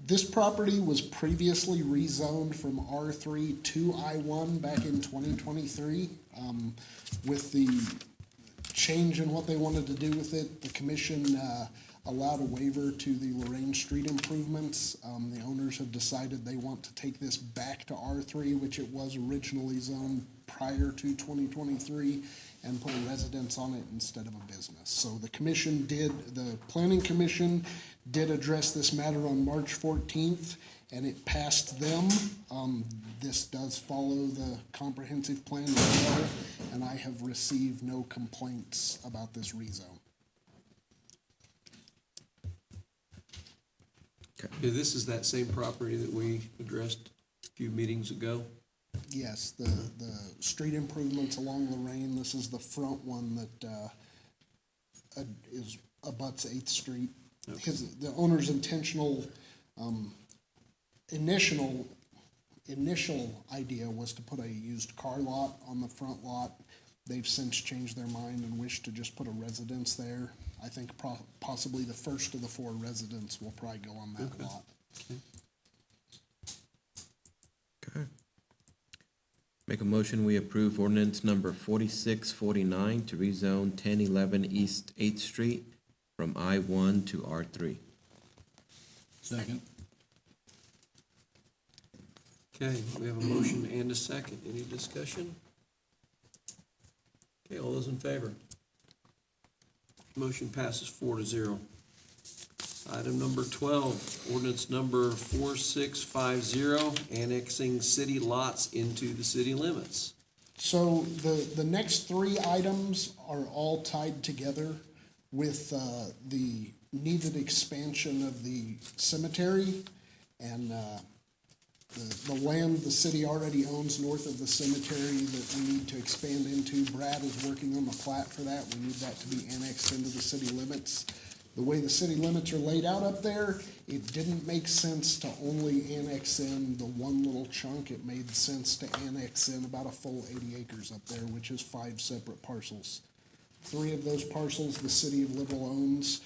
This property was previously rezoned from R3 to I-1 back in 2023. With the change in what they wanted to do with it, the commission allowed a waiver to the Lorraine Street improvements. The owners have decided they want to take this back to R3, which it was originally zoned prior to 2023, and put a residence on it instead of a business. So the Planning Commission did address this matter on March 14th, and it passed them. This does follow the comprehensive plan as well, and I have received no complaints about this rezone. Okay, this is that same property that we addressed a few meetings ago. Yes, the street improvements along Lorraine, this is the front one that abuts 8th Street. The owner's initial idea was to put a used car lot on the front lot. They've since changed their mind and wish to just put a residence there. I think possibly the first of the 4 residents will probably go on that lot. Okay. Make a motion, we approve ordinance number 4649 to rezone 1011 East 8th Street from I-1 to R3. Second. Okay, we have a motion and a second. Any discussion? Okay, all those in favor? Motion passes 4-0. Item number 12, ordinance number 4650, annexing city lots into the city limits. So the next 3 items are all tied together with the needed expansion of the cemetery and the land the city already owns north of the cemetery that we need to expand into. Brad is working on the plat for that. We need that to be annexed into the city limits. The way the city limits are laid out up there, it didn't make sense to only annex in the one little chunk. It made sense to annex in about a full 80 acres up there, which is 5 separate parcels. 3 of those parcels the city of Liberal owns.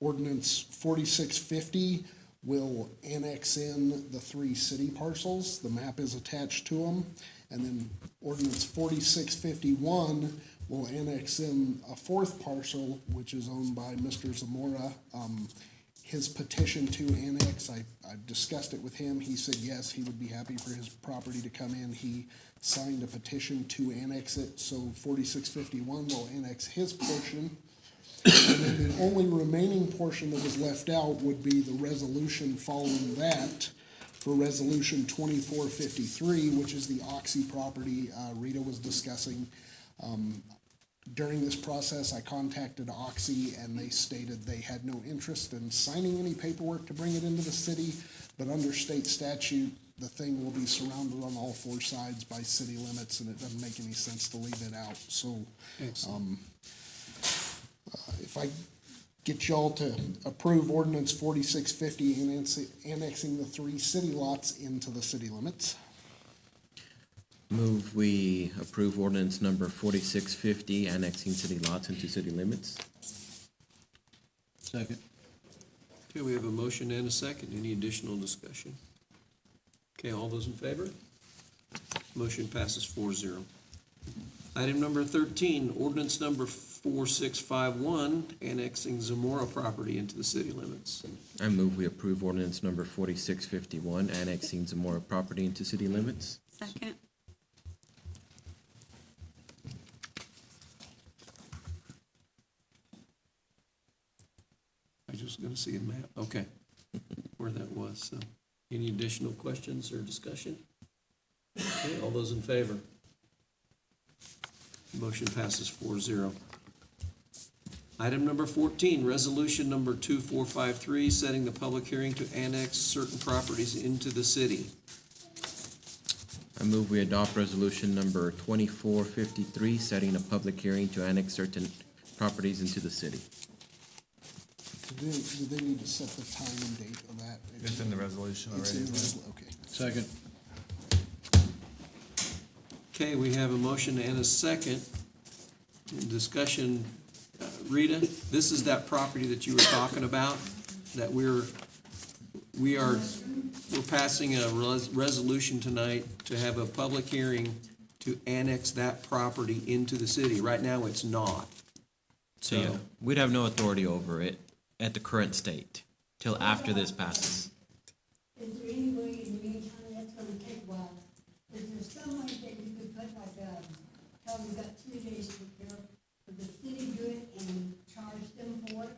Ordinance 4650 will annex in the 3 city parcels. The map is attached to them. And then ordinance 4651 will annex in a 4th parcel, which is owned by Mr. Zamora. his petition to annex. I discussed it with him. He said yes, he would be happy for his property to come in. He signed a petition to annex it, so 4651 will annex his portion. And then the only remaining portion that was left out would be the resolution following that for Resolution 2453, which is the Oxy property Rita was discussing. During this process, I contacted Oxy, and they stated they had no interest in signing any paperwork to bring it into the city, but under state statute, the thing will be surrounded on all four sides by city limits, and it doesn't make any sense to leave it out. So, if I get y'all to approve ordinance 4650, annexing the 3 city lots into the city limits. Move we approve ordinance number 4650, annexing city lots into city limits. Second. Okay, we have a motion and a second. Any additional discussion? Okay, all those in favor? Motion passes 4-0. Item number 13, ordinance number 4651, annexing Zamora property into the city limits. I move we approve ordinance number 4651, annexing Zamora property into city limits. Second. I was just gonna see a map, okay, where that was, so. Any additional questions or discussion? Okay, all those in favor? Motion passes 4-0. Item number 14, resolution number 2453, setting the public hearing to annex certain properties into the city. I move we adopt resolution number 2453, setting a public hearing to annex certain properties into the city. Do they need to set the time and date of that? It's in the resolution It's already, in the isn't it? okay. Second. Okay, we have a motion and a second. In discussion, Rita, this is that property that you were talking about, that we're passing a resolution tonight to have a public hearing to annex that property into the city. Right now, it's not. So yeah, we'd have no authority over it at the current state till after this passes. Is there any way in the meantime, that's gonna take a while, is there some way that you could put tell them we got 3 days to prepare, for the city do it and charge them for it?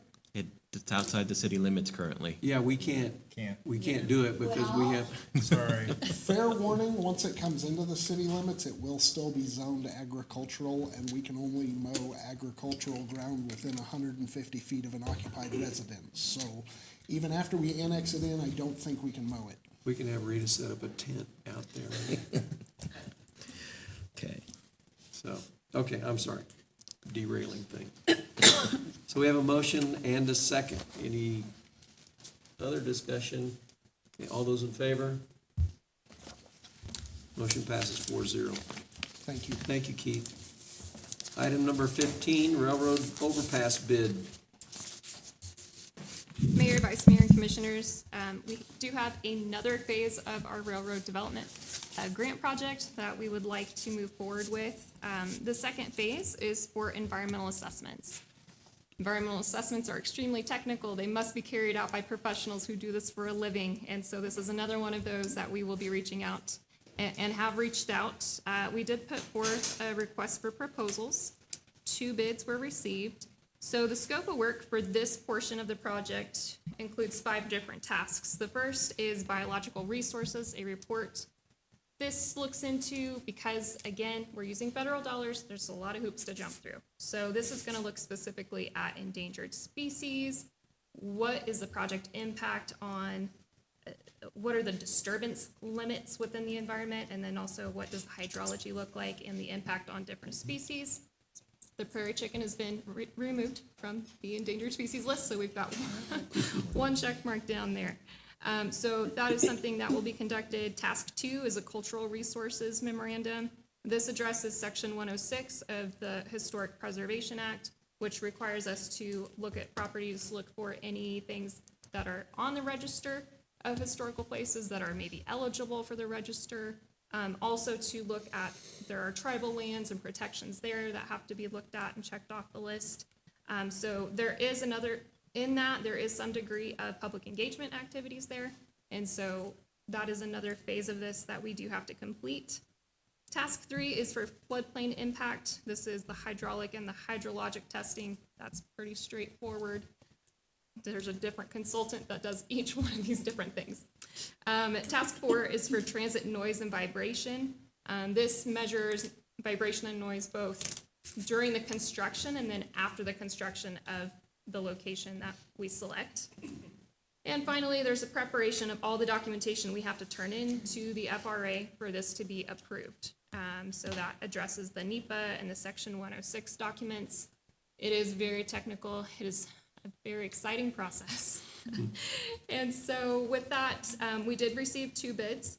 It's outside the city limits currently. Yeah, we can't do it because we have. Sorry. Fair warning, once it comes into the city limits, it will still be zoned agricultural, and we can only mow agricultural ground within 150 feet of an occupied residence. So even after we annex it in, I don't think we can mow it. We can have Rita set up a tent out there. Okay. So, okay, I'm sorry. Derailing thing. So we have a motion and a second. Any other discussion? Okay, all those in favor? Motion passes 4-0. Thank you. Thank you, Keith. Item number 15, railroad overpass bid. Mayor, Vice Mayor, and Commissioners, we do have another phase of our railroad development grant project that we would like to move forward with. The second phase is for environmental assessments. Environmental assessments are extremely technical. They must be carried out by professionals who do this for a living. And so this is another one of those that we will be reaching out and have reached out. We did put forth a request for proposals. 2 bids were received. So the scope of work for this portion of the project includes 5 different tasks. The first is biological resources, a report. This looks into, because again, we're using federal dollars, there's a lot of hoops to jump through. So this is gonna look specifically at endangered species. What is the project impact on, what are the disturbance limits within the environment? And then also what does the hydrology look like and the impact on different species? The prairie chicken has been removed from the endangered species list, so we've got one check mark down there. So that is something that will be conducted. Task 2 is a cultural resources memorandum. This addresses Section 106 of the Historic Preservation Act, which requires us to look at properties, look for any things that are on the register of historical places that are maybe eligible for the register. Also to look at, there are tribal lands and protections there that have to be looked at and checked off the list. So there is another In that, there is some degree of public engagement activities there, and so that is another phase of this that we do have to complete. Task 3 is for floodplain impact. This is the hydraulic and the hydrologic testing. That's pretty straightforward. There's a different consultant that does each one of these different things. Task 4 is for transit noise and vibration. This measures vibration and noise both during the construction and then after the construction of the location that we select. And finally, there's a preparation of all the documentation we have to turn in to the FRA for this to be approved. So that addresses the NEPA and the Section 106 documents. It is very technical. It is a very exciting process. And so with that, we did receive 2 bids.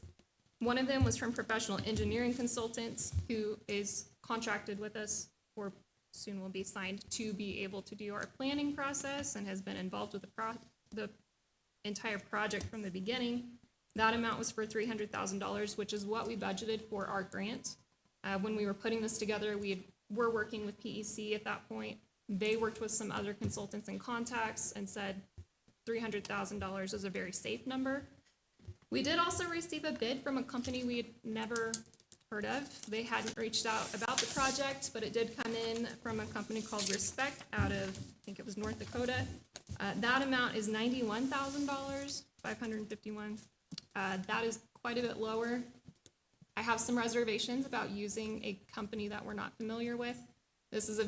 One of them was from Professional Engineering Consultants, who is contracted with us, or soon will be signed, to be able to do our planning process and has been involved with the entire project from the beginning. That amount was for $300,000, which is what we budgeted for our grant. When we were putting this together, we were working with PEC at that point. They worked with some other consultants and contacts and said $300,000 is a very safe number. We did also receive a bid from a company we had never heard of. They hadn't reached out about the project, but it did come in from a company called Respect out of, I think it was North Dakota. That amount is $91,000, $551. That is quite a bit lower. I have some reservations about using a company that we're not familiar with. This is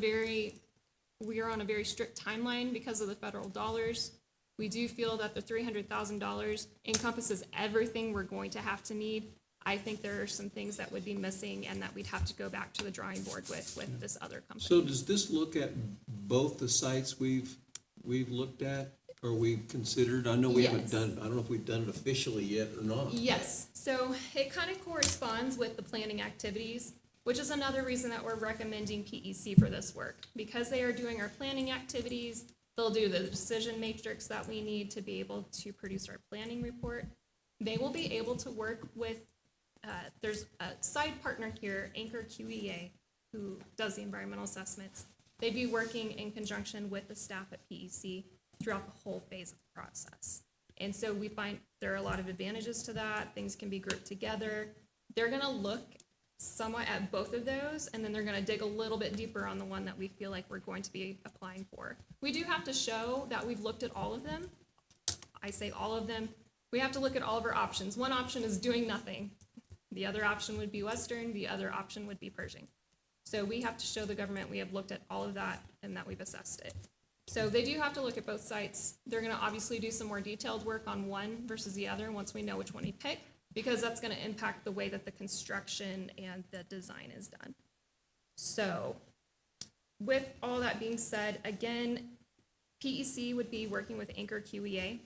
we are on a very strict timeline because of the federal dollars. We do feel that the $300,000 encompasses everything we're going to have to need. I think there are some things that would be missing and that we'd have to go back to the drawing board with this other company. So does this look at both the sites we've looked at, or we've considered? I know we haven't Yes. done, I don't know if we've done it officially yet or not. Yes, so it kind of corresponds with the planning activities, which is another reason that we're recommending PEC for this work. Because they are doing our planning activities, they'll do the decision matrix that we need to be able to produce our planning report. They will be able to work with, there's a side partner here, Anchor QEA, who does the environmental assessments. They'd be working in conjunction with the staff at PEC throughout the whole phase of the process. And so we find there are a lot of advantages to that. Things can be grouped together. They're gonna look somewhat at both of those, and then they're gonna dig a little bit deeper on the one that we feel like we're going to be applying for. We do have to show that we've looked at all of them. I say all of them. We have to look at all of our options. One option is doing nothing. The other option would be Western. The other option would be Pershing. So we have to show the government we have looked at all of that and that we've assessed it. So they do have to look at both sites. They're gonna obviously do some more detailed work on one versus the other once we know which one we pick, because that's gonna impact the way that the construction and the design is done. So with all that being said, again, PEC would be working with Anchor QEA.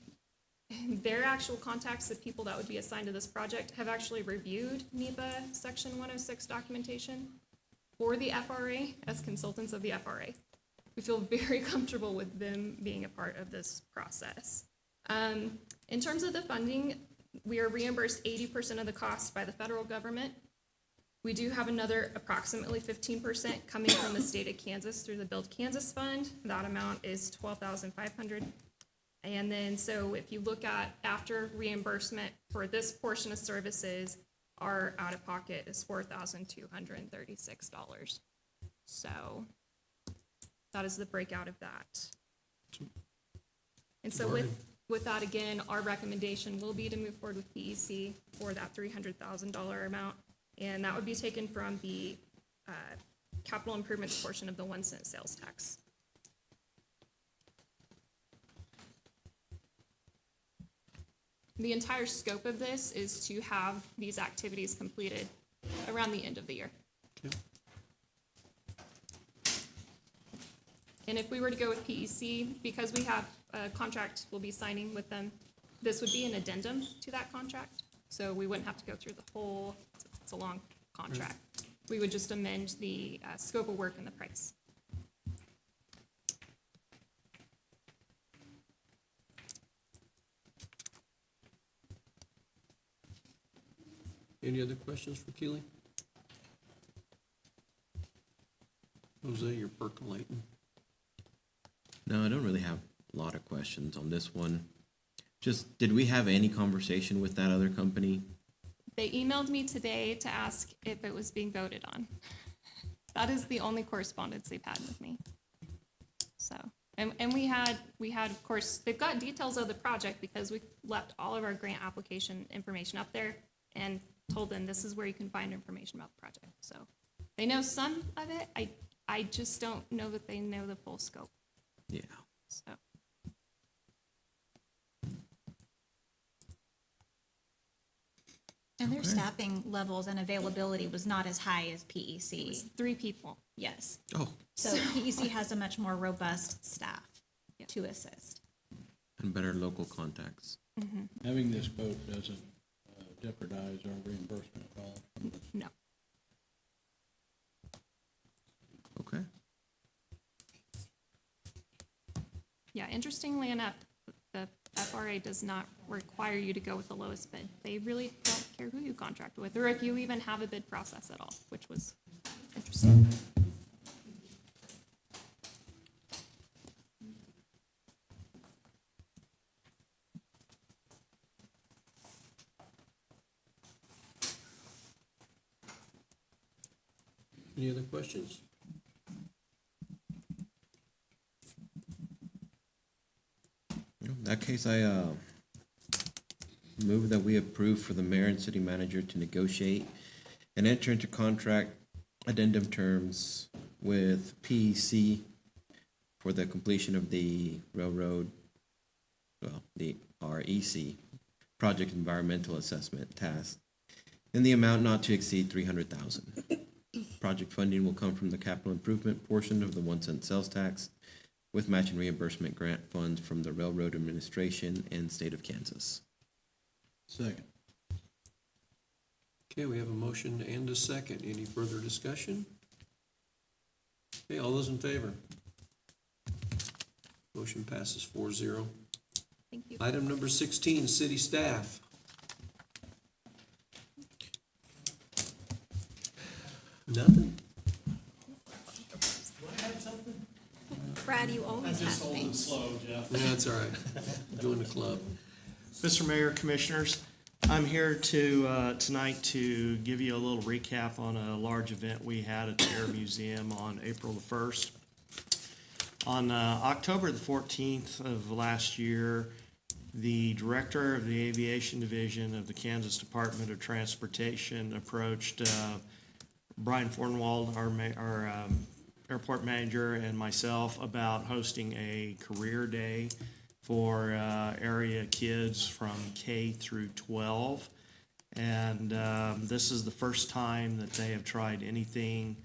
Their actual contacts, the people that would be assigned to this project, have actually reviewed NEPA Section 106 documentation for the FRA as consultants of the FRA. We feel very comfortable with them being a part of this process. In terms of the funding, we are reimbursed 80% of the cost by the federal government. We do have another approximately 15% coming from the state of Kansas through the Build Kansas Fund. That amount is $12,500. And then, so if you look at after reimbursement for this portion of services, our out-of-pocket is $4,236. So that is the breakout of that. And so with that, again, our recommendation will be to move forward with PEC for that $300,000 amount. And that would be taken from the capital improvements portion of the 1 cent sales tax. The entire scope of this is to have these activities completed around the end of the year. And if we were to go with PEC, because we have a contract we'll be signing with them, this would be an addendum to that contract. So we wouldn't have to go through the whole, it's a long contract. We would just amend the scope of work and the price. Any other questions for Keely? Jose, you're percolating. No, I don't really have lot of questions on this one. Just, did we have any conversation with that other company? They emailed me today to ask if it was being voted on. That is the only correspondence they've had with me. So, and we had, of course, they've got details of the project because we left all of our grant application information up there and told them this is where you can find information about the project. So they know some of it. I just don't know that they know the full scope. Yeah. So. And their staffing levels and availability was not as high as It was PEC. 3 people. Yes. Oh, So PEC has a much more robust staff to assist. and better local contacts. Having this vote doesn't jeopardize our reimbursement at all. No. Okay. Yeah, interestingly enough, the FRA does not require you to go with the lowest bid. They really don't care who you contract with, or if you even have a bid process at all, which was interesting. Any other questions? In that case, I move that we approve for the mayor and city manager to negotiate and enter into contract addendum terms with PEC for the completion of the railroad, well, the REC, Project Environmental Assessment task, in the amount not to exceed $300,000. Project funding will come from the capital improvement portion of the 1 cent sales tax, with match and reimbursement grant funds from the Railroad Administration and State of Kansas. Second. Okay, we have a motion and a second. Any further discussion? Okay, all those in favor? Motion passes 4-0. Thank you. Item number 16, city staff. Nothing? Brad, you always have things. That's all right. Join the club. Mr. Mayor, Commissioners, I'm here to, tonight to give you a little recap on a large event we had at the Air Museum on April the 1st. On October the 14th of last year, the Director of the Aviation Division of the Kansas Department of Transportation approached Brian Fornwald, our airport manager, and myself about hosting a career day for area kids from K through 12. And this is the first time that they have tried anything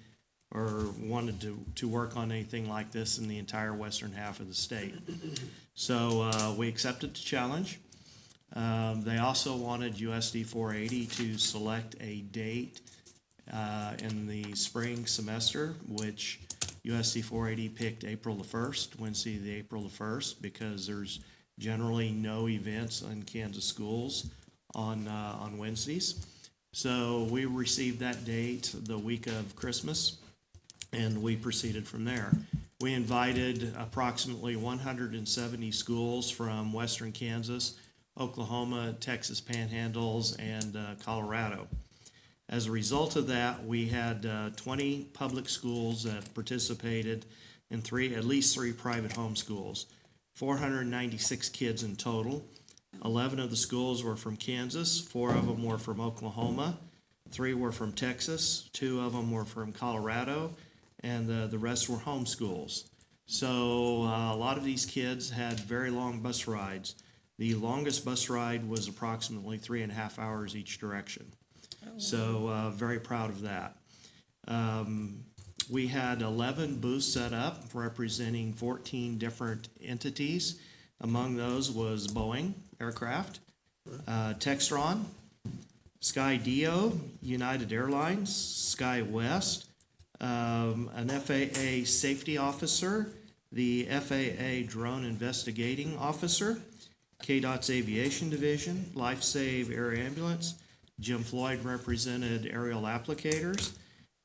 or wanted to work on anything like this in the entire western half of the state. So we accepted the challenge. They also wanted USD 480 to select a date in the spring semester, which USD 480 picked April the 1st, Wednesday the April the 1st, because there's generally no events in Kansas schools on Wednesdays. So we received that date the week of Christmas, and we proceeded from there. We invited approximately 170 schools from western Kansas, Oklahoma, Texas Panhandles, and Colorado. As a result of that, we had 20 public schools that participated in at least three private home schools, 496 kids in total. 11 of the schools were from Kansas, 4 of them were from Oklahoma, 3 were from Texas, 2 of them were from Colorado, and the rest were home schools. So a lot of these kids had very long bus rides. The longest bus ride was approximately 3.5 hours each direction. So very proud of that. We had 11 booths set up representing 14 different entities. Among those was Boeing Aircraft, Textron, Skydio, United Airlines, SkyWest, an FAA safety officer, the FAA drone investigating officer, KDOT's aviation division, LifeSave Air Ambulance. Jim Floyd represented aerial applicators.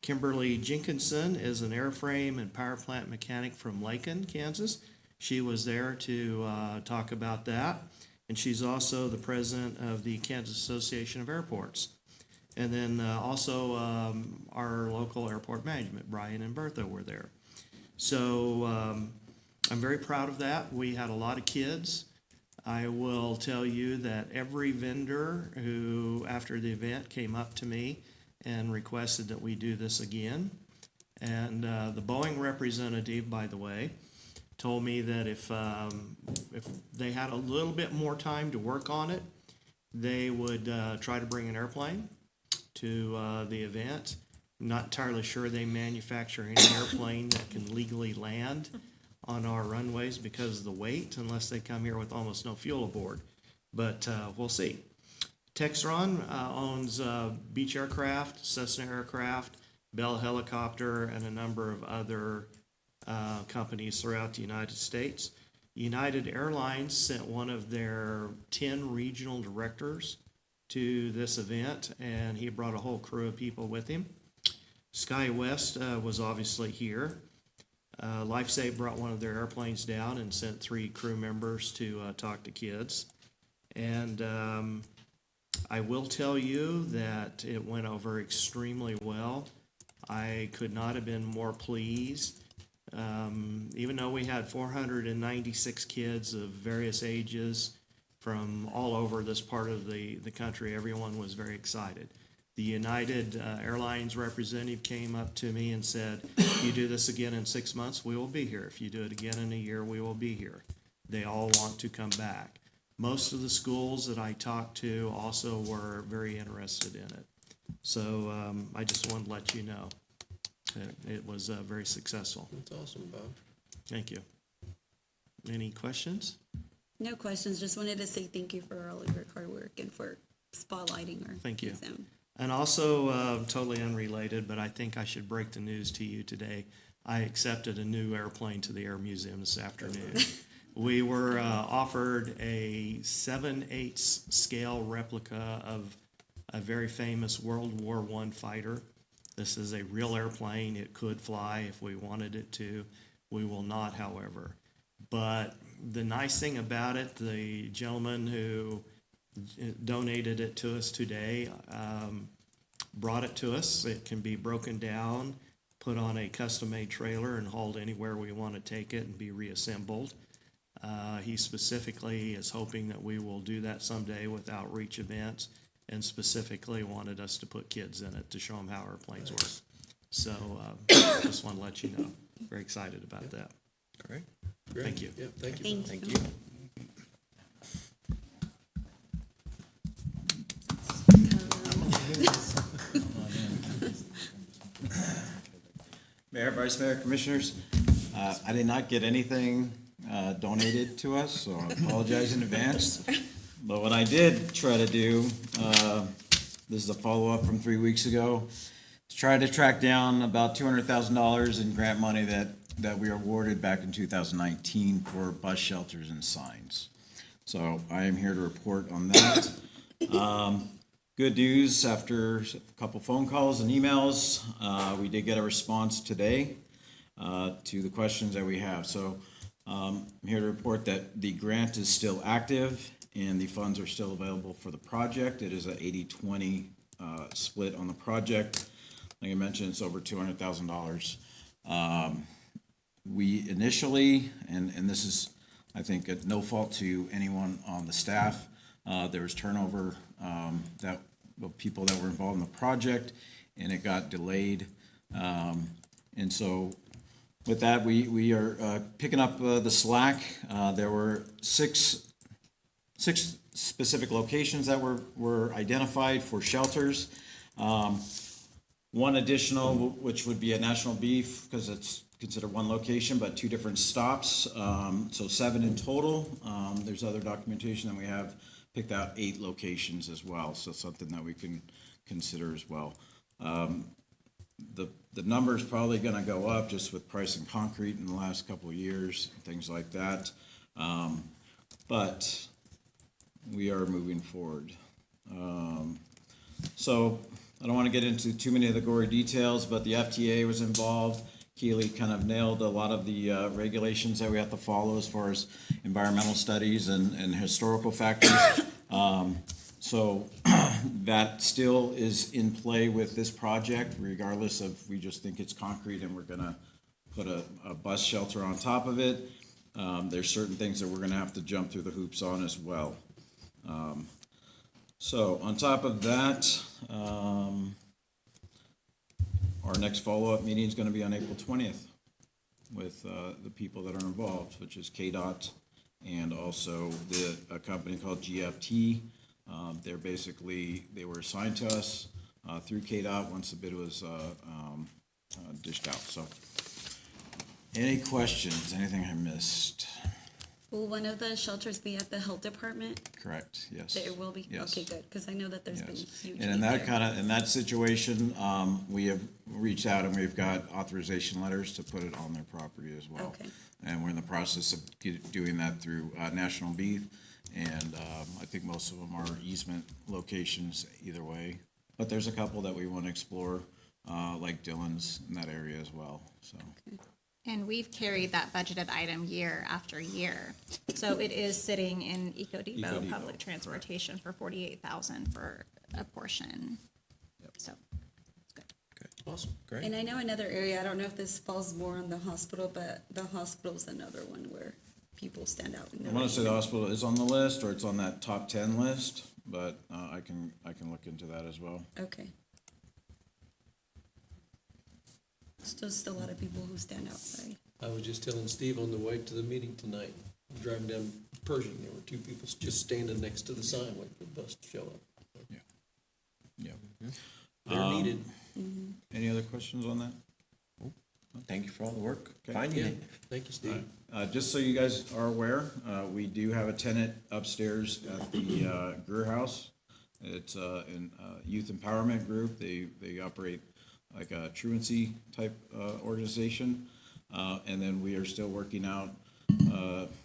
Kimberly Jenkinson is an airframe and power plant mechanic from Lakin, Kansas. She was there to talk about that. And she's also the president of the Kansas Association of Airports. And then also our local airport management, Brian and Bertha, were there. So I'm very proud of that. We had a lot of kids. I will tell you that every vendor who, after the event, came up to me and requested that we do this again. And the Boeing representative, by the way, told me that if they had a little bit more time to work on it, they would try to bring an airplane to the event. I'm not entirely sure they manufacture any airplane that can legally land on our runways because of the weight, unless they come here with almost no fuel aboard. But we'll see. Textron owns Beech Aircraft, Cessna Aircraft, Bell Helicopter, and a number of other companies throughout the United States. United Airlines sent one of their 10 regional directors to this event, and he brought a whole crew of people with him. SkyWest was obviously here. LifeSave brought one of their airplanes down and sent 3 crew members to talk to kids. And I will tell you that it went over extremely well. I could not have been more pleased. Even though we had 496 kids of various ages from all over this part of the country, everyone was very excited. The United Airlines representative came up to me and said, if you do this again in 6 months, we will be here. If you do it again in a year, we will be here. They all want to come back. Most of the schools that I talked to also were very interested in it. So I just wanted to let you know that it was very successful. That's awesome, Bob. Thank you. Any questions? No questions, just wanted to say thank you for all of your hard work and for spotlighting our Thank you. museum. And also, totally unrelated, but I think I should break the news to you today. I accepted a new airplane to the Air Museum this afternoon. We were offered a 7/8 scale replica of a very famous World War I fighter. This is a real airplane. It could fly if we wanted it to. We will not, however. But the nice thing about it, the gentleman who donated it to us today brought it to us. It can be broken down, put on a custom-made trailer, and hauled anywhere we want to take it and be reassembled. He specifically is hoping that we will do that someday with outreach events, and specifically wanted us to put kids in it to show them how airplanes work. So just want to let you know. Very excited about that. Great. Thank you. Yeah, thank you. Thank Thank you. Mayor, Vice Mayor, Commissioners, I did not get anything donated to us, so I apologize in advance. But what I did try to do, this is a follow-up from 3 weeks ago, to try to track down about $200,000 in grant money that we awarded back in 2019 for bus shelters and signs. So I am here to report on that. Good news, after a couple phone calls and emails, we did get a response today to the questions that we have. So I'm here to report that the grant is still active and the funds are still available for the project. It is an 80-20 split on the project. Like I mentioned, it's over $200,000. We initially, and this is, I think, at no fault to anyone on the staff, there was turnover of people that were involved in the project, and it got delayed. And so with that, we are picking up the slack. There were six specific locations that were identified for shelters. One additional, which would be at National Beef, because it's considered one location, but 2 different stops, so 7 in total. There's other documentation, and we have picked out 8 locations as well, so something that we can consider as well. The number's probably gonna go up just with price in concrete in the last couple of years, things like that. But we are moving forward. So I don't want to get into too many of the gory details, but the FTA was involved. Keely kind of nailed a lot of the regulations that we have to follow as far as environmental studies and historical factors. So that still is in play with this project, regardless of, we just think it's concrete and we're gonna put a bus shelter on top of it. There's certain things that we're gonna have to jump through the hoops on as well. So on top of that, our next follow-up meeting is gonna be on April 20th with the people that are involved, which is KDOT and also a company called GFT. They were assigned to us through KDOT once the bid was dished out. So any questions, anything I missed? Will one of the shelters be at the health department? Correct, yes. There will be? Yes. Okay, good, because I know that there's been huge. And in need that there. in that situation, we have reached out and we've got authorization letters to put it on their property as well. Okay. And we're in the process of doing that through National Beef. And I think most of them are easement locations either way. But there's a couple that we want to explore, like Dillon's in that area as well, so. And we've carried that budgeted item year after year. So it is sitting in EcoDepot Public Transportation for 48,000 for a portion. So it's good. Okay, awesome, great. And I know another area, I don't know if this falls more on the hospital, but the hospital's another one where people stand out. I want to say the hospital is on the list, or it's on that top 10 list, but I can look into that as well. Okay. It's just a lot of people who stand outside. I was just telling Steve on the way to the meeting tonight, driving down Pershing, there were two people just standing next to the sign waiting for the bus to show up. Yeah. They're needed. Any other questions on that? Thank you for all the work. Okay. Finding Yeah, it. thank you, Steve. Just so you guys are aware, we do have a tenant upstairs at the Greer House. It's in youth empowerment group. They operate like a truancy type organization. And then we are still working out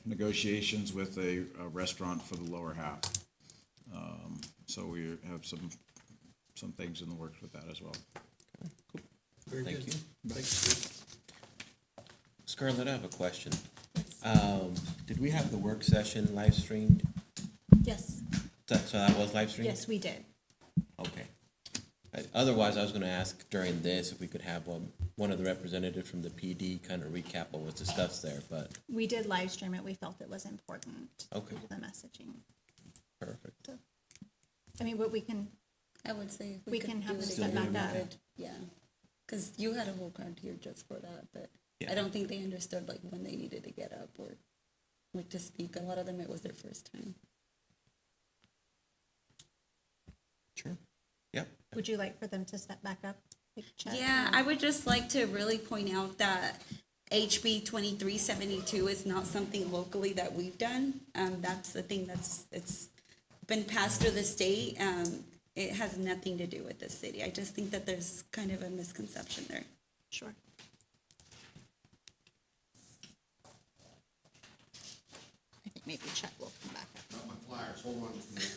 negotiations with a restaurant for the lower half. So we have some things in the works with that as well. Very Thank good. you. Thanks, Steve. Scarlett, I have a question. Did we have the work session live streamed? Yes, So that was live streamed? yes, we did. Okay. Otherwise, I was gonna ask during this if we could have one of the representatives from the PD kind of recap what was discussed there, but We did live stream it. We felt it was important. Okay. due to the messaging. perfect. I mean, what we can, I would say if We could can do have it them again, set back we up. could, yeah. Because you had a whole crowd here just for that, but Yeah. I don't think they understood like when they needed to get up or like to speak. A lot of them, it was their first time. Sure. Yep. would you like for them to step back up? Take a check? Yeah, I would just like to really point out that HB 2372 is not something locally that we've done. That's the thing it's been passed through the state. It has nothing to do with the city. I just think that there's kind of a misconception there. Sure. I think maybe Chet will come back up. Got my flyers, hold on just a minute.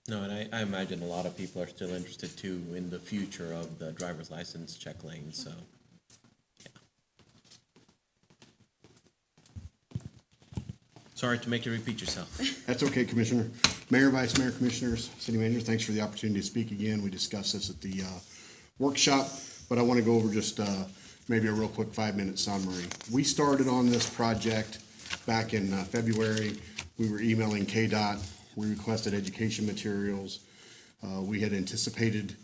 No, and I imagine a lot of people are still interested too in the future of the driver's license check lane, so. yeah. Sorry to make you repeat yourself. That's okay, Commissioner. Mayor, Vice Mayor, Commissioners, City Manager, thanks for the opportunity to speak again. We discussed this at the workshop, but I want to go over just maybe a real quick 5-minute summary. We started on this project back in February. We were emailing KDOT. We requested education materials. We had anticipated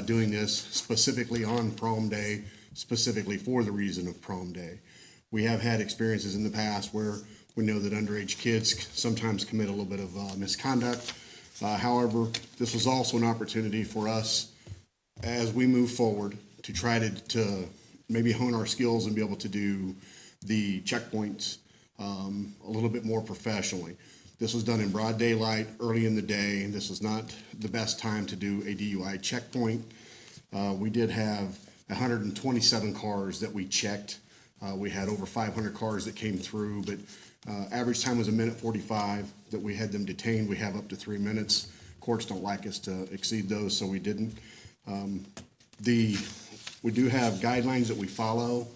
doing this specifically on prom day, specifically for the reason of prom day. We have had experiences in the past where we know that underage kids sometimes commit a little bit of misconduct. However, this was also an opportunity for us as we move forward to try to maybe hone our skills and be able to do the checkpoints a little bit more professionally. This was done in broad daylight, early in the day. This was not the best time to do a DUI checkpoint. We did have 127 cars that we checked. We had over 500 cars that came through, but Average time was 1:45 that we had them detained. We have up to 3 minutes. Courts don't like us to exceed those, so we didn't. We do have guidelines that we follow.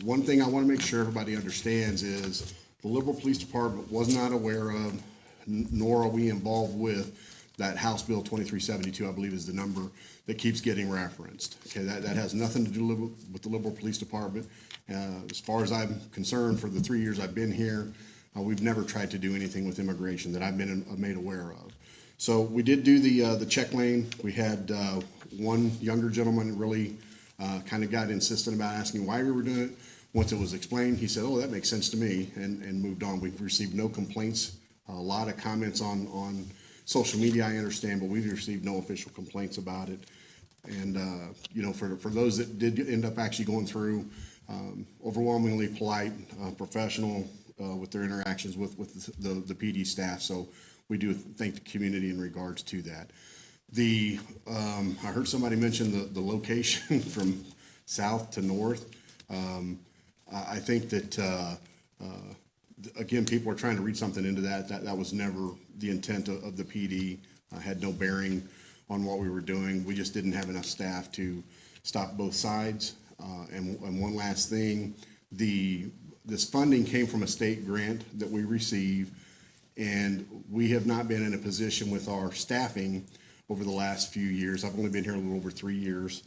One thing I want to make sure everybody understands is the Liberal Police Department was not aware of, nor are we involved with, that House Bill 2372, I believe is the number that keeps getting referenced. Okay, that has nothing to do with the Liberal Police Department. As far as I'm concerned, for the 3 years I've been here, we've never tried to do anything with immigration that I've been made aware of. So we did do the check lane. We had one younger gentleman really kind of got insistent about asking why we were doing it. Once it was explained, he said, "Oh, that makes sense to me," and moved on. We've received no complaints. A lot of comments on social media, I understand, but we've received no official complaints about it. And, for those that did end up actually going through, overwhelmingly polite, professional with their interactions with the PD staff. So we do thank the community in regards to that. I heard somebody mention the location from south to north. I think that, again, people are trying to read something into that. That was never the intent of the PD. Had no bearing on what we were doing. We just didn't have enough staff to stop both sides. And one last thing, this funding came from a state grant that we received, and we have not been in a position with our staffing over the last few years. I've only been here a little over 3 years,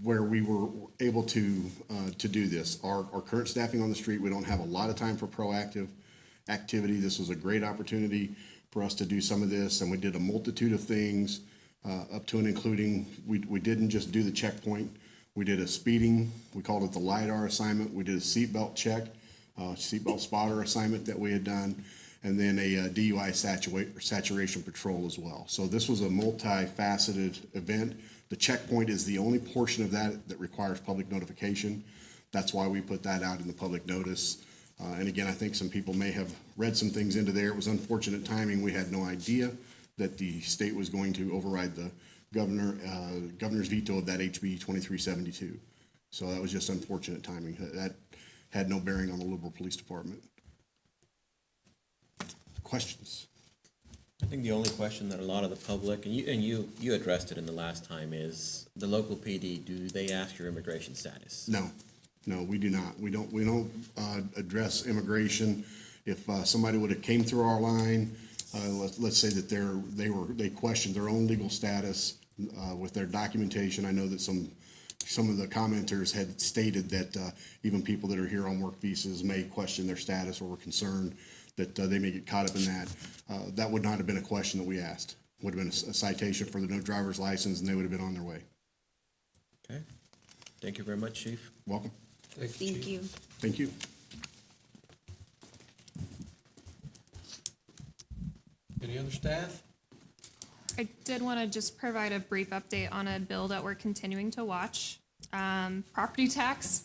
where we were able to do this. Our current staffing on the street, we don't have a lot of time for proactive activity. This was a great opportunity for us to do some of this, and we did a multitude of things, up to and including, we didn't just do the checkpoint. We did a speeding, we called it the LiDAR assignment. We did a seatbelt check, seatbelt spotter assignment that we had done, and then a DUI saturation patrol as well. So this was a multifaceted event. The checkpoint is the only portion of that requires public notification. That's why we put that out in the public notice. And again, I think some people may have read some things into there. It was unfortunate timing. We had no idea that the state was going to override the governor's veto of that HB 2372. So that was just unfortunate timing. That had no bearing on the Liberal Police Department. Questions? I think the only question that a lot of the public, and you addressed it in the last time, is the local PD, do they ask your immigration status? No, we do not. We don't address immigration. If somebody would have came through our line, let's say that they questioned their own legal status with their documentation. I know that some of the commenters had stated that even people that are here on work visas may question their status or were concerned that they may get caught up in that. That would not have been a question that we asked. Would have been a citation for the no driver's license, and they would have been on their way. Okay. Thank you very much, Chief. Welcome. Thank you. Thank you. Any other staff? I did want to just provide a brief update on a bill that we're continuing to watch. Property tax,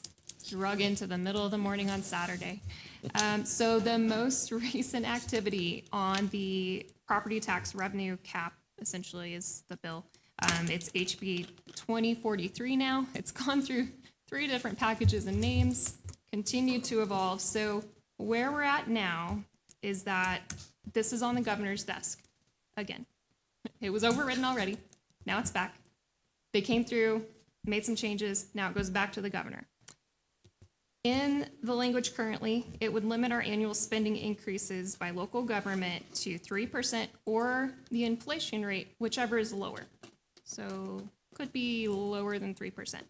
drug into the middle of the morning on Saturday. So the most recent activity on the property tax revenue cap essentially is the bill. It's HB 2043 now. It's gone through 3 different packages and names, continued to evolve. So where we're at now is that this is on the governor's desk again. It was overridden already. Now it's back. They came through, made some changes. Now it goes back to the governor. In the language currently, it would limit our annual spending increases by local government to 3% or the inflation rate, whichever is lower. So could be lower than 3%.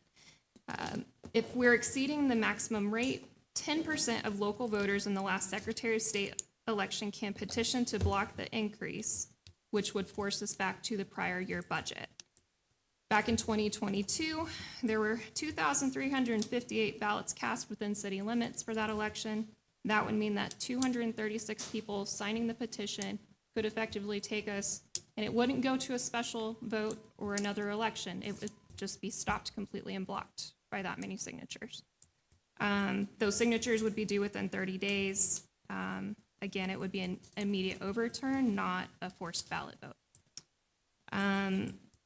If we're exceeding the maximum rate, 10% of local voters in the last Secretary of State election can petition to block the increase, which would force us back to the prior year budget. Back in 2022, there were 2,358 ballots cast within city limits for that election. That would mean that 236 people signing the petition could effectively take us, and it wouldn't go to a special vote or another election. It would just be stopped completely and blocked by that many signatures. Those signatures would be due within 30 days. Again, it would be an immediate overturn, not a forced ballot vote.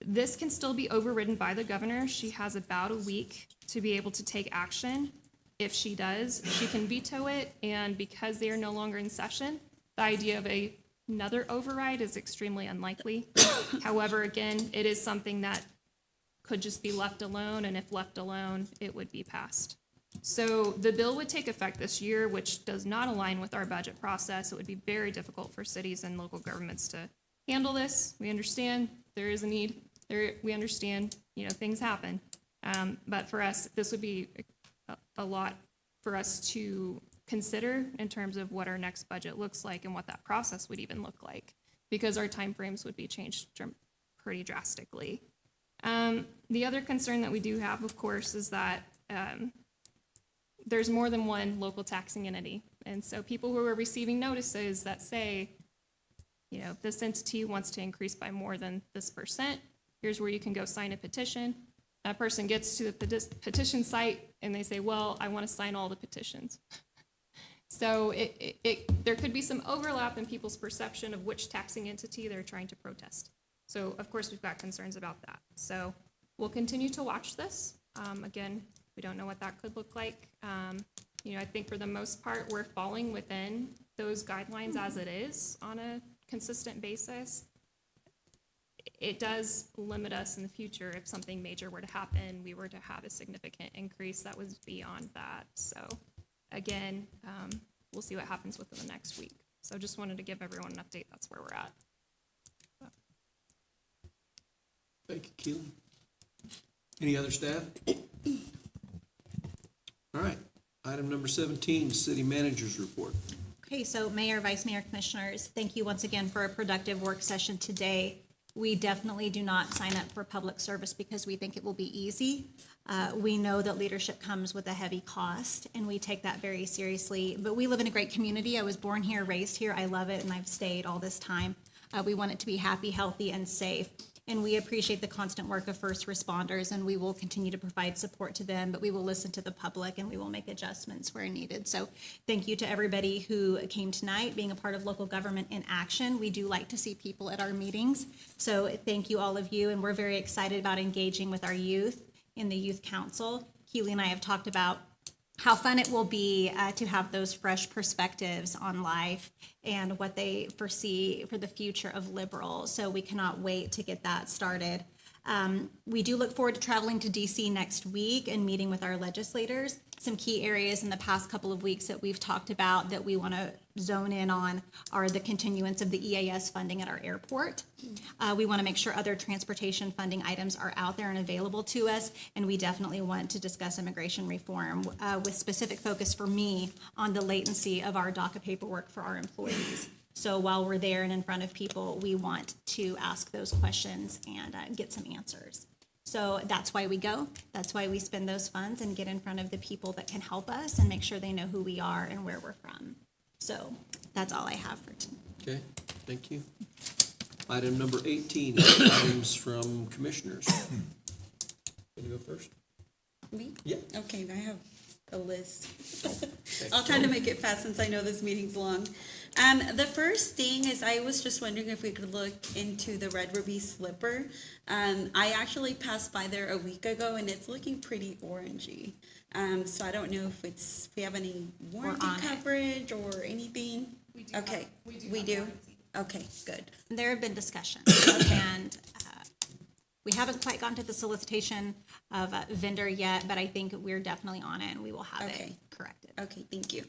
This can still be overridden by the governor. She has about a week to be able to take action. if she does, she can veto it, and because they are no longer in session, the idea of another override is extremely unlikely. However, again, it is something that could just be left alone, and if left alone, it would be passed. So the bill would take effect this year, which does not align with our budget process. It would be very difficult for cities and local governments to handle this. We understand there is a need. We understand, things happen. But for us, this would be a lot for us to consider in terms of what our next budget looks like and what that process would even look like, because our timeframes would be changed pretty drastically. The other concern that we do have, of course, is that there's more than one local taxing entity. And so people who are receiving notices that say, if this entity wants to increase by more than this %, here's where you can go sign a petition. That person gets to the petition site and they say, well, I want to sign all the petitions. So there could be some overlap in people's perception of which taxing entity they're trying to protest. So of course, we've got concerns about that. So we'll continue to watch this. Again, we don't know what that could look like. I think for the most part, we're falling within those guidelines as it is on a consistent basis. It does limit us in the future if something major were to happen, we were to have a significant increase that was beyond that. So again, we'll see what happens within the next week. So just wanted to give everyone an update. That's where we're at. Thank you, Keelan. Any other staff? All right, item number 17, city manager's report. Okay, so Mayor, Vice Mayor, Commissioners, thank you once again for a productive work session today. We definitely do not sign up for public service because we think it will be easy. We know that leadership comes with a heavy cost, and we take that very seriously. But we live in a great community. I was born here, raised here. I love it, and I've stayed all this time. We want it to be happy, healthy, and safe. And we appreciate the constant work of first responders, and we will continue to provide support to them, but we will listen to the public and we will make adjustments where needed. So thank you to everybody who came tonight, being a part of local government in action. We do like to see people at our meetings. So thank you, all of you, and we're very excited about engaging with our youth in the Youth Council. Keely and I have talked about how fun it will be to have those fresh perspectives on life and what they foresee for the future of Liberal. So we cannot wait to get that started. We do look forward to traveling to DC next week and meeting with our legislators. Some key areas in the past couple of weeks that we've talked about that we want to zone in on are the continuance of the EAS funding at our airport. We want to make sure other transportation funding items are out there and available to us, and we definitely want to discuss immigration reform with specific focus for me on the latency of our DACA paperwork for our employees. So while we're there and in front of people, we want to ask those questions and get some answers. So that's why we go. That's why we spend those funds and get in front of the people that can help us and make sure they know who we are and where we're from. So that's all I have for tonight. Okay, thank you. Item number 18 is items from commissioners. Can you go first? Me? Yeah. Okay, I have a list. I'll try to make it fast since I know this meeting's long. The first thing is I was just wondering if we could look into the Red Ruby slipper. I actually passed by there a week ago and it's looking pretty orangey. So I don't know if we have any warranty coverage or anything. We do. Okay, we do. Okay, good. There have been discussions, and we haven't quite gotten to the solicitation of a vendor yet, but I think we're definitely on it, and we will have it corrected. Okay, thank you.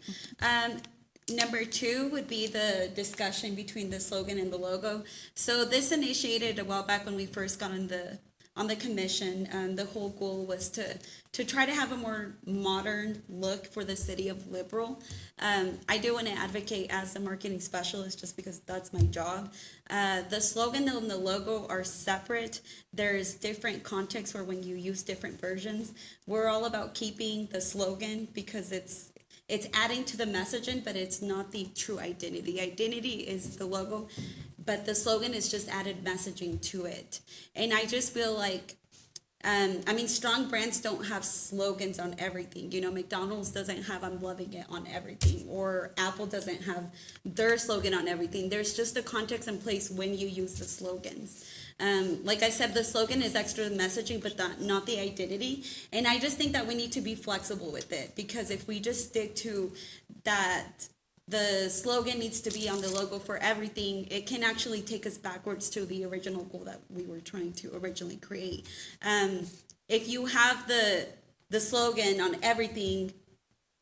Number 2 would be the discussion between the slogan and the logo. So this initiated a while back when we first got on the commission. The whole goal was to try to have a more modern look for the city of Liberal. I do want to advocate as a marketing specialist just because that's my job. The slogan and the logo are separate. There's different contexts where when you use different versions, we're all about keeping the slogan because it's adding to the messaging, but it's not the true identity. The identity is the logo, but the slogan is just added messaging to it. And I just feel like, strong brands don't have slogans on everything. McDonald's doesn't have "I'm loving it" on everything, or Apple doesn't have their slogan on everything. There's just a context and place when you use the slogans. Like I said, the slogan is extra messaging, but not the identity. And I just think that we need to be flexible with it, because if we just stick to that, the slogan needs to be on the logo for everything, it can actually take us backwards to the original goal that we were trying to originally create. If you have the slogan on everything,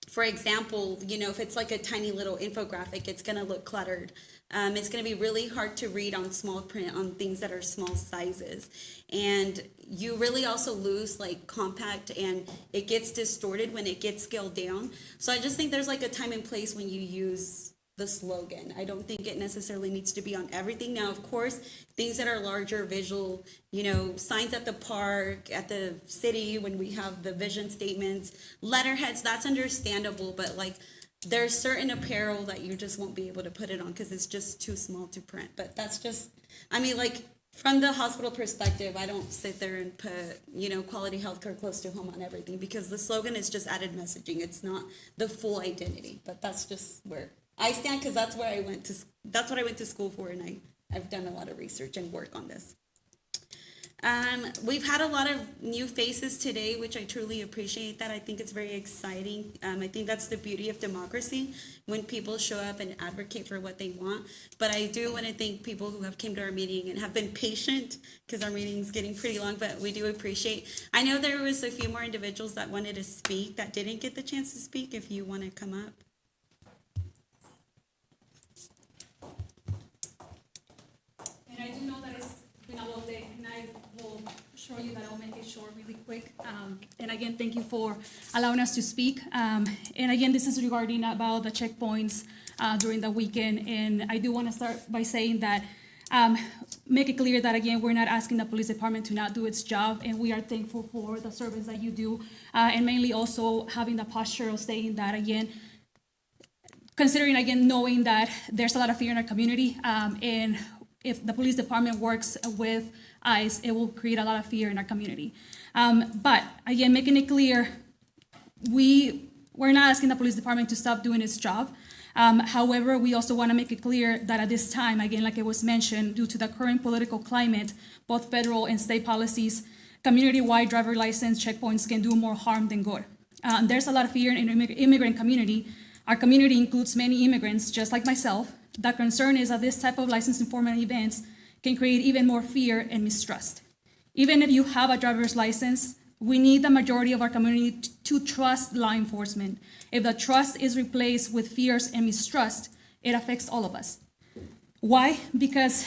for example, if it's like a tiny little infographic, it's going to look cluttered. It's going to be really hard to read on small print on things that are small sizes. And you really also lose like compact, and it gets distorted when it gets scaled down. So I just think there's like a time and place when you use the slogan. I don't think it necessarily needs to be on everything. Now, of course, things that are larger, visual, signs at the park, at the city, when we have the vision statements, letterheads, that's understandable, but like there's certain apparel that you just won't be able to put it on because it's just too small to print. But that's just, from the hospital perspective, I don't sit there and put, quality healthcare close to home on everything, because the slogan is just added messaging. It's not the full identity, but that's just where I stand, because that's what I went to school for, and I've done a lot of research and work on this. We've had a lot of new faces today, which I truly appreciate that. I think it's very exciting. I think that's the beauty of democracy, when people show up and advocate for what they want. But I do want to thank people who have came to our meeting and have been patient, because our meeting's getting pretty long, but we do appreciate. I know there was a few more individuals that wanted to speak that didn't get the chance to speak. If you want to come up. And I do know that it's been a long day, and I will show you that I'll make it short really quick. And again, thank you for allowing us to speak. And again, this is regarding about the checkpoints during the weekend. And I do want to start by saying that make it clear that, again, we're not asking the police department to not do its job, and we are thankful for the service that you do, and mainly also having the posture of saying that, again, considering, again, knowing that there's a lot of fear in our community, and if the police department works with ICE, it will create a lot of fear in our community. But again, making it clear, we're not asking the police department to stop doing its job. However, we also want to make it clear that at this time, again, like it was mentioned, due to the current political climate, both federal and state policies, community-wide driver license checkpoints can do more harm than good. There's a lot of fear in the immigrant community. Our community includes many immigrants, just like myself. The concern is that this type of license enforcement events can create even more fear and mistrust. Even if you have a driver's license, we need the majority of our community to trust law enforcement. If the trust is replaced with fears and mistrust, it affects all of us. Why? Because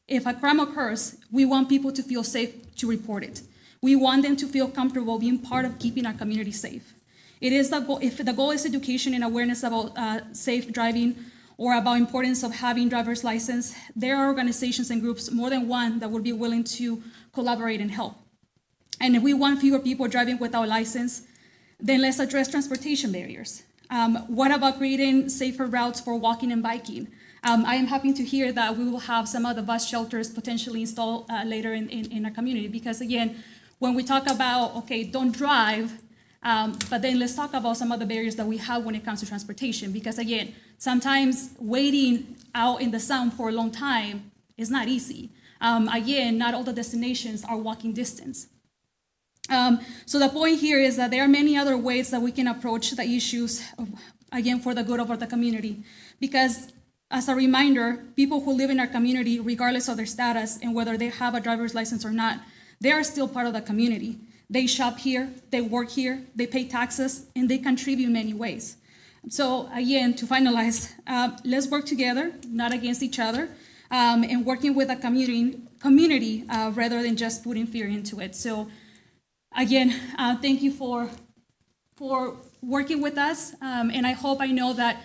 if a crime occurs, we want people to feel safe to report it. We want them to feel comfortable being part of keeping our community safe. It is the goal. If the goal is education and awareness about safe driving, or about importance of having driver's license, there are organizations and groups, more than one, that would be willing to collaborate and help. And if we want fewer people driving without license, then let's address transportation barriers. What about creating safer routes for walking and biking? I am happy to hear that we will have some of the bus shelters potentially installed later in our community, because again, when we talk about, okay, don't drive, but then let's talk about some of the barriers that we have when it comes to transportation, because again, sometimes waiting out in the sun for a long time is not easy. Again, not all the destinations are walking distance. So the point here is that there are many other ways that we can approach the issues, again, for the good of the community. Because as a reminder, people who live in our community, regardless of their status and whether they have a driver's license or not, they are still part of the community. They shop here, they work here, they pay taxes, and they contribute in many ways. So again, to finalize, let's work together, not against each other, and working with a community rather than just putting fear into it. So again, thank you for working with us, and I know that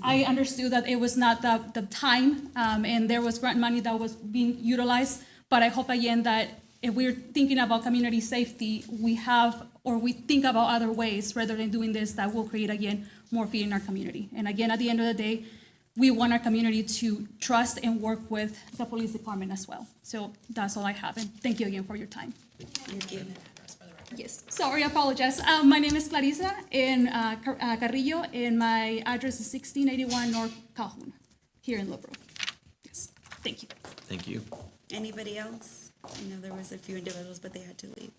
I understood that it was not the time, and there was grant money that was being utilized, but I hope again that if we're thinking about community safety, we think about other ways rather than doing this that will create, again, more fear in our community. And again, at the end of the day, we want our community to trust and work with the police department as well. So that's all I have, and thank you again for your time. Thank you. Yes, sorry, I apologize. My name is Clarissa in Carrillo, and my address is 1681 North Calhoun, here in Liberal. Yes, thank you. Thank you. Anybody else? I know there was a few individuals, but they had to leave.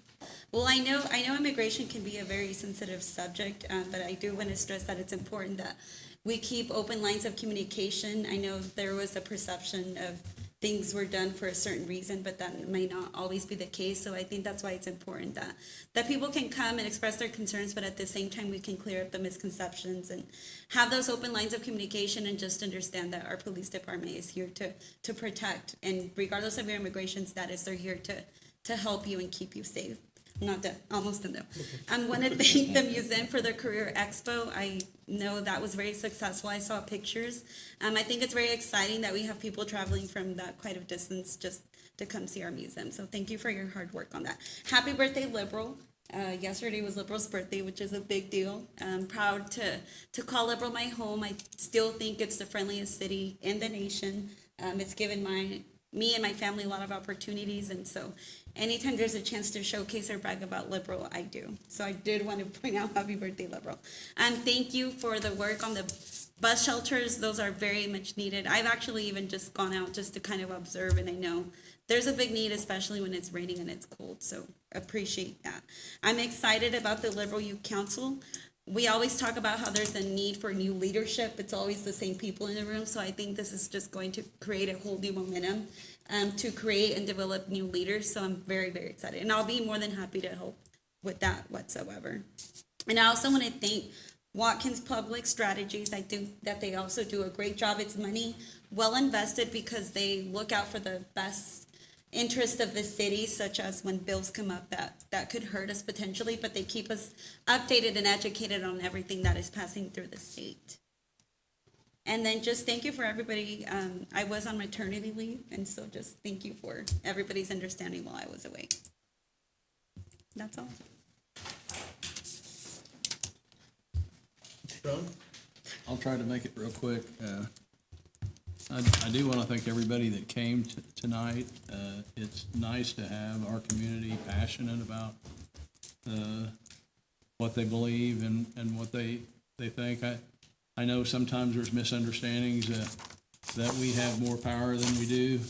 Well, I know immigration can be a very sensitive subject, but I do want to stress that it's important that we keep open lines of communication. I know there was a perception of things were done for a certain reason, but that may not always be the case. So I think that's why it's important that people can come and express their concerns, but at the same time, we can clear up the misconceptions and have those open lines of communication, and just understand that our police department is here to protect. And regardless of your immigration status, they're here to help you and keep you safe. Not done, almost done though. I want to thank the museum for their career expo. I know that was very successful. I saw pictures. I think it's very exciting that we have people traveling from that quite a distance just to come see our museum. So thank you for your hard work on that. Happy birthday, Liberal. Yesterday was Liberal's birthday, which is a big deal. I'm proud to call Liberal my home. I still think it's the friendliest city in the nation. It's given me and my family a lot of opportunities, and so anytime there's a chance to showcase or brag about Liberal, I do. So I did want to point out happy birthday, Liberal. And thank you for the work on the bus shelters. Those are very much needed. I've actually even just gone out just to kind of observe, and I know there's a big need, especially when it's raining and it's cold, so appreciate that. I'm excited about the Liberal Youth Council. We always talk about how there's a need for new leadership. It's always the same people in the room, so I think this is just going to create a whole new momentum to create and develop new leaders. So I'm very, very excited, and I'll be more than happy to help with that whatsoever. And I also want to thank Watkins Public Strategies. I think that they also do a great job. It's money well invested because they look out for the best interest of the city, such as when bills come up that could hurt us potentially, but they keep us updated and educated on everything that is passing through the state. And then just thank you for everybody. I was on maternity leave, and so just thank you for everybody's understanding while I was away. That's all. Ron? I'll try to make it real quick. I do want to thank everybody that came tonight. It's nice to have our community passionate about what they believe and what they think. I know sometimes there's misunderstandings that we have more power than we do,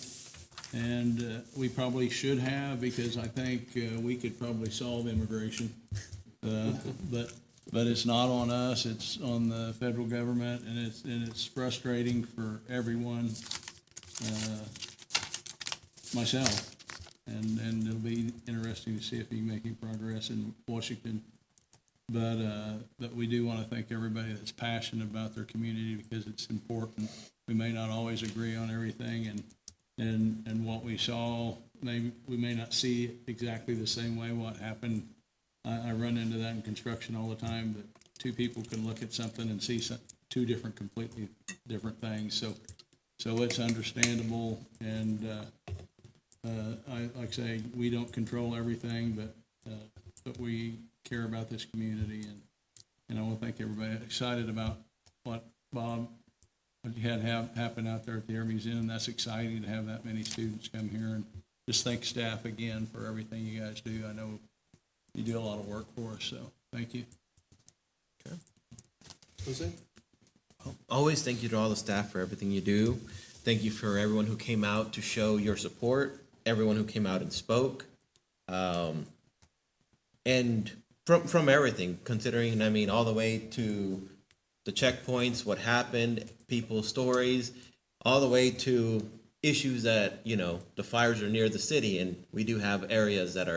and we probably should have, because I think we could probably solve immigration. But it's not on us, it's on the federal government, and it's frustrating for everyone, myself. And it'll be interesting to see if we can make any progress in Washington. But we do want to thank everybody that's passionate about their community, because it's important. We may not always agree on everything, and what we saw, we may not see exactly the same way what happened. I run into that in construction all the time, that two people can look at something and see two completely different things. So it's understandable, and like I say, we don't control everything, but we care about this community, and I want to thank everybody. Excited about what you had happen out there at the Air Museum. That's exciting to have that many students come here, and just thank staff again for everything you guys do. I know you do a lot of work for us, so thank you. Okay. Jose? Always thank you to all the staff for everything you do. Thank you for everyone who came out to show your support, everyone who came out and spoke. And from everything, considering, all the way to the checkpoints, what happened, people's stories, all the way to issues that, the fires are near the city, and we do have areas that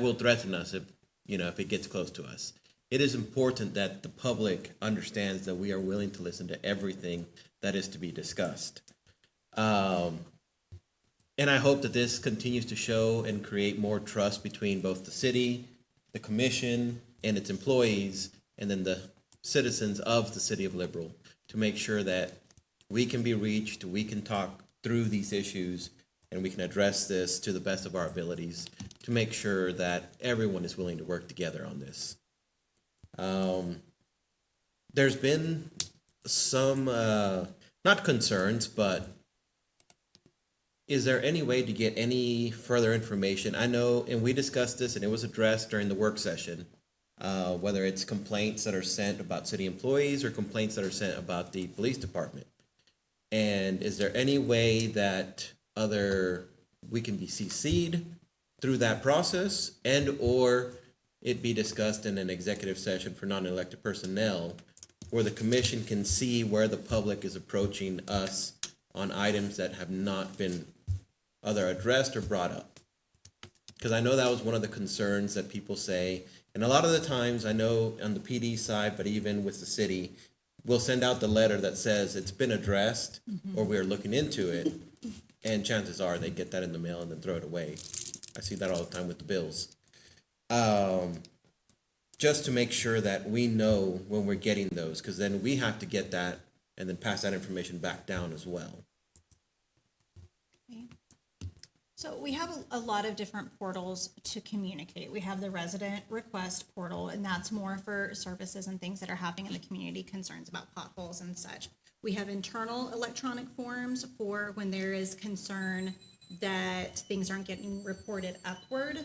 will threaten us if it gets close to us. It is important that the public understands that we are willing to listen to everything that is to be discussed. And I hope that this continues to show and create more trust between both the city, the commission, and its employees, and then the citizens of the city of Liberal, to make sure that we can be reached, we can talk through these issues, and we can address this to the best of our abilities to make sure that everyone is willing to work together on this. There's been some, not concerns, but is there any way to get any further information? I know, and we discussed this, and it was addressed during the work session, whether it's complaints that are sent about city employees or complaints that are sent about the police department. And is there any way that other we can be CC'd through that process, and/or it be discussed in an executive session for non-elected personnel, where the commission can see where the public is approaching us on items that have not been either addressed or brought up. Because I know that was one of the concerns that people say, and a lot of the times, I know on the PD side, but even with the city, we'll send out the letter that says it's been addressed, or we're looking into it, and chances are they get that in the mail and then throw it away. I see that all the time with the bills. Just to make sure that we know when we're getting those, because then we have to get that and then pass that information back down as well. So we have a lot of different portals to communicate. We have the resident request portal, and that's more for services and things that are happening in the community, concerns about potholes and such. We have internal electronic forms for when there is concern that things aren't getting reported upward.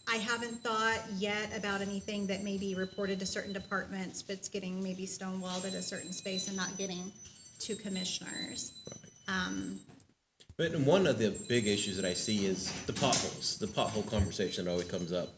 I haven't thought yet about anything that may be reported to certain departments, but it's getting maybe stonewalled at a certain space and not getting to commissioners. But one of the big issues that I see is the potholes, the pothole conversation that always comes up.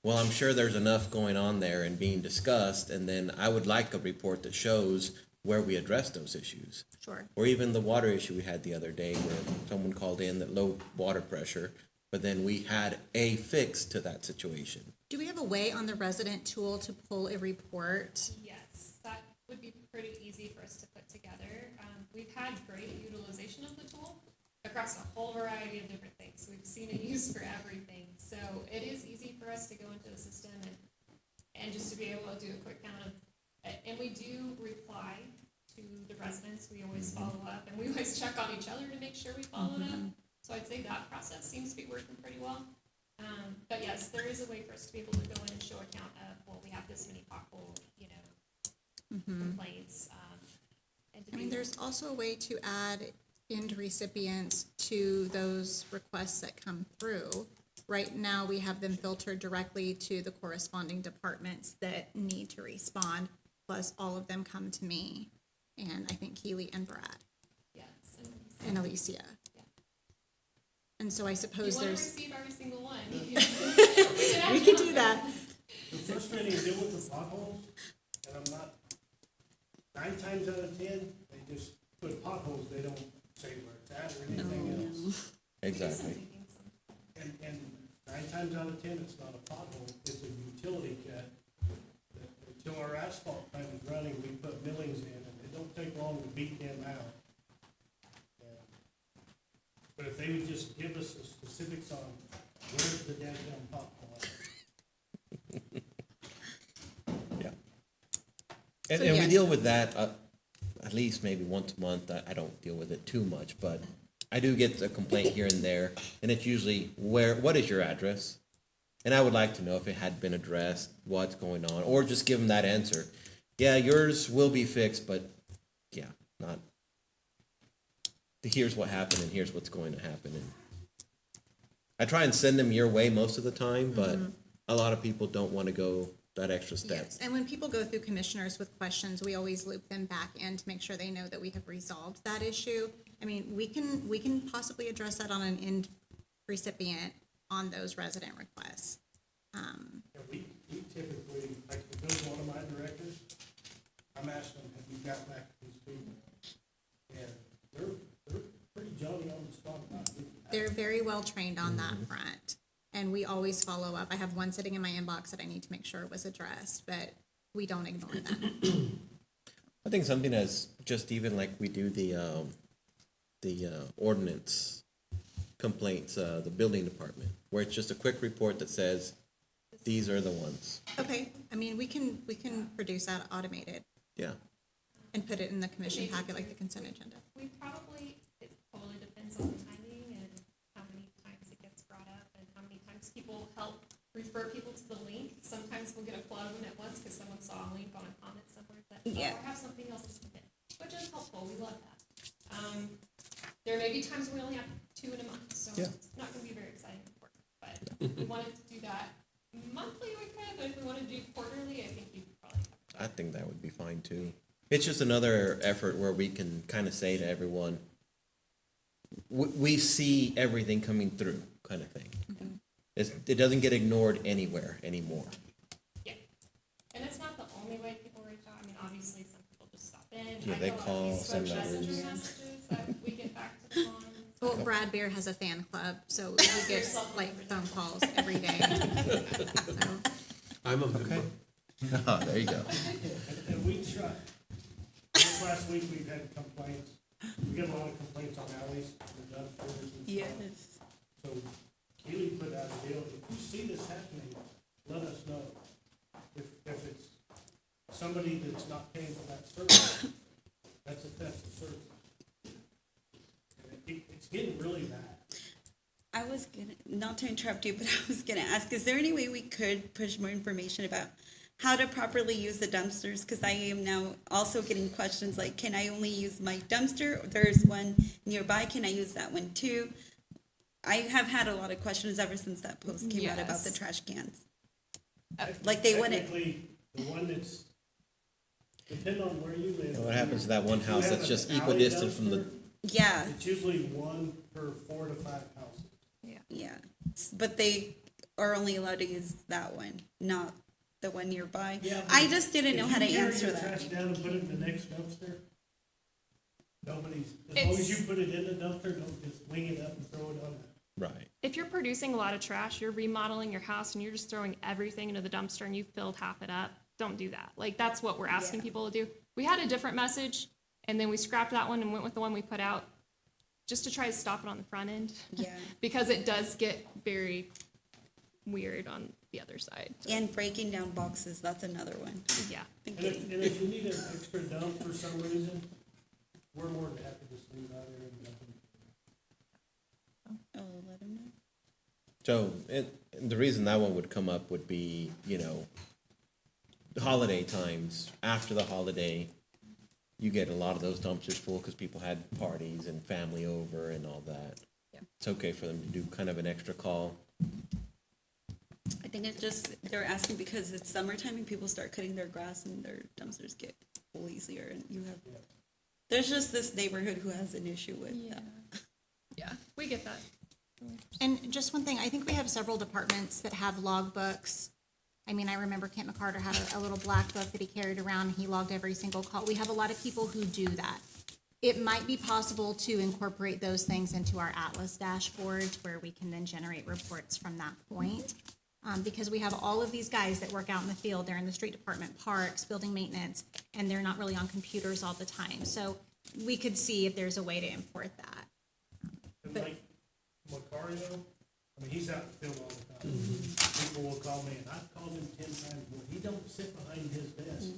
Well, I'm sure there's enough going on there and being discussed, and then I would like a report that shows where we address those issues. Sure. Or even the water issue we had the other day where someone called in that low water pressure, but then we had a fix to that situation. Do we have a way on the resident tool to pull a report? Yes, that would be pretty easy for us to put together. We've had great utilization of the tool across a whole variety of different things. We've seen it used for everything. So it is easy for us to go into the system and just to be able to do a quick count of, and we do reply to the residents. We always follow up, and we always check on each other to make sure we followed up. So I'd say that process seems to be working pretty well. But yes, there is a way for us to be able to go in and show a count of, well, we have this many pothole, complaints. There's also a way to add end recipients to those requests that come through. Right now, we have them filtered directly to the corresponding departments that need to respond, plus all of them come to me, and I think Keely and Brad. Yes. And Alicia. Yeah. And so I suppose You want to there's. receive every single one. We can do that. The frustrating deal with the potholes, and I'm not, 9 times out of 10, they just put potholes, they don't say where it's at or anything else. Exactly. And 9 times out of 10, it's not a pothole, it's a utility cut. Until our asphalt plant is running, we put millings in, and it don't take long to beat them out. But if they would just give us the specifics on where's the downtown pothole. Yeah. So And we yes. deal with that at least maybe once a month. I don't deal with it too much, but I do get a complaint here and there, and it's usually what is your address? And I would like to know if it had been addressed, what's going on, or just give them that answer. Yeah, yours will be fixed, but yeah, not. Here's what happened and here's what's going to happen. And I try and send them your way most of the time, but a lot of people don't want to go that extra step. Yes, and when people go through commissioners with questions, we always loop them back in to make sure they know that we have resolved that issue. I mean, we can possibly address that on an end recipient on those resident requests. Yeah, we typically, like, if it goes to one of my directors, I'm asking them, have you got back to these people? And they're pretty jolly on the spot about it. They're very well trained on that front, and we always follow up. I have one sitting in my inbox that I need to make sure was addressed, but we don't ignore them. I think something as just even like we do the ordinance complaints, the building department, where it's just a quick report that says, these are the ones. Okay, I mean, we can produce that automated Yeah. and put it in the commission packet like the consent agenda. We probably, it totally depends on the timing and how many times it gets brought up and how many times people help refer people to the link. Sometimes we'll get a flood of them at once because someone saw a link on a comment somewhere that, Yeah. or have something else to submit, which is helpful. We love that. There may be times when we only have 2 in a month, so Yeah. it's not going to be very exciting work. But if we wanted to do that monthly, we could, but if we want to do quarterly, I think you could probably have. I think that would be fine too. It's just another effort where we can kind of say to everyone, we see everything coming through, kind of thing. It doesn't get ignored anywhere anymore. Yeah. And it's not the only way people reach out. I mean, obviously, some people just stop in. Yeah, I they know call, Facebook send letters. messages that we get back to them on. Well, Brad Beer has a fan club, so he gets like phone calls every day. So, I'm a member. Oh, there you go. And we try, this last week we've had complaints, we get a lot of complaints on alleys and dumpsters and stuff. Yes. So Keely put out a deal, if you see this happening, let us know. If it's somebody that's not paying for that service, that's a theft of service. And it's getting really bad. I was gonna, not to interrupt you, but I was gonna ask, is there any way we could push more information about how to properly use the dumpsters? Because I am now also getting questions like, can I only use my dumpster? There's one nearby, can I use that one too? I have had a lot of questions ever since that post came out about the Yes. trash cans. Like they wouldn't, Technically, the one that's, depending on where you live. What happens to that one if you house have that's an just alley equidistant from the, dumpster, yeah, It's usually one per 4 to 5 houses. yeah. But they are only allowed to use that one, not the one nearby. Yeah, I but just didn't know how to If you carry answer your that. trash down and put it in the next dumpster, nobody's, as long as you put it in the dumpster, don't just wing it up and throw it on there. right. If you're producing a lot of trash, you're remodeling your house and you're just throwing everything into the dumpster and you've filled half it up, don't do that. Like, that's what we're asking people to do. We had a different message, and then we scrapped that one and went with the one we put out, just to try to stop it on the front end. Yeah. Because it does get very weird on the other side. And breaking down boxes, that's another one. Yeah. And if you need an extra dump for some reason, we're more than happy to send it out there and dump them. Oh, let them know. So, and the reason that one would come up would be, the holiday times. After the holiday, you get a lot of those dumpsters full because people had parties and family over and all that. Yeah. It's okay for them to do kind of an extra call. I think it just, they're asking because it's summertime and people start cutting their grass and their dumpsters get full easier and you have, there's just this neighborhood who has an issue with that. Yeah, we get that. And just one thing, I think we have several departments that have logbooks. I mean, I remember Kent McCarter had a little black book that he carried around, and he logged every single call. We have a lot of people who do that. It might be possible to incorporate those things into our Atlas dashboard, where we can then generate reports from that point. Because we have all of these guys that work out in the field, they're in the street department, parks, building maintenance, and they're not really on computers all the time. So we could see if there's a way to import that. And But- like Macario, I mean, he's out in the field all the time. People will call me, and I've called him 10 times more. He don't sit behind his desk.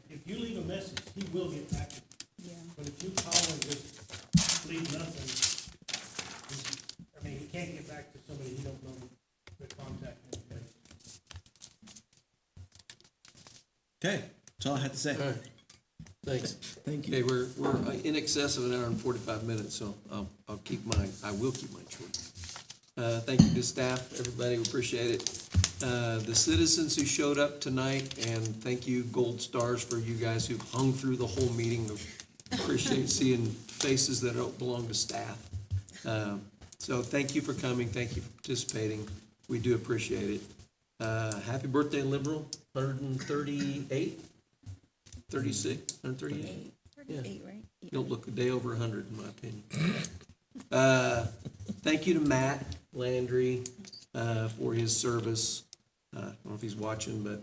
If you leave a message, he will get back to you. But if you call and just leave nothing, I mean, he can't get back to somebody he don't know the contact information. Okay, that's all I had to say. All right, thanks. Thank you. Okay, we're in excess of an hour and 45 minutes, so I will keep mine short. Thank you to staff, everybody, we appreciate it. The citizens who showed up tonight, and thank you, Gold Stars, for you guys who've hung through the whole meeting. Appreciate seeing faces that don't belong to staff. So thank you for coming, thank you for participating, we do appreciate it. Happy birthday, Liberal, 138, 36, 138? Yeah. 38, right? You don't look a day over 100, in my opinion. Thank you to Matt Landry for his service. I don't know if he's watching, but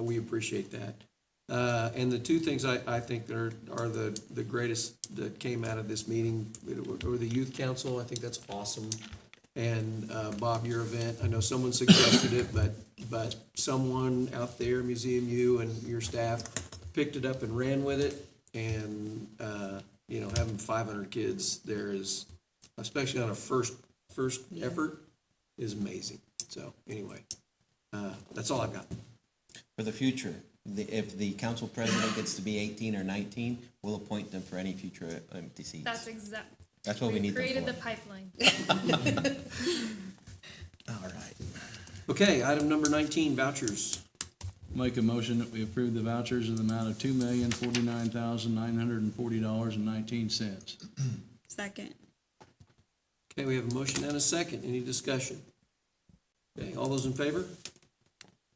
we appreciate that. And the two things I think are the greatest that came out of this meeting were the youth council. I think that's awesome. And Bob, your event, I know someone suggested it, but someone out there, Museum U and your staff, picked it up and ran with it. And having 500 kids there is, especially on a first effort, is amazing. So anyway, that's all I've got. For the future, if the council president gets to be 18 or 19, we'll appoint them for any future empty seats. That's what we need them created for. the pipeline. All right. Okay, item number 19, vouchers. Make a motion that we approve the vouchers in the amount of $2,049,940.19. Second. Okay, we have a motion and a second. Any discussion? Okay, all those in favor?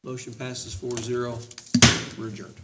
Motion passes 4-0. We're adjourned.